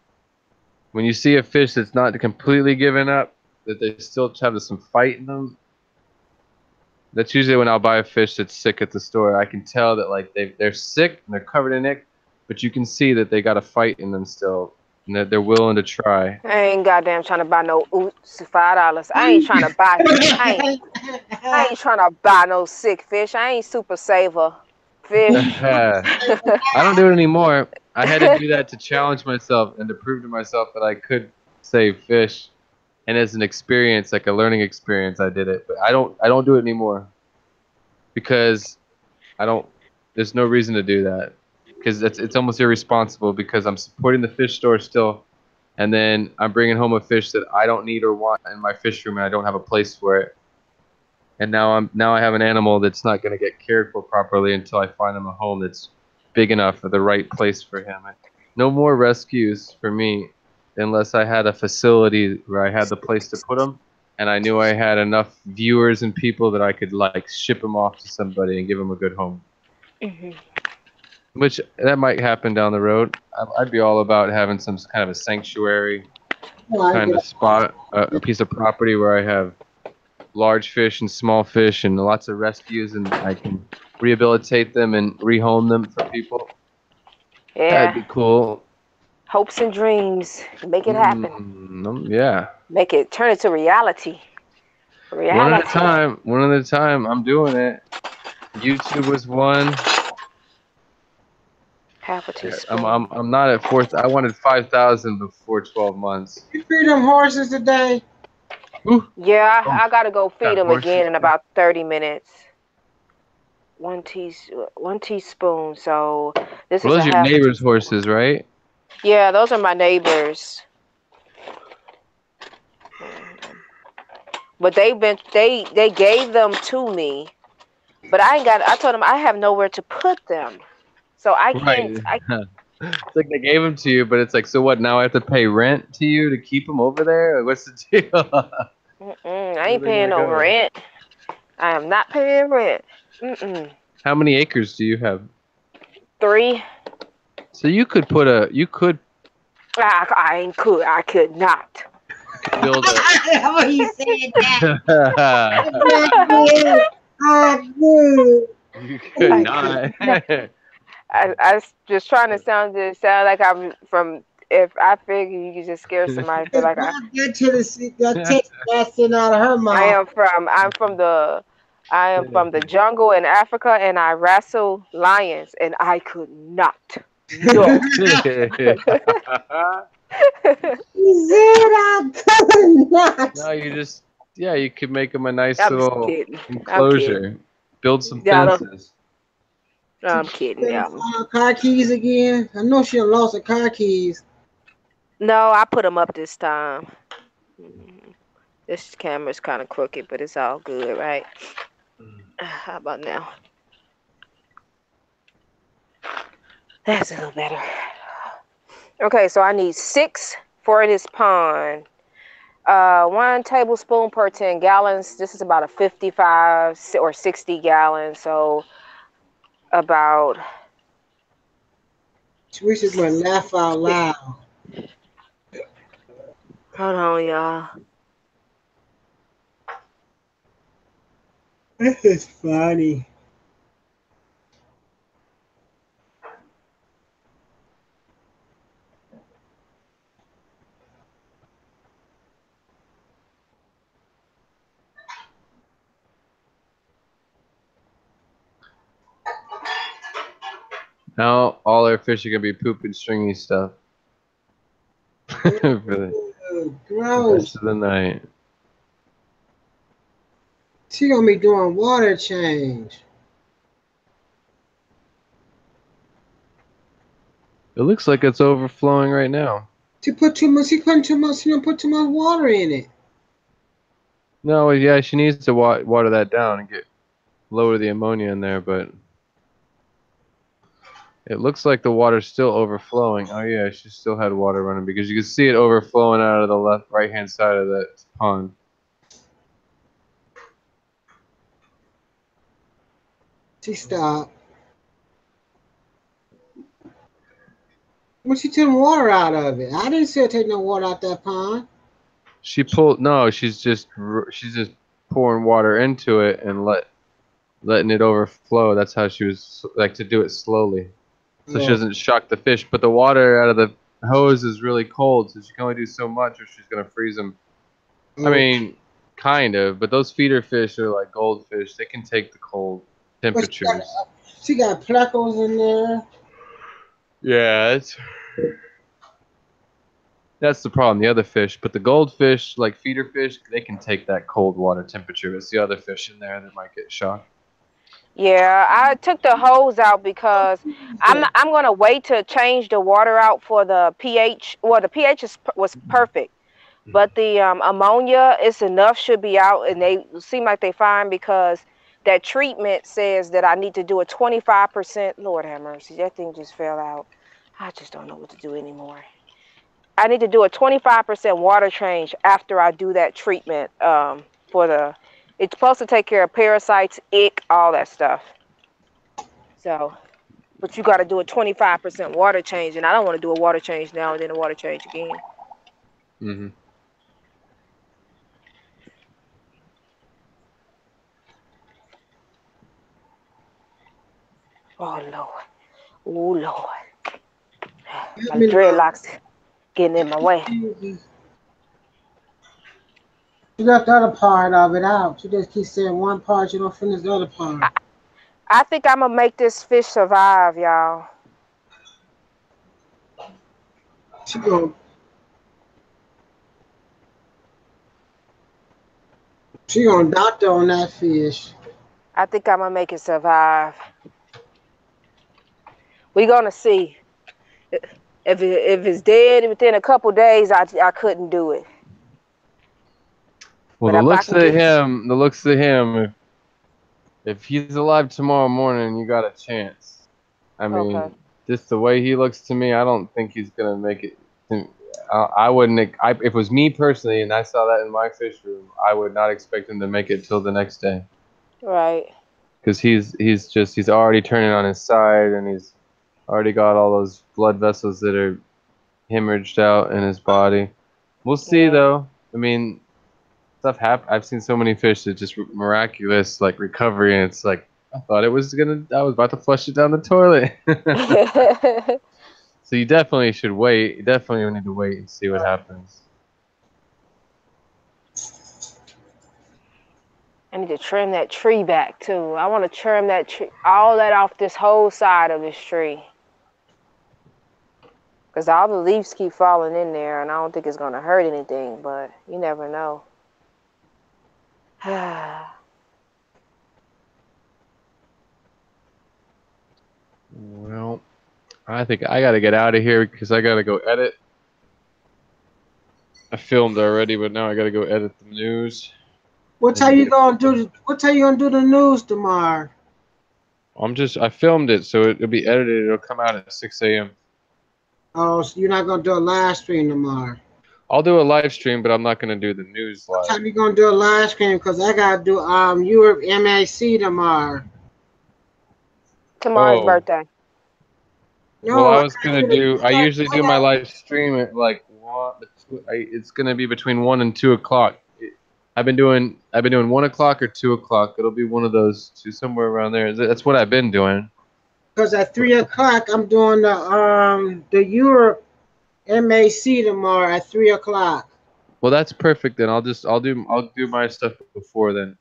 when you see a fish that's not completely given up, that they still have some fight in them. That's usually when I'll buy a fish that's sick at the store. I can tell that like they're sick and they're covered in ick, but you can see that they got a fight in them still, and that they're willing to try. I ain't goddamn trying to buy no $5. I ain't trying to buy. I ain't trying to buy no sick fish. I ain't Super Saver fish. I don't do it anymore. I had to do that to challenge myself and to prove to myself that I could save fish. And as an experience, like a learning experience, I did it. But I don't do it anymore, because there's no reason to do that, because it's almost irresponsible, because I'm supporting the fish store still, and then I'm bringing home a fish that I don't need or want in my fish room, and I don't have a place for it. And now I have an animal that's not going to get cared for properly until I find him a home that's big enough for the right place for him. No more rescues for me unless I had a facility where I had the place to put them, and I knew I had enough viewers and people that I could like ship them off to somebody and give them a good home. Which that might happen down the road. I'd be all about having some kind of a sanctuary kind of spot, a piece of property where I have large fish and small fish and lots of rescues, and I can rehabilitate them and rehome them for people. Yeah. That'd be cool. Hopes and dreams. Make it happen. Yeah. Turn it to reality. One at a time. One at a time. I'm doing it. YouTube was one. Half a teaspoon. I'm not at 4th. I wanted 5,000 before 12 months. You feed them horses today? Yeah, I gotta go feed them again in about 30 minutes. one teaspoon. So this Well, is those a are your half a neighbor's teaspoon. horses, right? Yeah, those are my neighbors. But they gave them to me. But I told them I have nowhere to put them. So I can't. Right. It's like they gave them to you, but it's like, so what? Now I have to pay rent to you to keep them over there? Like, what's the deal? I Where ain't are they paying gonna no go? rent. I am not paying rent. How many acres do you have? 3. So you could put a, you could I could not. build a. Oh, he said that. You I do. could I not. could I just trying to sound like I'm from. If I figure you can just scare somebody, feel like Don't get to the text blasting out of her mouth. I am from the jungle in Africa, and I wrestle lions, and I could not. No. He said I could not. No, you just, yeah, you could make them a nice I'm just little kidding. enclosure. Build some Yeah, fences. I'm kidding. Yeah. Car keys again. I know she done lost her car keys. No, I put them up this time. This camera's kind of crooked, but it's all good, right? How about now? That's a little better. Okay, so I need 6 for this pond. 1 tablespoon per 10 gallons. This is about a 55 or 60 gallon. So about. We should go laugh out loud. Hold on, y'all. This is funny. Now all our fish are gonna be pooping stringy stuff for the Gross. rest of the night. She gonna be doing water change. It looks like it's overflowing right now. She put too much. She put too much. She don't put too much water in it. No, yeah, she needs to water that down and lower the ammonia in there, but it looks like the water's still overflowing. Oh yeah, she still had water running because you can see it overflowing out of the right-hand side of that pond. She stopped. When she took water out of it, I didn't see her take no water out that pond. She's just pouring water into it and letting it overflow. That's how she was like to do it slowly, so she doesn't shock the fish. But the water out of the hose is really cold, so she can only do so much, or she's gonna freeze them. I mean, kind of, but those feeder fish are like goldfish. They can take the cold temperatures. She got plecos in there. Yeah, that's the problem. The other fish, but the goldfish, like feeder fish, they can take that cold water temperature. It's the other fish in there that might get shocked. Yeah, I took the hose out because I'm gonna wait to change the water out for the pH. Well, the pH was perfect, but the ammonia is enough, should be out, and they seem like they fine because that treatment says that I need to do a 25%. Lord have mercy, that thing just fell out. I just don't know what to do anymore. I need to do a 25% water change after I do that treatment for the. It's supposed to take care of parasites, ick, all that stuff. So, but you got to do a 25% water change, and I don't want to do a water change now and then a water change again. Mm-hmm. Oh Lord, oh Lord, my dreadlocks getting in my way. She left the other part of it out. She just keeps saying one part. You don't finish the other part. I think I'm gonna make this fish survive, y'all. She gonna doctor on that fish. I think I'm gonna make it survive. We're gonna see. If it's dead within a couple days, I couldn't do it. Well, But the if I looks can of get, him, if he's alive tomorrow morning, you got a chance. I mean, okay. just the way he looks to me, I don't think he's gonna make it. I wouldn't. If it was me personally, and I saw that in my fish room, I would not expect him to make it till the next day. Right. Because he's already turning on his side, and he's already got all those blood vessels that are hemorrhaged out in his body. We'll see though. I mean, stuff happen. I've seen so many fish that just miraculous like recovery, and it's like I was about to flush it down the toilet. So you definitely should wait. You definitely need to wait and see what happens. I need to trim that tree back too. I want to trim that tree, all that off this whole side of this tree. Because all the leaves keep falling in there, and I don't think it's going to hurt anything, but you never know. Well, I think I got to get out of here because I got to go edit. I filmed already, but now I got to go edit the news. What time you gonna do? What time you gonna do the news tomorrow? I filmed it, so it'll be edited. It'll come out at 6 a.m. Oh, so you're not gonna do a live stream tomorrow? I'll do a live stream, but I'm not gonna do the news live. What time you gonna do a live stream? Because I gotta do Europe MAC tomorrow. Tomorrow's birthday. No, Well, I was gonna do. I usually do my live stream at like 1. It's gonna be between 1 and 2 o'clock. I've been doing 1 o'clock or 2 o'clock. It'll be one of those two, somewhere around there. That's what I've been doing. Because at 3 o'clock I'm doing the Europe MAC tomorrow at 3 o'clock. Well, that's perfect then. I'll do my stuff before then,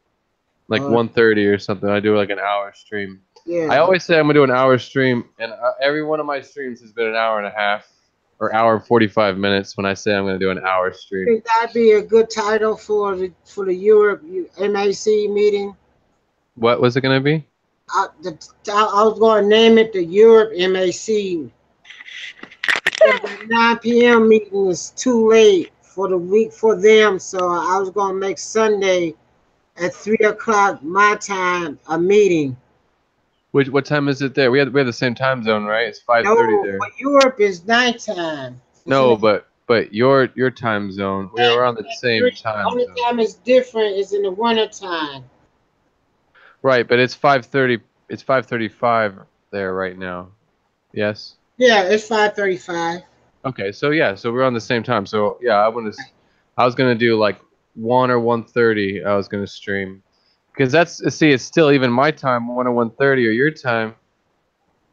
like 1:30 or something. I do like an hour stream. Yeah. I always say I'm gonna do an hour stream, and every one of my streams has been an hour and a half or hour and 45 minutes. When I say I'm gonna do an hour stream, Think that'd be a good title for the Europe MAC meeting. what was it gonna be? I was going to name it the Europe MAC. The 9 p.m. meeting is too late for the week for them, so I was going to make Sunday at 3 o'clock my time a meeting. What time is it there? We have the same time zone, right? It's 5:30 there. No, but Europe is nighttime. No, but your time zone, we're on the same time Only zone. time it's different is in the winter time. Right, but it's 5:30. It's 5:35 there right now. Yes. Yeah, it's 5:35. Okay, so yeah, so we're on the same time. So yeah, I was gonna do like 1 or 1:30. I was gonna stream, because it's still even my time, 1 or 1:30 or your time.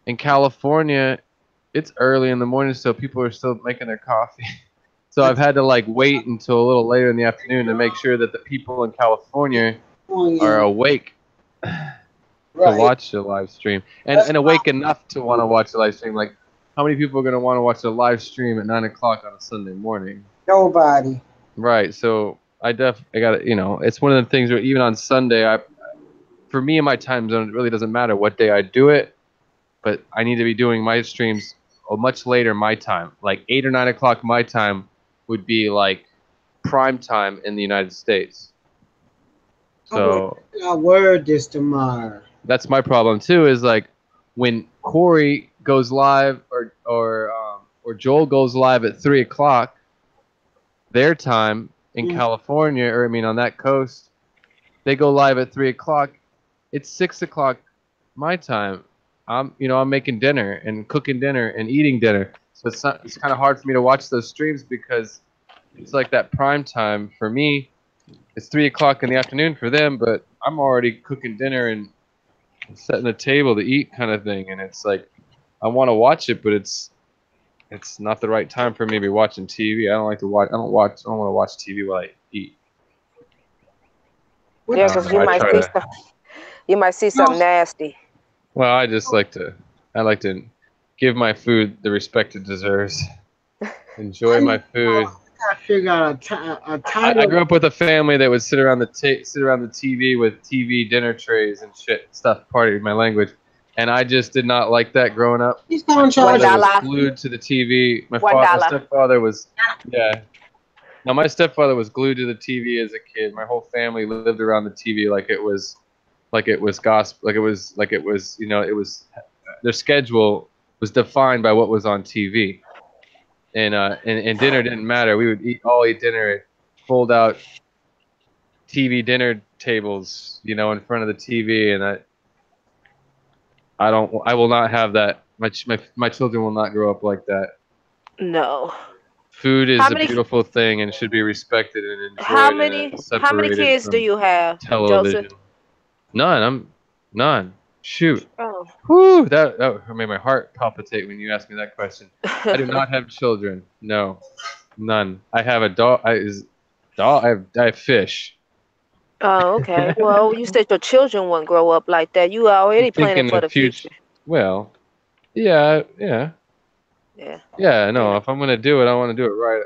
In California, it's early in the morning, so people are still making their coffee. So I've had to like wait until a little later in the afternoon to make sure that the people in California are awake to watch the live stream and awake enough to want to watch the live stream. Like, how many people are going to want to watch the live stream at 9 o'clock on a Sunday morning? Nobody. Right. So I got it. It's one of the things where even on Sunday, for me in my time zone, it really doesn't matter what day I do it, but I need to be doing my streams much later my time, like 8 or 9 o'clock my time would be like prime time in the United States. So I word this tomorrow. that's my problem too. Is like when Corey goes live or Joel goes live at 3 o'clock, their time in California, or I mean on that coast, they go live at 3 o'clock. It's 6 o'clock my time. I'm making dinner and cooking dinner and eating dinner. So it's kind of hard for me to watch those streams because it's like that prime time for me. It's 3 o'clock in the afternoon for them, but I'm already cooking dinner and setting the table to eat kind of thing. And it's like, I want to watch it, but it's not the right time for me to be watching TV. I don't want to watch TV while I eat. Yeah, because you might see something nasty. Well, I just like to give my food the respect it deserves. Enjoy my food. gotta figure out a I title. grew up with a family that would sit around the TV with TV dinner trays and shit stuff. Pardon my language, and I just did not like that growing up. He's gonna My charge father was $1. glued to the TV. My $1. stepfather was No, my stepfather was glued to the TV as a kid. My whole family lived around the TV like it was gospel, like it was it was their schedule was defined by what was on TV. And dinner didn't matter. We would all eat dinner at fold out TV dinner tables, in front of the TV, and I will not have that. My children will not grow up like that. No. Food is a beautiful thing and should be respected and enjoyed. How many kids do you have, television? Joseph? None. Shoot. Oh. Whew, that made my heart palpitate when you asked me that question. I do not have children. No, none. I have a dog. I have fish. Oh, okay. Well, you said your children won't grow up like that. You already planning for the future. Well, yeah. Yeah. No, if I'm gonna do it, I want to do it right.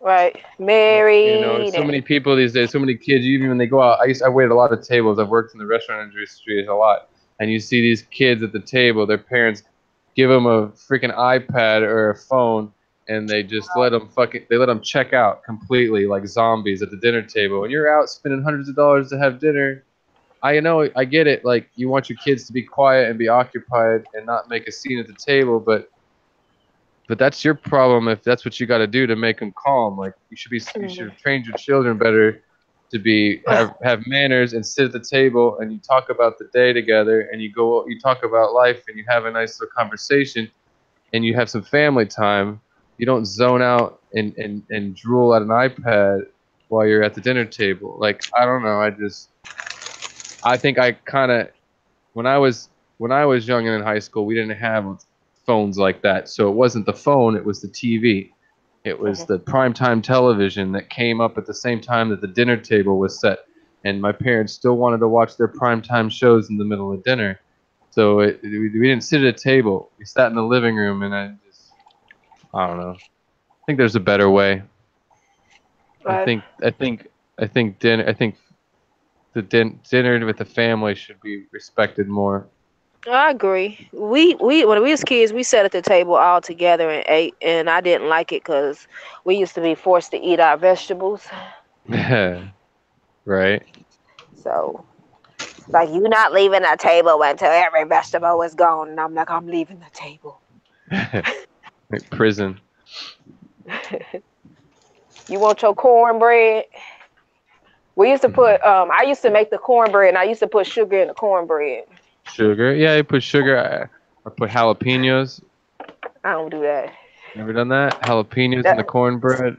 Right. Married. So many people these days, so many kids. Even when they go out, I waited a lot of tables. I've worked in the restaurant industry a lot. And you see these kids at the table, their parents give them a freaking iPad or a phone, and they just let them check out completely like zombies at the dinner table. And you're out spending hundreds of dollars to have dinner. I know, I get it. Like, you want your kids to be quiet and be occupied and not make a scene at the table, but that's your problem if that's what you got to do to make them calm. Like, you should have trained your children better to have manners and sit at the table and you talk about the day together and you talk about life and you have a nice little conversation and you have some family time. You don't zone out and drool at an iPad while you're at the dinner table. Like, I don't know. I think I kind of, when I was young and in high school, we didn't have phones like that. So it wasn't the phone, it was the TV. It was the primetime television that came up at the same time that the dinner table was set. And my parents still wanted to watch their primetime shows in the middle of dinner. So we didn't sit at a table. We sat in the living room, and I don't know. I think there's a better way. I think the dinner with the family should be respected more. I agree. We when we was kids, we sat at the table all together and ate, and I didn't like it because we used to be forced to eat our vegetables. Right. So, like, you not leaving the table until every vegetable is gone, and I'm like, I'm leaving the table. Like prison. You want your cornbread? We used to put. I used to make the cornbread, and I used to put sugar in the cornbread. Sugar? Yeah, you put sugar. I put jalapenos. I don't do that. Never done that? Jalapenos in the cornbread?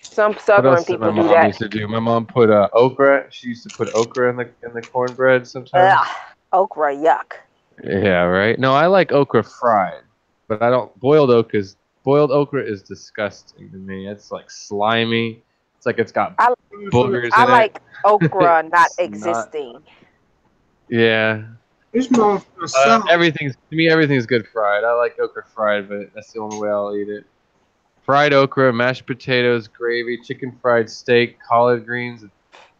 Some Southern people do that. My mom used to do. My mom put okra. She used to put okra in the cornbread sometimes. Ugh, okra, yuck. Yeah, right. No, I like okra fried, but I don't. Boiled okra is disgusting to me. It's like slimy. It's like it's got boogers in it. I like okra not existing. Yeah. Everything's good fried. I like okra fried, but that's the only way I'll eat it. Fried okra, mashed potatoes, gravy, chicken fried steak, collard greens,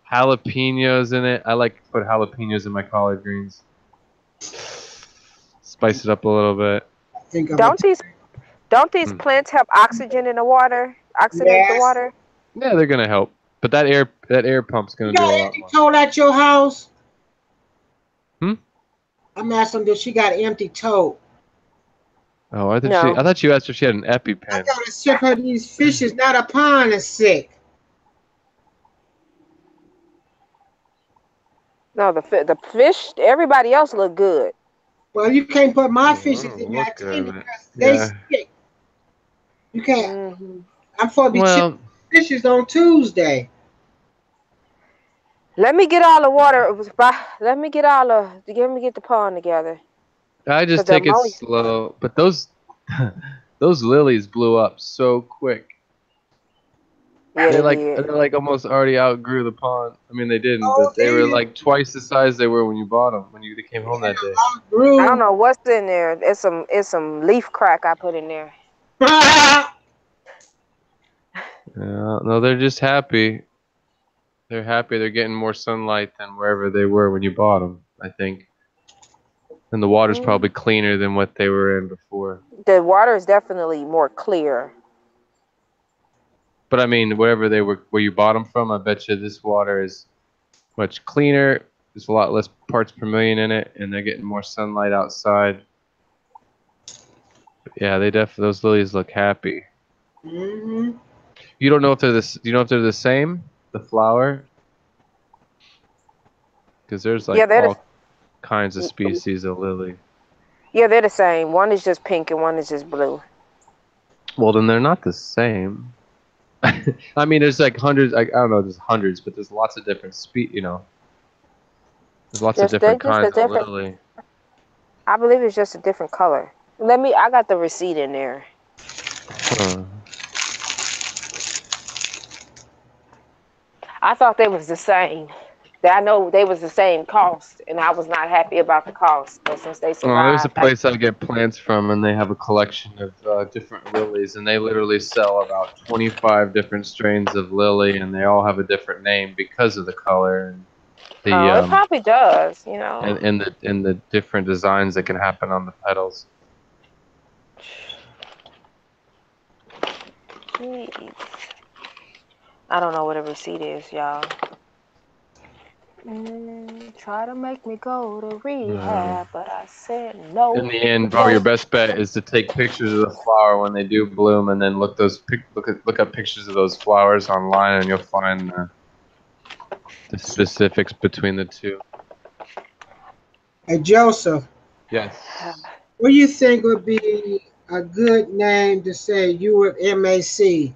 jalapenos in it. I like to put jalapenos in my collard greens. Spice it up a little bit. Don't these plants have oxygen in the water? Oxidate the water? Yeah, they're gonna help. But that air pump's gonna do a lot more. Told at your house? Hmm? I'm asking if she got empty toe. Oh, I thought you asked if she had an EpiPen. I gotta ship her these fishes. Now the pond is sick. No, the fish. Everybody else look good. Well, you can't put my fishes in that clean because they sick. You can't. I'm supposed to be shipping fishes on Tuesday. Let me get all the water. Let me get the pond together. I just take it slow. But those lilies blew up so quick. Yeah, they're like almost already outgrew the pond. I mean, they didn't, but they were like twice the size they were when you bought them, when you came home that day. I don't know what's in there. It's some leaf crack I put in there. No, they're just happy. They're happy. They're getting more sunlight than wherever they were when you bought them, I think. And the water's probably cleaner than what they were in before. The water is definitely more clear. But I mean, wherever they were, where you bought them from, I bet you this water is much cleaner. There's a lot less parts per million in it, and they're getting more sunlight outside. But yeah, they definitely, those lilies look happy. Mm-hmm. You don't know if they're this. Do you know if they're the same? The flower? Because there's like all kinds of species of lily. Yeah, they're the same. One is just pink and one is just blue. Well, then they're not the same. I mean, there's like hundreds. I don't know. There's hundreds, but there's lots of different you know. There's lots of different kinds of lily. I believe it's just a different color. I got the receipt in there. Huh. I thought they was the same. I know they was the same cost, and I was not happy about the cost. But since they survived, There's a place I get plants from, and they have a collection of different lilies, and they literally sell about 25 different strains of lily, and they all have a different name because of the color and the it probably does, you know. and the different designs that can happen on the petals. Jeez. I don't know what a receipt is, y'all. Try to make me go to rehab, but I said no. In the end, probably your best bet is to take pictures of the flower when they do bloom, and then look up pictures of those flowers online, and you'll find the specifics between the two. Hey, Joseph. Yes. What do you think would be a good name to say you with MAC?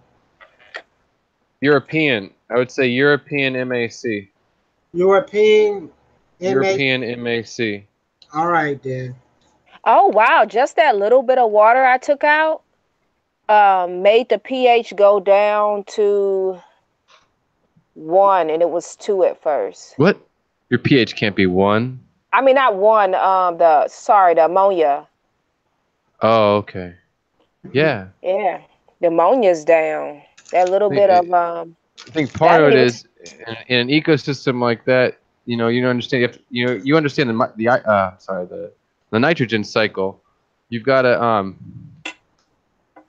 European. I would say European MAC. European MAC. All right, then. Oh, wow. Just that little bit of water I took out made the pH go down to 1, and it was 2 at first. What? Your pH can't be 1? I mean, not 1. The ammonia. Oh, okay. Yeah. Yeah. The ammonia's down. That little bit of I think part of it is in an ecosystem like that. You know, you understand. You understand the nitrogen cycle. You've got to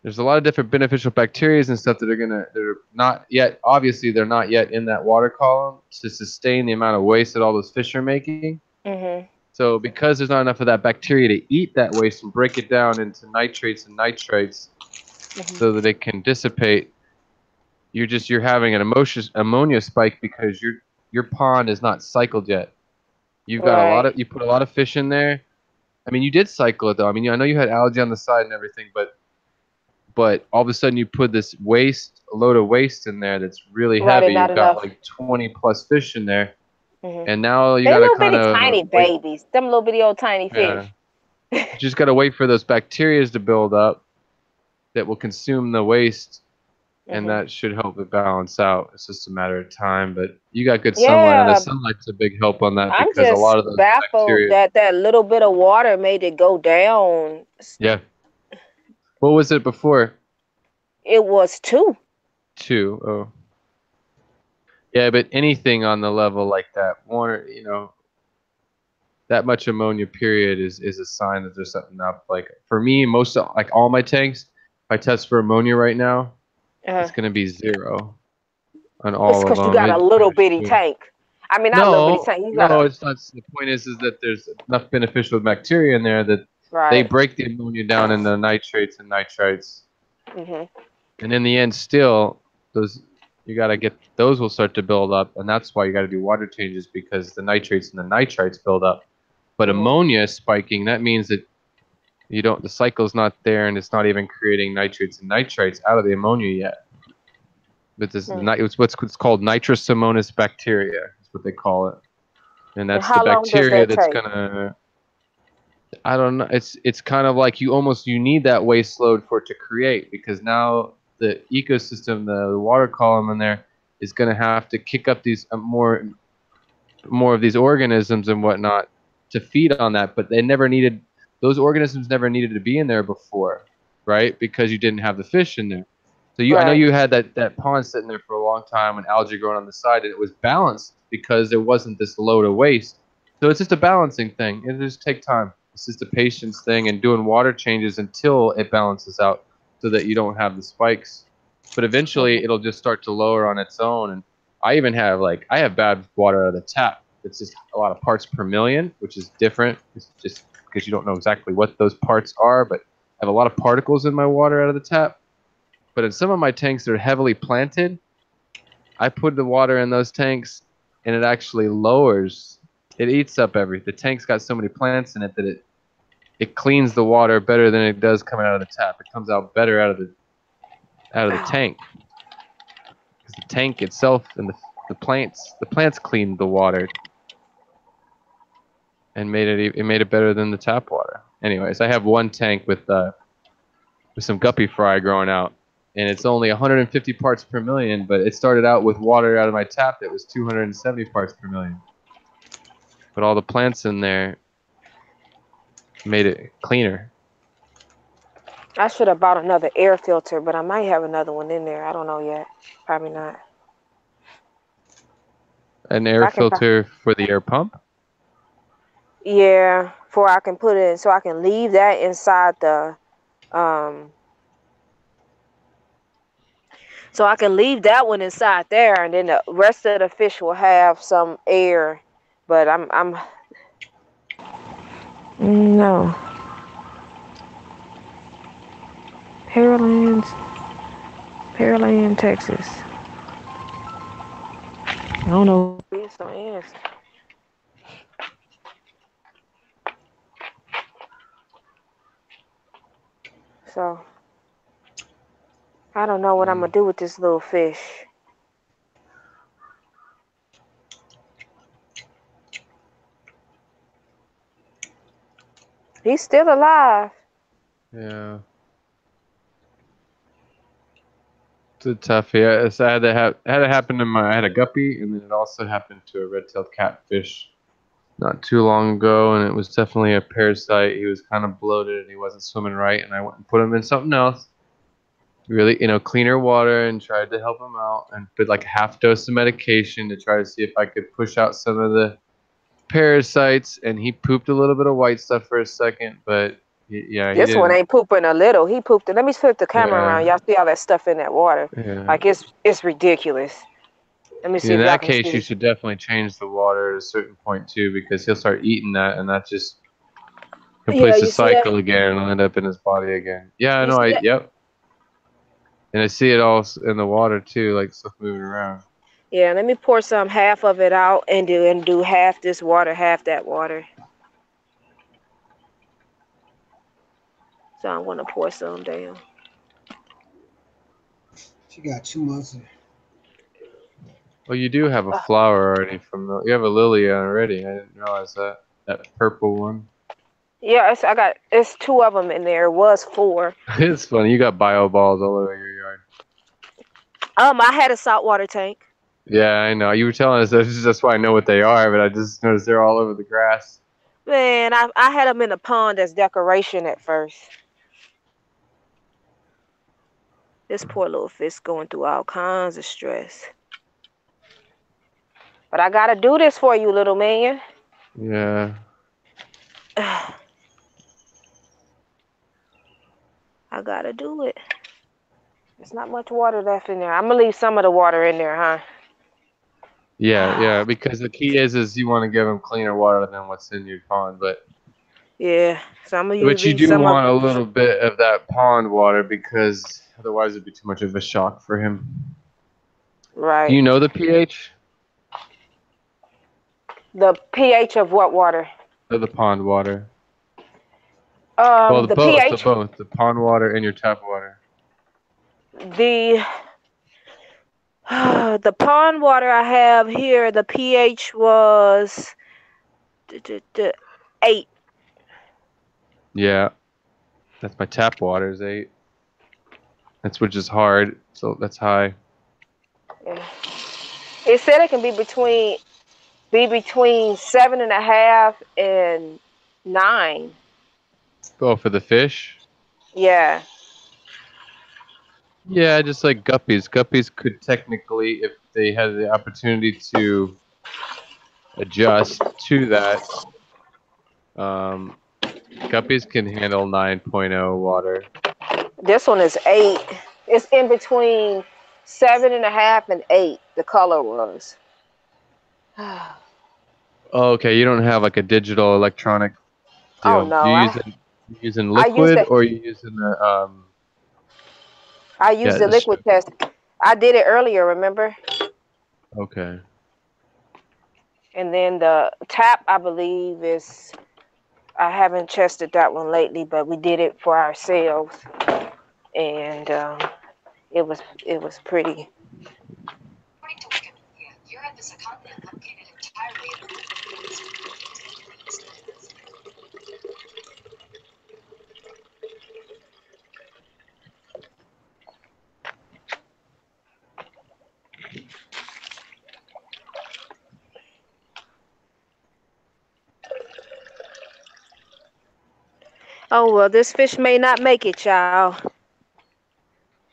there's a lot of different beneficial bacteria and stuff that are not yet. Obviously, they're not yet in that water column to sustain the amount of waste that all those fish are making. Mm-hmm. So because there's not enough of that bacteria to eat that waste and break it down into nitrates and nitrites, so that it can dissipate. You're having an ammonia spike because your pond is not cycled yet. You've got you put a lot of fish in there. I mean, you did cycle it though. I mean, I know you had algae on the side and everything, but all of a sudden you put this a load of waste in there that's really heavy. You've got like 20 plus fish in there, and now you got to kind of tiny babies, them little bitty old tiny fish. You just got to wait for those bacteria to build up that will consume the waste. And that should help it balance out. It's just a matter of time. But you got good sunlight, and the sunlight's a big help on that because a lot of those baffled bacteria. that little bit of water made it go down. Yeah. What was it before? It was 2. 2. Oh. Yeah, but anything on the level like that, that much ammonia period is a sign that there's something up. Like for me, all my tanks, if I test for ammonia right now, it's going to be 0 on all of them. It's because you got a little bitty tank. I mean, not a little bitty tank. No, it's not. The point is that there's enough beneficial bacteria in there that they break the ammonia down into nitrates and nitrites. And in the end, still, those will start to build up, and that's why you got to do water changes because the nitrates and the nitrites build up. But ammonia is spiking. That means that the cycle's not there, and it's not even creating nitrates and nitrites out of the ammonia yet. But it's what's called nitrosomonas bacteria. That's what they call it, and that's the bacteria that's gonna. I don't know. It's kind of like you need that waste load for it to create because now the ecosystem, the water column in there, is gonna have to kick up these more of these organisms and whatnot to feed on that, but those organisms never needed to be in there before, right? Because you didn't have the fish in there. So I know Right. you had that pond sitting there for a long time and algae growing on the side, and it was balanced because there wasn't this load of waste. So it's just a balancing thing. It just take time. It's just a patience thing and doing water changes until it balances out so that you don't have the spikes. But eventually it'll just start to lower on its own. And I even have I have bad water out of the tap. It's just a lot of parts per million, which is different. It's just because you don't know exactly what those parts are, but I have a lot of particles in my water out of the tap. But in some of my tanks that are heavily planted, I put the water in those tanks and it actually lowers. It eats up the tank's got so many plants in it that it cleans the water better than it does coming out of the tap. It comes out better out of the tank. Because the tank itself and the plants cleaned the water and made it better than the tap water. Anyways, I have one tank with some guppy fry growing out. And it's only 150 parts per million, but it started out with water out of my tap that was 270 parts per million. But all the plants in there made it cleaner. I should have bought another air filter, but I might have another one in there. I don't know yet. Probably not. An air filter for the air pump? Yeah, before I can put it, so I can leave that inside the so I can leave that one inside there, and then the rest of the fish will have some air. But no. Pearland, Texas. I don't know. It's no answer. So I don't know what I'm gonna do with this little fish. He's still alive. Yeah. It's a tough. Yeah, it's had to happen to I had a guppy, and then it also happened to a red-tailed catfish not too long ago, and it was definitely a parasite. He was kind of bloated, and he wasn't swimming right, and I went and put him in something else. Really, cleaner water, and tried to help him out, and put like a half dose of medication to try to see if I could push out some of the parasites. And he pooped a little bit of white stuff for a second, but yeah, he This one didn't. ain't pooping a little. He pooped it. Let me flip the camera Yeah. around. Y'all see all that stuff in that water? Yeah. Like it's ridiculous. Let me see In if y'all that can case, see. you should definitely change the water at a certain point too, because he'll start eating that, and that just completes the you see that? cycle again, and it'll end up in his body again. Yeah, I You know. see that? Yep. And I see it all in the water too, like stuff moving around. Yeah, let me pour half of it out and do half this water, half that water. So I'm gonna pour some down. She got 2 months. Well, you do have a flower already you have a lily already. I didn't realize that purple one. Yeah, it's 2 of them in there. It was 4. It's funny. You got bio balls all over your yard. I had a saltwater tank. Yeah, I know. You were telling us that's why I know what they are, but I just noticed they're all over the grass. Man, I had them in a pond as decoration at first. This poor little fish going through all kinds of stress. But I gotta do this for you, little man. Yeah. I gotta do it. There's not much water left in there. I'm gonna leave some of the water in there, huh? Yeah, because the key is you want to give them cleaner water than what's in your pond, but Yeah, so I'm gonna you leave do some want of a little bit of that pond water because otherwise it'd be too much of a shock for him. Right. Do you know the pH The pH of what water? of the pond water? Well, The both, pH. the pond water and your tap water. The pond water I have here, the pH was 8. Yeah, that's my tap water is 8. That's which is hard, so that's high. Yeah. It said it can be between 7.5 and 9. Oh, for the fish? Yeah. Yeah, just like guppies. Guppies could technically, if they had the opportunity to adjust to that, guppies can handle 9.0 water. This one is 8. It's in between 7.5 and 8. The color was. Oh, okay, you don't have like a digital electronic Oh deal. no, You using I use liquid the or you using the I use yeah, the liquid test. I did it earlier, remember? okay. And then the tap, I believe, is I haven't tested that one lately, but we did it for ourselves, and it was pretty. According to Wikipedia, Europe is a continent located entirely in the Oh well, this fish may not make it, y'all.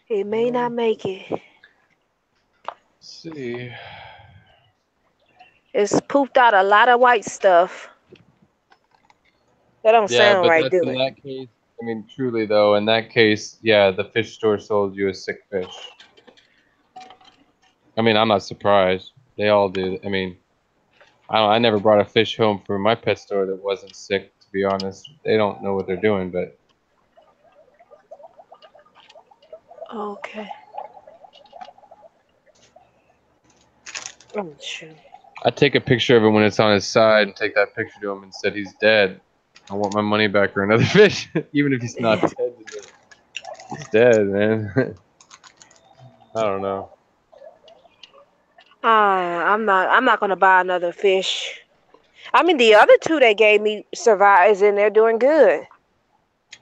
It may not make it. Let's see. It's pooped out a lot of white stuff. That don't Yeah, sound but right, that's do in it? that case. I mean, truly though, in that case, yeah, the fish store sold you a sick fish. I mean, I'm not surprised. They all do. I mean, I never brought a fish home from my pet store that wasn't sick. To be honest, they don't know what they're doing, but Okay. Oh shoot. I take a picture of it when it's on his side and take that picture to him and said he's dead. I want my money back or another fish, even if he's not dead. He's dead, man. I don't know. I'm not gonna buy another fish. I mean, the other two they gave me survives and they're doing good,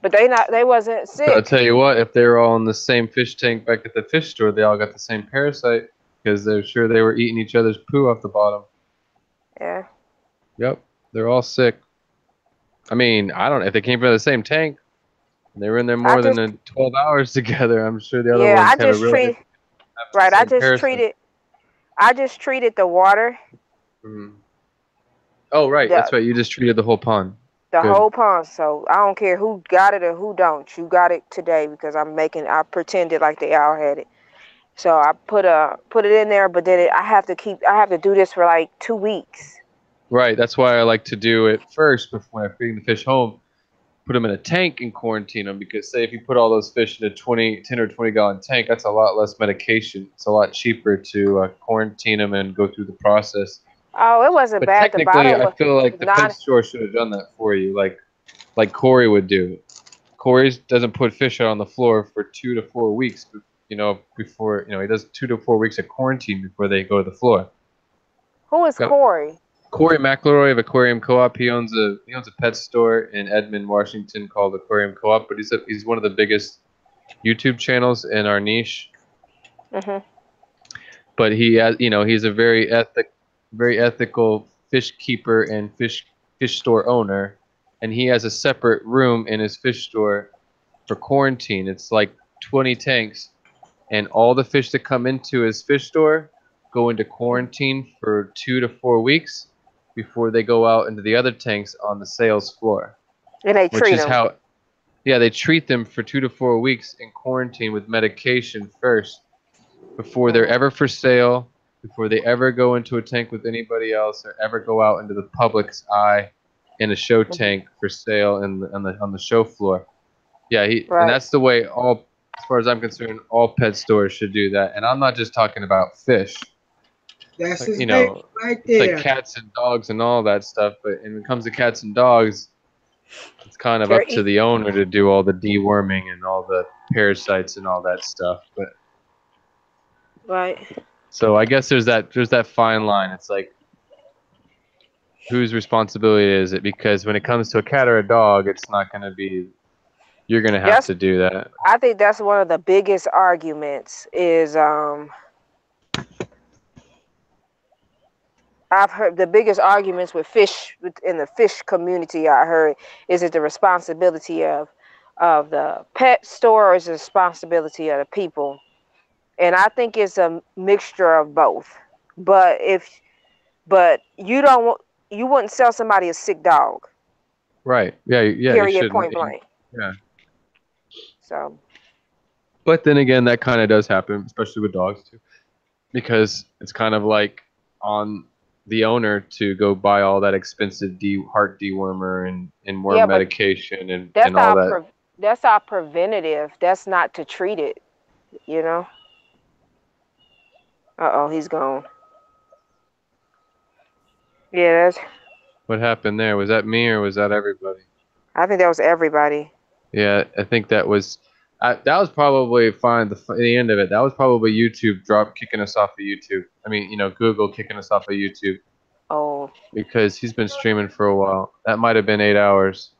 but they wasn't But I'll sick. tell you what, if they were all in the same fish tank back at the fish store, they all got the same parasite because they're sure they were eating each other's poo off the bottom. Yeah. Yep, they're all sick. I mean, I don't know if they came from the same tank. And they were in there more than 12 hours together. I'm sure the other Yeah, ones I had a just real treat issue having the right. same parasite. I just treated the water, Mhm. Oh, right. the That's right. You just treated the whole pond. the Good. whole pond. So I don't care who got it or who don't. You got it today because I pretended like they all had it. So I put it in there, but then I have to do this for like 2 weeks. Right. That's why I like to do it first before I bring the fish home. Put them in a tank and quarantine them because, say, if you put all those fish in a 10 or 20 gallon tank, that's a lot less medication. It's a lot cheaper to quarantine them and go through the process. Oh, it wasn't But bad. The technically, bottom I was feel like the not. pet store should have done that for you, like Corey would do. Corey doesn't put fish out on the floor for 2 to 4 weeks. Before he does 2 to 4 weeks of quarantine before they go to the floor. Who is Corey? Corey McElroy of Aquarium Co-op. He owns a pet store in Edmond, Washington called Aquarium Co-op. But he's one of the biggest YouTube channels in our niche. Mhm. But he has, he's a very ethical fish keeper and fish store owner, and he has a separate room in his fish store for quarantine. It's like 20 tanks, and all the fish that come into his fish store go into quarantine for 2 to 4 weeks before they go out into the other tanks on the sales floor. And they treat them. They treat them for 2 to 4 weeks in quarantine with medication first before they're ever for sale, before they ever go into a tank with anybody else or ever go out into the public's eye in a show tank for sale on the show floor. Yeah, and that's the way as far as I'm concerned, all pet stores should do that. And I'm not just talking about fish. That's Like, his baby right there. It's like cats and dogs and all that stuff. But when it comes to cats and dogs, it's kind of up to the owner to do all the deworming and all the parasites and all that stuff. But right. So I guess there's that fine line. It's like, whose responsibility is it? Because when it comes to a cat or a dog, it's not going to be. You're going to have to do that. I think that's one of the biggest arguments is I've heard the biggest arguments with fish in the fish community. I heard is it the responsibility of of the pet store is the responsibility of the people. And I think it's a mixture of both. But you don't want, you wouldn't sell somebody a sick dog. Right. Yeah. Yeah. You Period. shouldn't. Point blank. Yeah. So. But then again, that kind of does happen, especially with dogs too, because it's kind of like on the owner to go buy all that expensive heart dewormer and more Yeah, but medication and that's all our that. that's our preventative. That's not to treat it. You know. Uh-oh, he's gone. Yeah, that's. What happened there? Was that me or was that everybody? I think that was everybody. Yeah, I think that was probably fine. The end of it, that was probably YouTube kicking us off of YouTube. I mean, Google kicking us off of YouTube. Oh. Because he's been streaming for a while. That might have been 8 hours.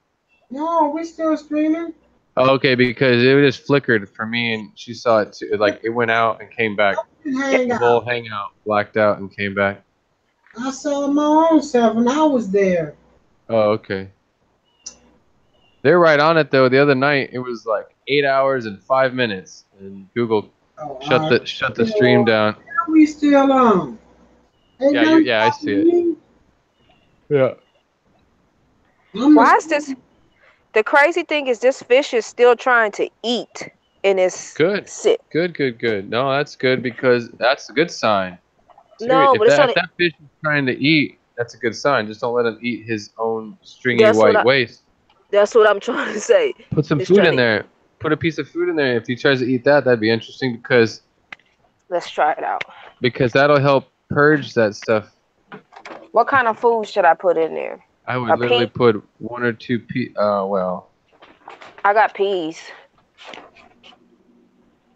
No, we still streaming. Oh, okay, because it just flickered for me, and she saw it too. Like it went out and came back. The whole hangout blacked out and came back. I saw my own self and I was there. Oh, okay. They're right on it though. The other night it was like 8 hours and 5 minutes, and Google shut the stream down. We still on. Yeah, I see it. Yeah. Why is this? The crazy thing is this fish is still trying to eat and it's good. Sick. Good. No, that's good because that's a good sign. No, but if that fish is trying to eat, that's a good sign. Just don't let him eat his own stringy white waste. That's what I'm trying to say. Put some food in there. Put a piece of food in there. If he tries to eat that, that'd be interesting because. Let's try it out. Because that'll help purge that stuff. What kind of food should I put in there? I would literally put 1 or 2 peas. Well. I got peas.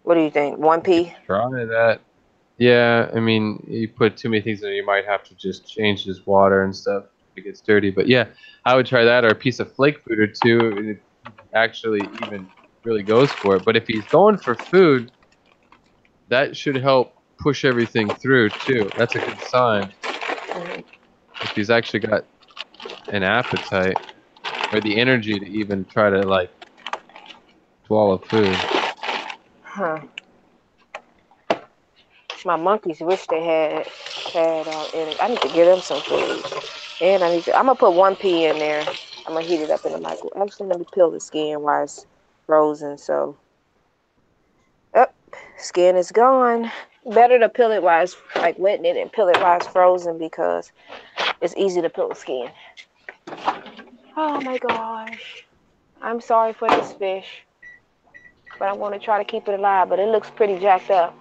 What do you think? 1 pea? Try that. Yeah, I mean, you put too many things in there, you might have to just change his water and stuff if it gets dirty. But yeah, I would try that or a piece of flake food or 2. It actually even really goes for it. But if he's going for food, that should help push everything through too. That's a good sign. If he's actually got an appetite or the energy to even try to like swallow food. Huh. My monkeys wish they had I need to give them some food. And I'm gonna put 1 pea in there. I'm gonna heat it up in the microwave. Actually, let me peel the skin while it's frozen. So, skin is gone. Better to peel it while it's like wet in it and peel it while it's frozen because it's easy to peel the skin. Oh my gosh. I'm sorry for this fish. But I'm gonna try to keep it alive, but it looks pretty jacked up.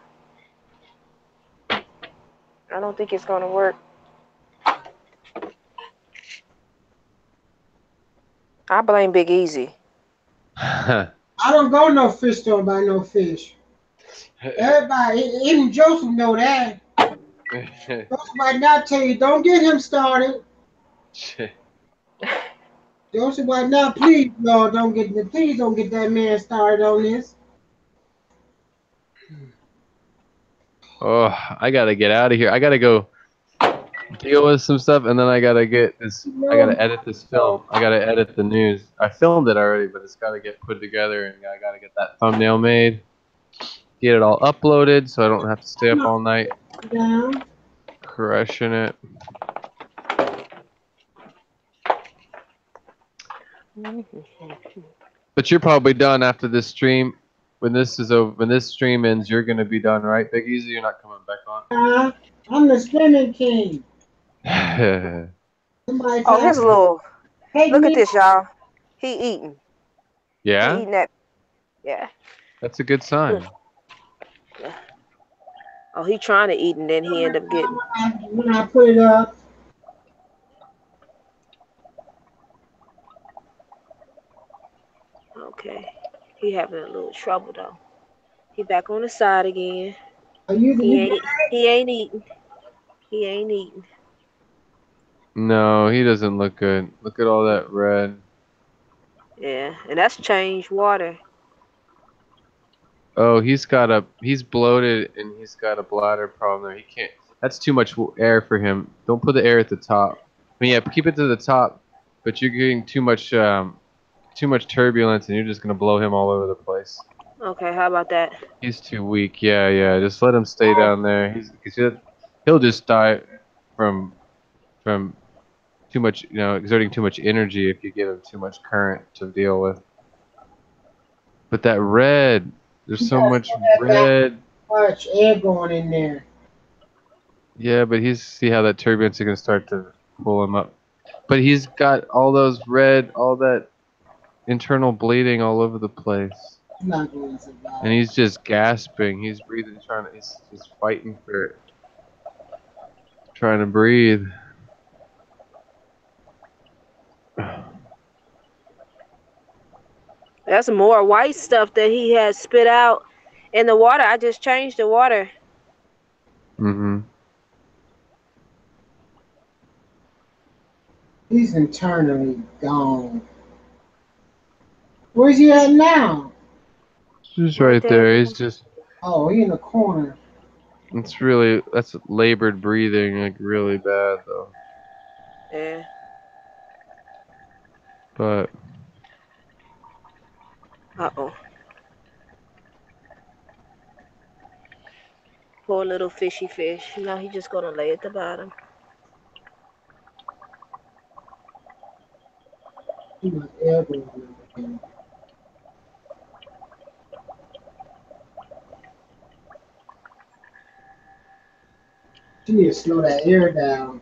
I don't think it's gonna work. I blame Big Easy. I don't go no fish store buy no fish. Everybody, even Joseph know that. Joseph might not tell you, don't get him started. Joseph might not, please, Lord, please don't get that man started on this. Oh, I gotta get out of here. I gotta go deal with some stuff, and then I gotta get this. I gotta edit this film. I gotta edit the news. I filmed it already, but it's gotta get put together, and I gotta get that thumbnail made. Get it all uploaded, so I don't have to stay up all night. Yeah. Crushing it. But you're probably done after this stream. When this is over, when this stream ends, you're gonna be done, right? Big Easy, you're not coming back on. I'm the swimming king. Oh, here's a little. Hey, look at this, y'all. He eating. Yeah. He eating that. Yeah. That's a good sign. Oh, he trying to eat and then he end up getting. When I put it up. Okay. He having a little trouble though. He back on the side again. He ain't eating. He ain't eating. No, he doesn't look good. Look at all that red. Yeah, and that's changed water. Oh, he's bloated and he's got a bladder problem there. He can't. That's too much air for him. Don't put the air at the top. I mean, yeah, keep it to the top, but you're getting too much too much turbulence, and you're just gonna blow him all over the place. Okay, how about that? He's too weak. Yeah, yeah. Just let him stay down there. He'll just die from too much, exerting too much energy if you give him too much current to deal with. But that red, there's so much red. Much air going in there. Yeah, but see how that turbulence is gonna start to pull him up. But he's got all those red, all that internal bleeding all over the place. He's not going to survive. And he's just gasping. He's breathing, he's fighting for it. Trying to breathe. That's more white stuff that he has spit out in the water. I just changed the water. Mm-hmm. He's internally gone. Where's he at now? He's right there. He's just. Oh, he in the corner. That's labored breathing, like really bad though. Yeah. But. Uh-oh. Poor little fishy fish. Now he's just gonna lay at the bottom. He was air going in. You need to slow that air down.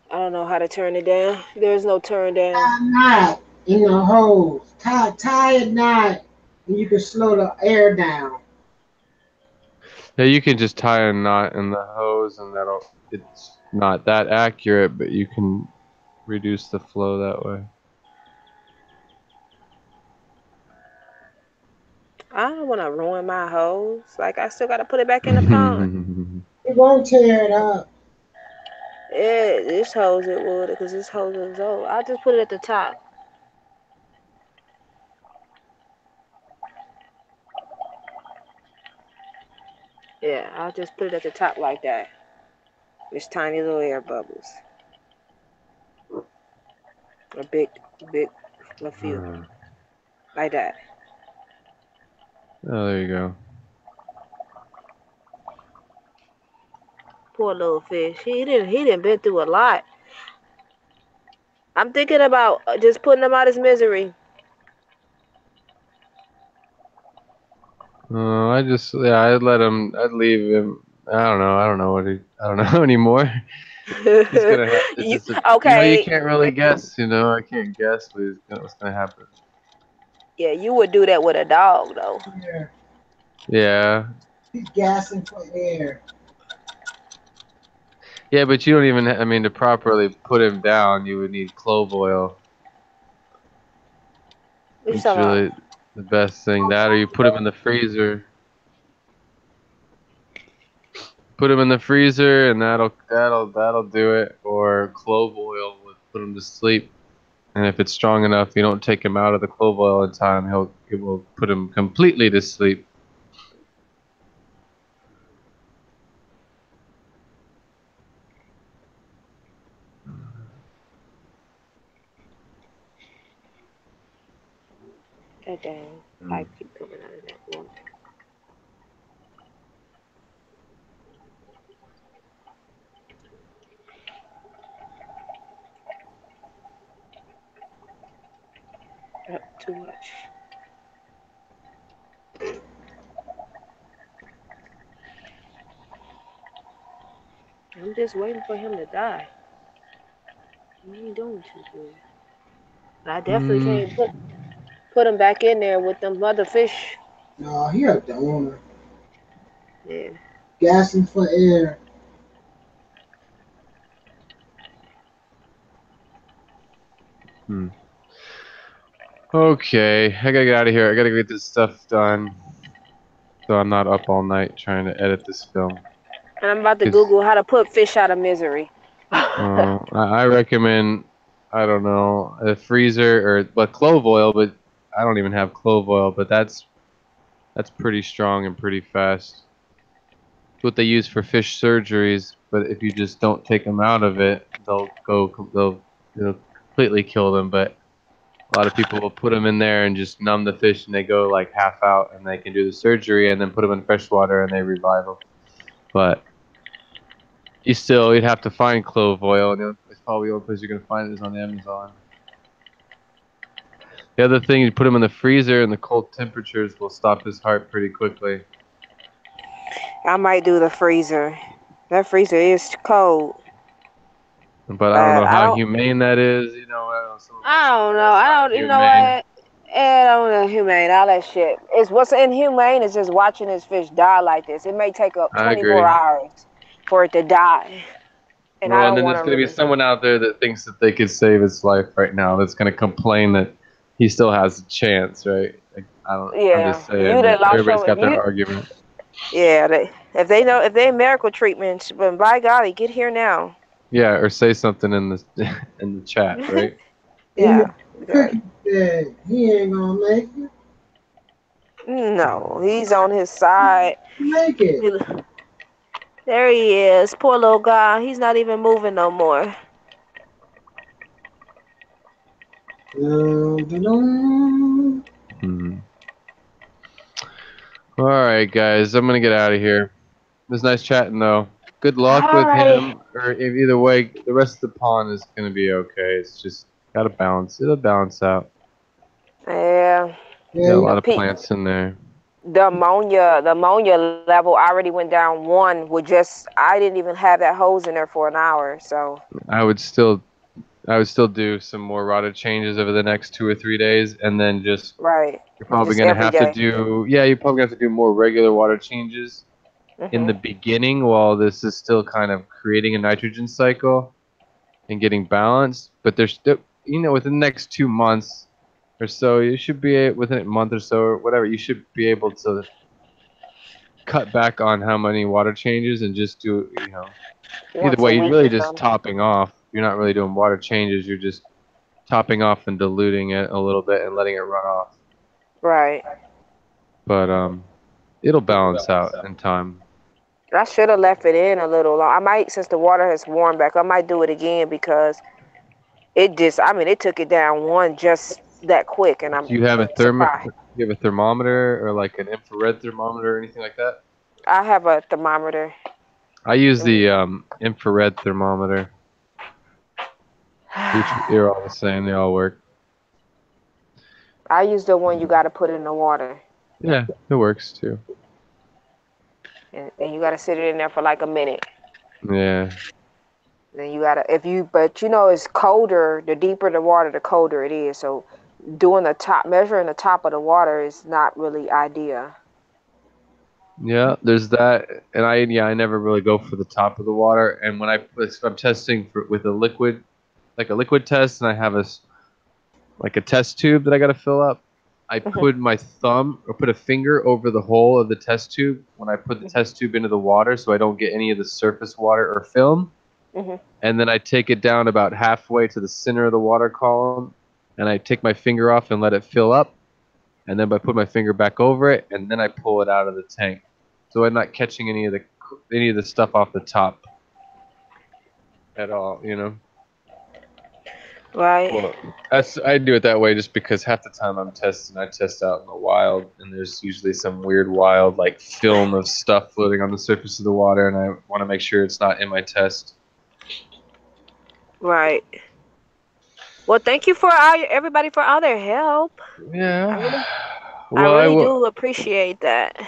I don't know how to turn it down. There's no turn down. Knot in the hose. Tie a knot, and you can slow the air down. Yeah, you can just tie a knot in the hose, and it's not that accurate, but you can reduce the flow that way. I don't want to ruin my hose. Like, I still got to put it back in the pond. It won't tear it up. Yeah, this hose it would, because this hose is old. I'll just put it at the top. Yeah, I'll just put it at the top like that. There's tiny little air bubbles. A few. Like that. Oh, there you go. Poor little fish. He didn't been through a lot. I'm thinking about just putting him out of his misery. I'd let him. I'd leave him. I don't know I don't know anymore. He's gonna have to okay. You can't really guess. I can't guess what's gonna happen. Yeah, you would do that with a dog, though. Yeah. Yeah. He's gassing for air. Yeah, but you don't even. To properly put him down, you would need clove oil. It's really the best thing. That, or you put him in the freezer. Put him in the freezer, and that'll do it. Or clove oil would put him to sleep. And if it's strong enough, you don't take him out of the clove oil in time. It will put him completely to sleep. That dang pipe keep coming out of that water. Too much. I'm just waiting for him to die. He ain't doing too good. But I definitely can't put him back in there with them other fish. No, he a donor. Yeah. Gassing for air. Okay, I gotta get out of here. I gotta get this stuff done, so I'm not up all night trying to edit this film. And I'm about to Google how to put fish out of misery. I recommend, I don't know, a freezer but clove oil. But I don't even have clove oil. But that's pretty strong and pretty fast. It's what they use for fish surgeries. But if you just don't take them out of it, it'll completely kill them. But A lot of people will put them in there and just numb the fish, and they go like half out, and they can do the surgery, and then put them in fresh water, and they revive them. But you'd have to find clove oil, and it's probably the only place you're gonna find it is on Amazon. The other thing, you put them in the freezer, and the cold temperatures will stop his heart pretty quickly. I might do the freezer. That freezer is cold. But I don't know how humane that is. You know, I don't know. I don't. You know what? I don't know humane. All that shit. It's what's inhumane is just watching this fish die like this. It may take up 20 more hours for it to die. And well, I and don't then want there's to. gonna be someone out there that thinks that they could save his life right now. That's gonna complain that he still has a chance, right? Like, I don't. Yeah. I'm just saying. You that lost Everybody's got your- their argument. Yeah. If they medical treatments, but by golly, get here now. Yeah, or say something in the chat, right? Yeah. Cookie said he ain't gonna make it. No, he's on his side. Make it. There he is. Poor little guy. He's not even moving no more. All right, guys, I'm gonna get out of here. It was nice chatting, though. Good luck All with right. him. Or either way, the rest of the pond is gonna be okay. It's just gotta balance. It'll balance out. Yeah. Got a lot of plants in there. The ammonia level already went down 1 with just, I didn't even have that hose in there for an hour, so. I would still do some more rotted changes over the next 2 or 3 days, and then just Right. you're probably Just gonna every have day. to do you're probably gonna have to do more regular water changes in the beginning while this is still kind of creating a nitrogen cycle and getting balanced. But there's still, within the next 2 months or so, you should be within a month or so or whatever, you should be able to cut back on how many water changes and just do, either way, you're really just topping off. You're not really doing water changes. You're just topping off and diluting it a little bit and letting it run off. Right. But it'll balance out in time. I should have left it in a little long. I might, since the water has warmed back, I might do it again because it took it down 1 just that quick, and I'm. Do you have a surprised. You have a thermometer or like an infrared thermometer or anything like that? I have a thermometer. I use the infrared thermometer. They're all the same. They all work. I use the one you got to put in the water, Yeah, it works too. and you got to sit it in there for like a minute. Yeah. Then you gotta, but it's colder. The deeper the water, the colder it is. So, measuring the top of the water is not really ideal. Yeah, there's that, and I never really go for the top of the water. And when I'm testing with a liquid, like a liquid test, and I have a test tube that I got to fill up, I put my thumb or put a finger over the hole of the test tube when I put the test tube into the water, so I don't get any of the surface water or film. And then I take it down about halfway to the center of the water column, and I take my finger off and let it fill up, and then I put my finger back over it, and then I pull it out of the tank, so I'm not catching any of the stuff off the top at all, Right. Well, I do it that way just because half the time I'm testing, I test out in the wild, and there's usually some weird wild like film of stuff floating on the surface of the water, and I want to make sure it's not in my test. Right. Well, thank you for everybody for all their help. Yeah. I really do appreciate that.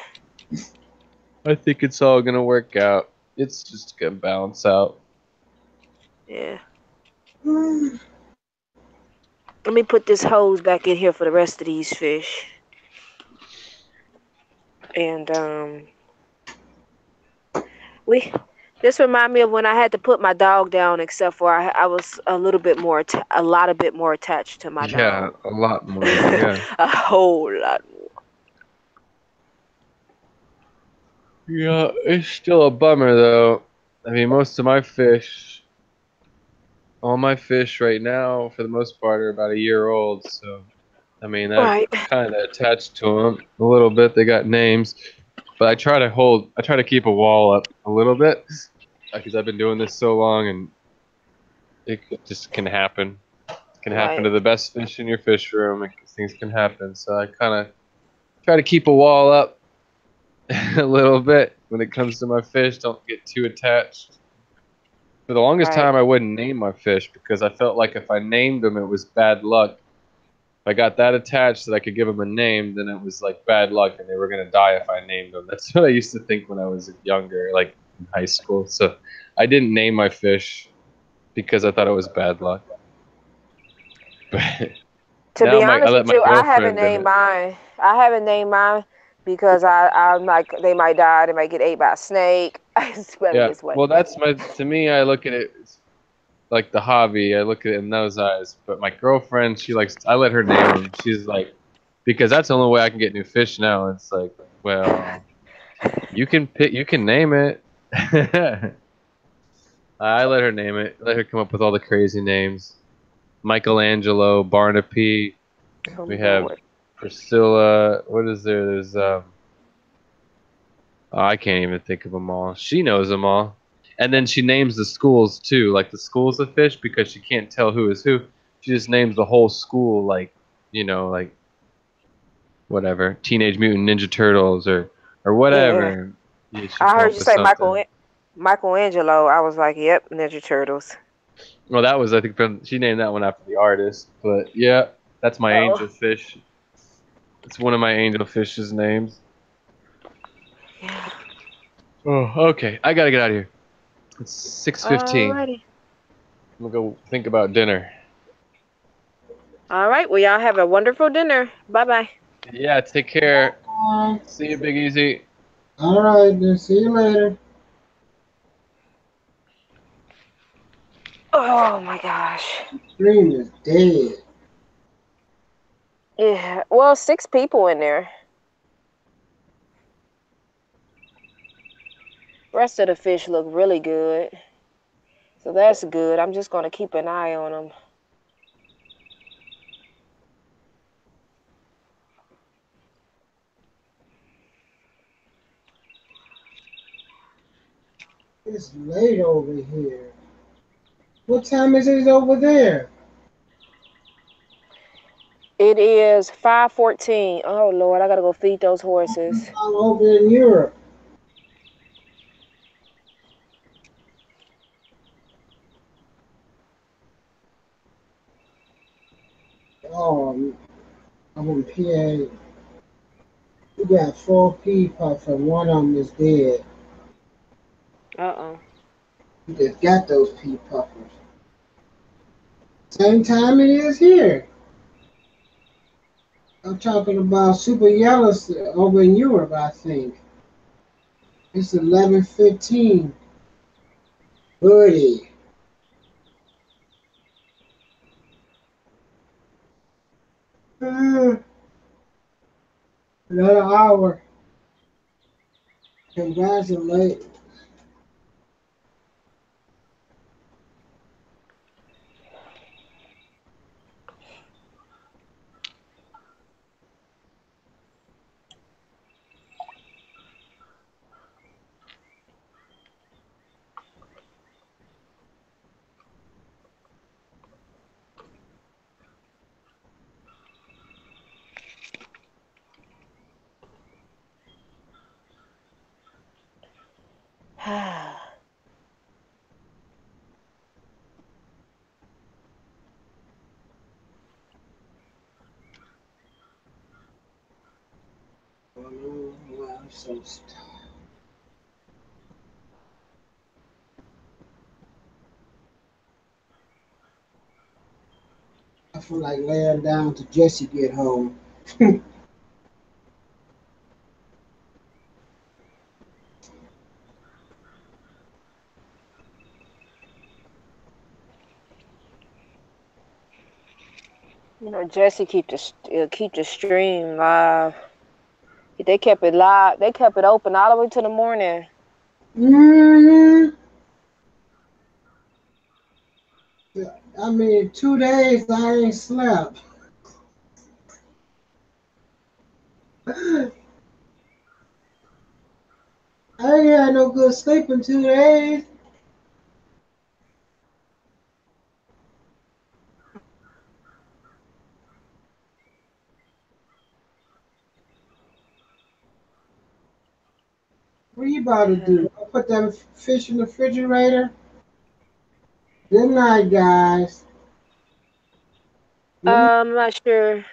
I think it's all gonna work out. It's just gonna balance out. Yeah. Let me put this hose back in here for the rest of these fish. And this remind me of when I had to put my dog down, except for I was a lot bit more attached to my dog. Yeah, a lot more. Yeah. A whole lot more. Yeah, it's still a bummer though. I mean, all my fish right now, for the most part, are about a year old. So, I mean, I'm kind of attached to them a little bit. They got names, but I try to keep a wall up a little bit because I've been doing this so long, and it just can happen. It can happen to the best fish in your fish room. Things can happen. So I kind of try to keep a wall up a little bit when it comes to my fish. Don't get too attached. For the longest time, I wouldn't name my fish because I felt like if I named them, it was bad luck. If I got that attached that I could give them a name, then it was like bad luck and they were going to die if I named them. That's what I used to think when I was younger, like in high school. So I didn't name my fish because I thought it was bad luck. But to be honest with you, I haven't girlfriend named mine. I haven't named mine because I'm like, they might die, they might get ate by a snake. It's better Yeah, this way. well, to me, I look at it like the hobby. I look at it in those eyes. But my girlfriend, I let her name them. She's like, because that's the only way I can get new fish now. It's like, well, you can name it. I let her name it. Let her come up with all the crazy names. Michelangelo, Barnaby. We have Priscilla. What is there? There's I can't even think of them all. She knows them all. And then she names the schools too, like the schools of fish, because she can't tell who is who. She just names the whole school, like, like whatever, Teenage Mutant Ninja Turtles or whatever. Yeah, I heard you say Michelangelo. I was like, yep, Ninja Turtles. Well, that was, I think, she named that one after the artist. But yeah, that's my angel fish. It's one of my angel fish's names. Yeah. Oh, okay. I gotta get out of here. It's 6:15. Alrighty. I'm gonna go think about dinner. All right. Well, y'all have a wonderful dinner. Bye-bye. Yeah, take care. See you, Big Easy. All right, then. See you later. Oh, my gosh. Stream is dead. Yeah. Well, 6 people in there. Rest of the fish look really good. So that's good. I'm just going to keep an eye on them. It's late over here. What time is it over there? It is 5:14. Oh, Lord, I got to go feed those horses. I'm over in Europe. Oh, I'm in PA. We got 4 pea puffs and one of them is dead. Uh-oh. We just got those pea puffers. Same time it is here. I'm talking about super yellows over in Europe, I think. It's 11:15. Buddy. Another hour. Congratulations. I'm so tired. I feel like laying down till Jesse get home. Jesse keep the stream live. They kept it live. They kept it open all the way to the morning. Mm-hmm. I mean, 2 days I ain't slept. I ain't had no good sleep in 2 days. What you about to do? Put that fish in the refrigerator? Good night, guys. I'm not sure.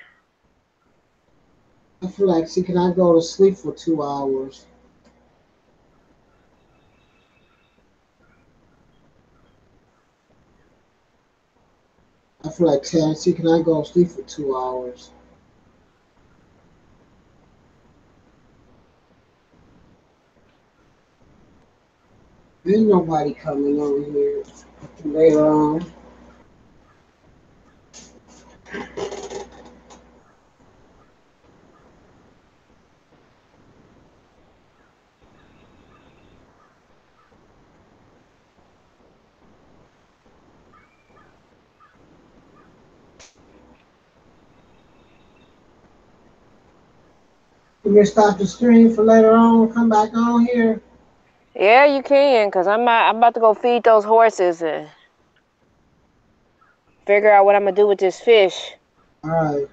I feel like, see, can I go to sleep for 2 hours? I feel like, see, can I go to sleep for 2 hours? Ain't nobody coming over here later on. You can stop the stream for later on, come back on here. Yeah, you can, cause I'm about to go feed those horses and figure out what I'm gonna do with this fish. All right.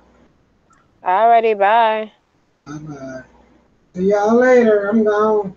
Alrighty, bye. Bye-bye. See y'all later. I'm gone.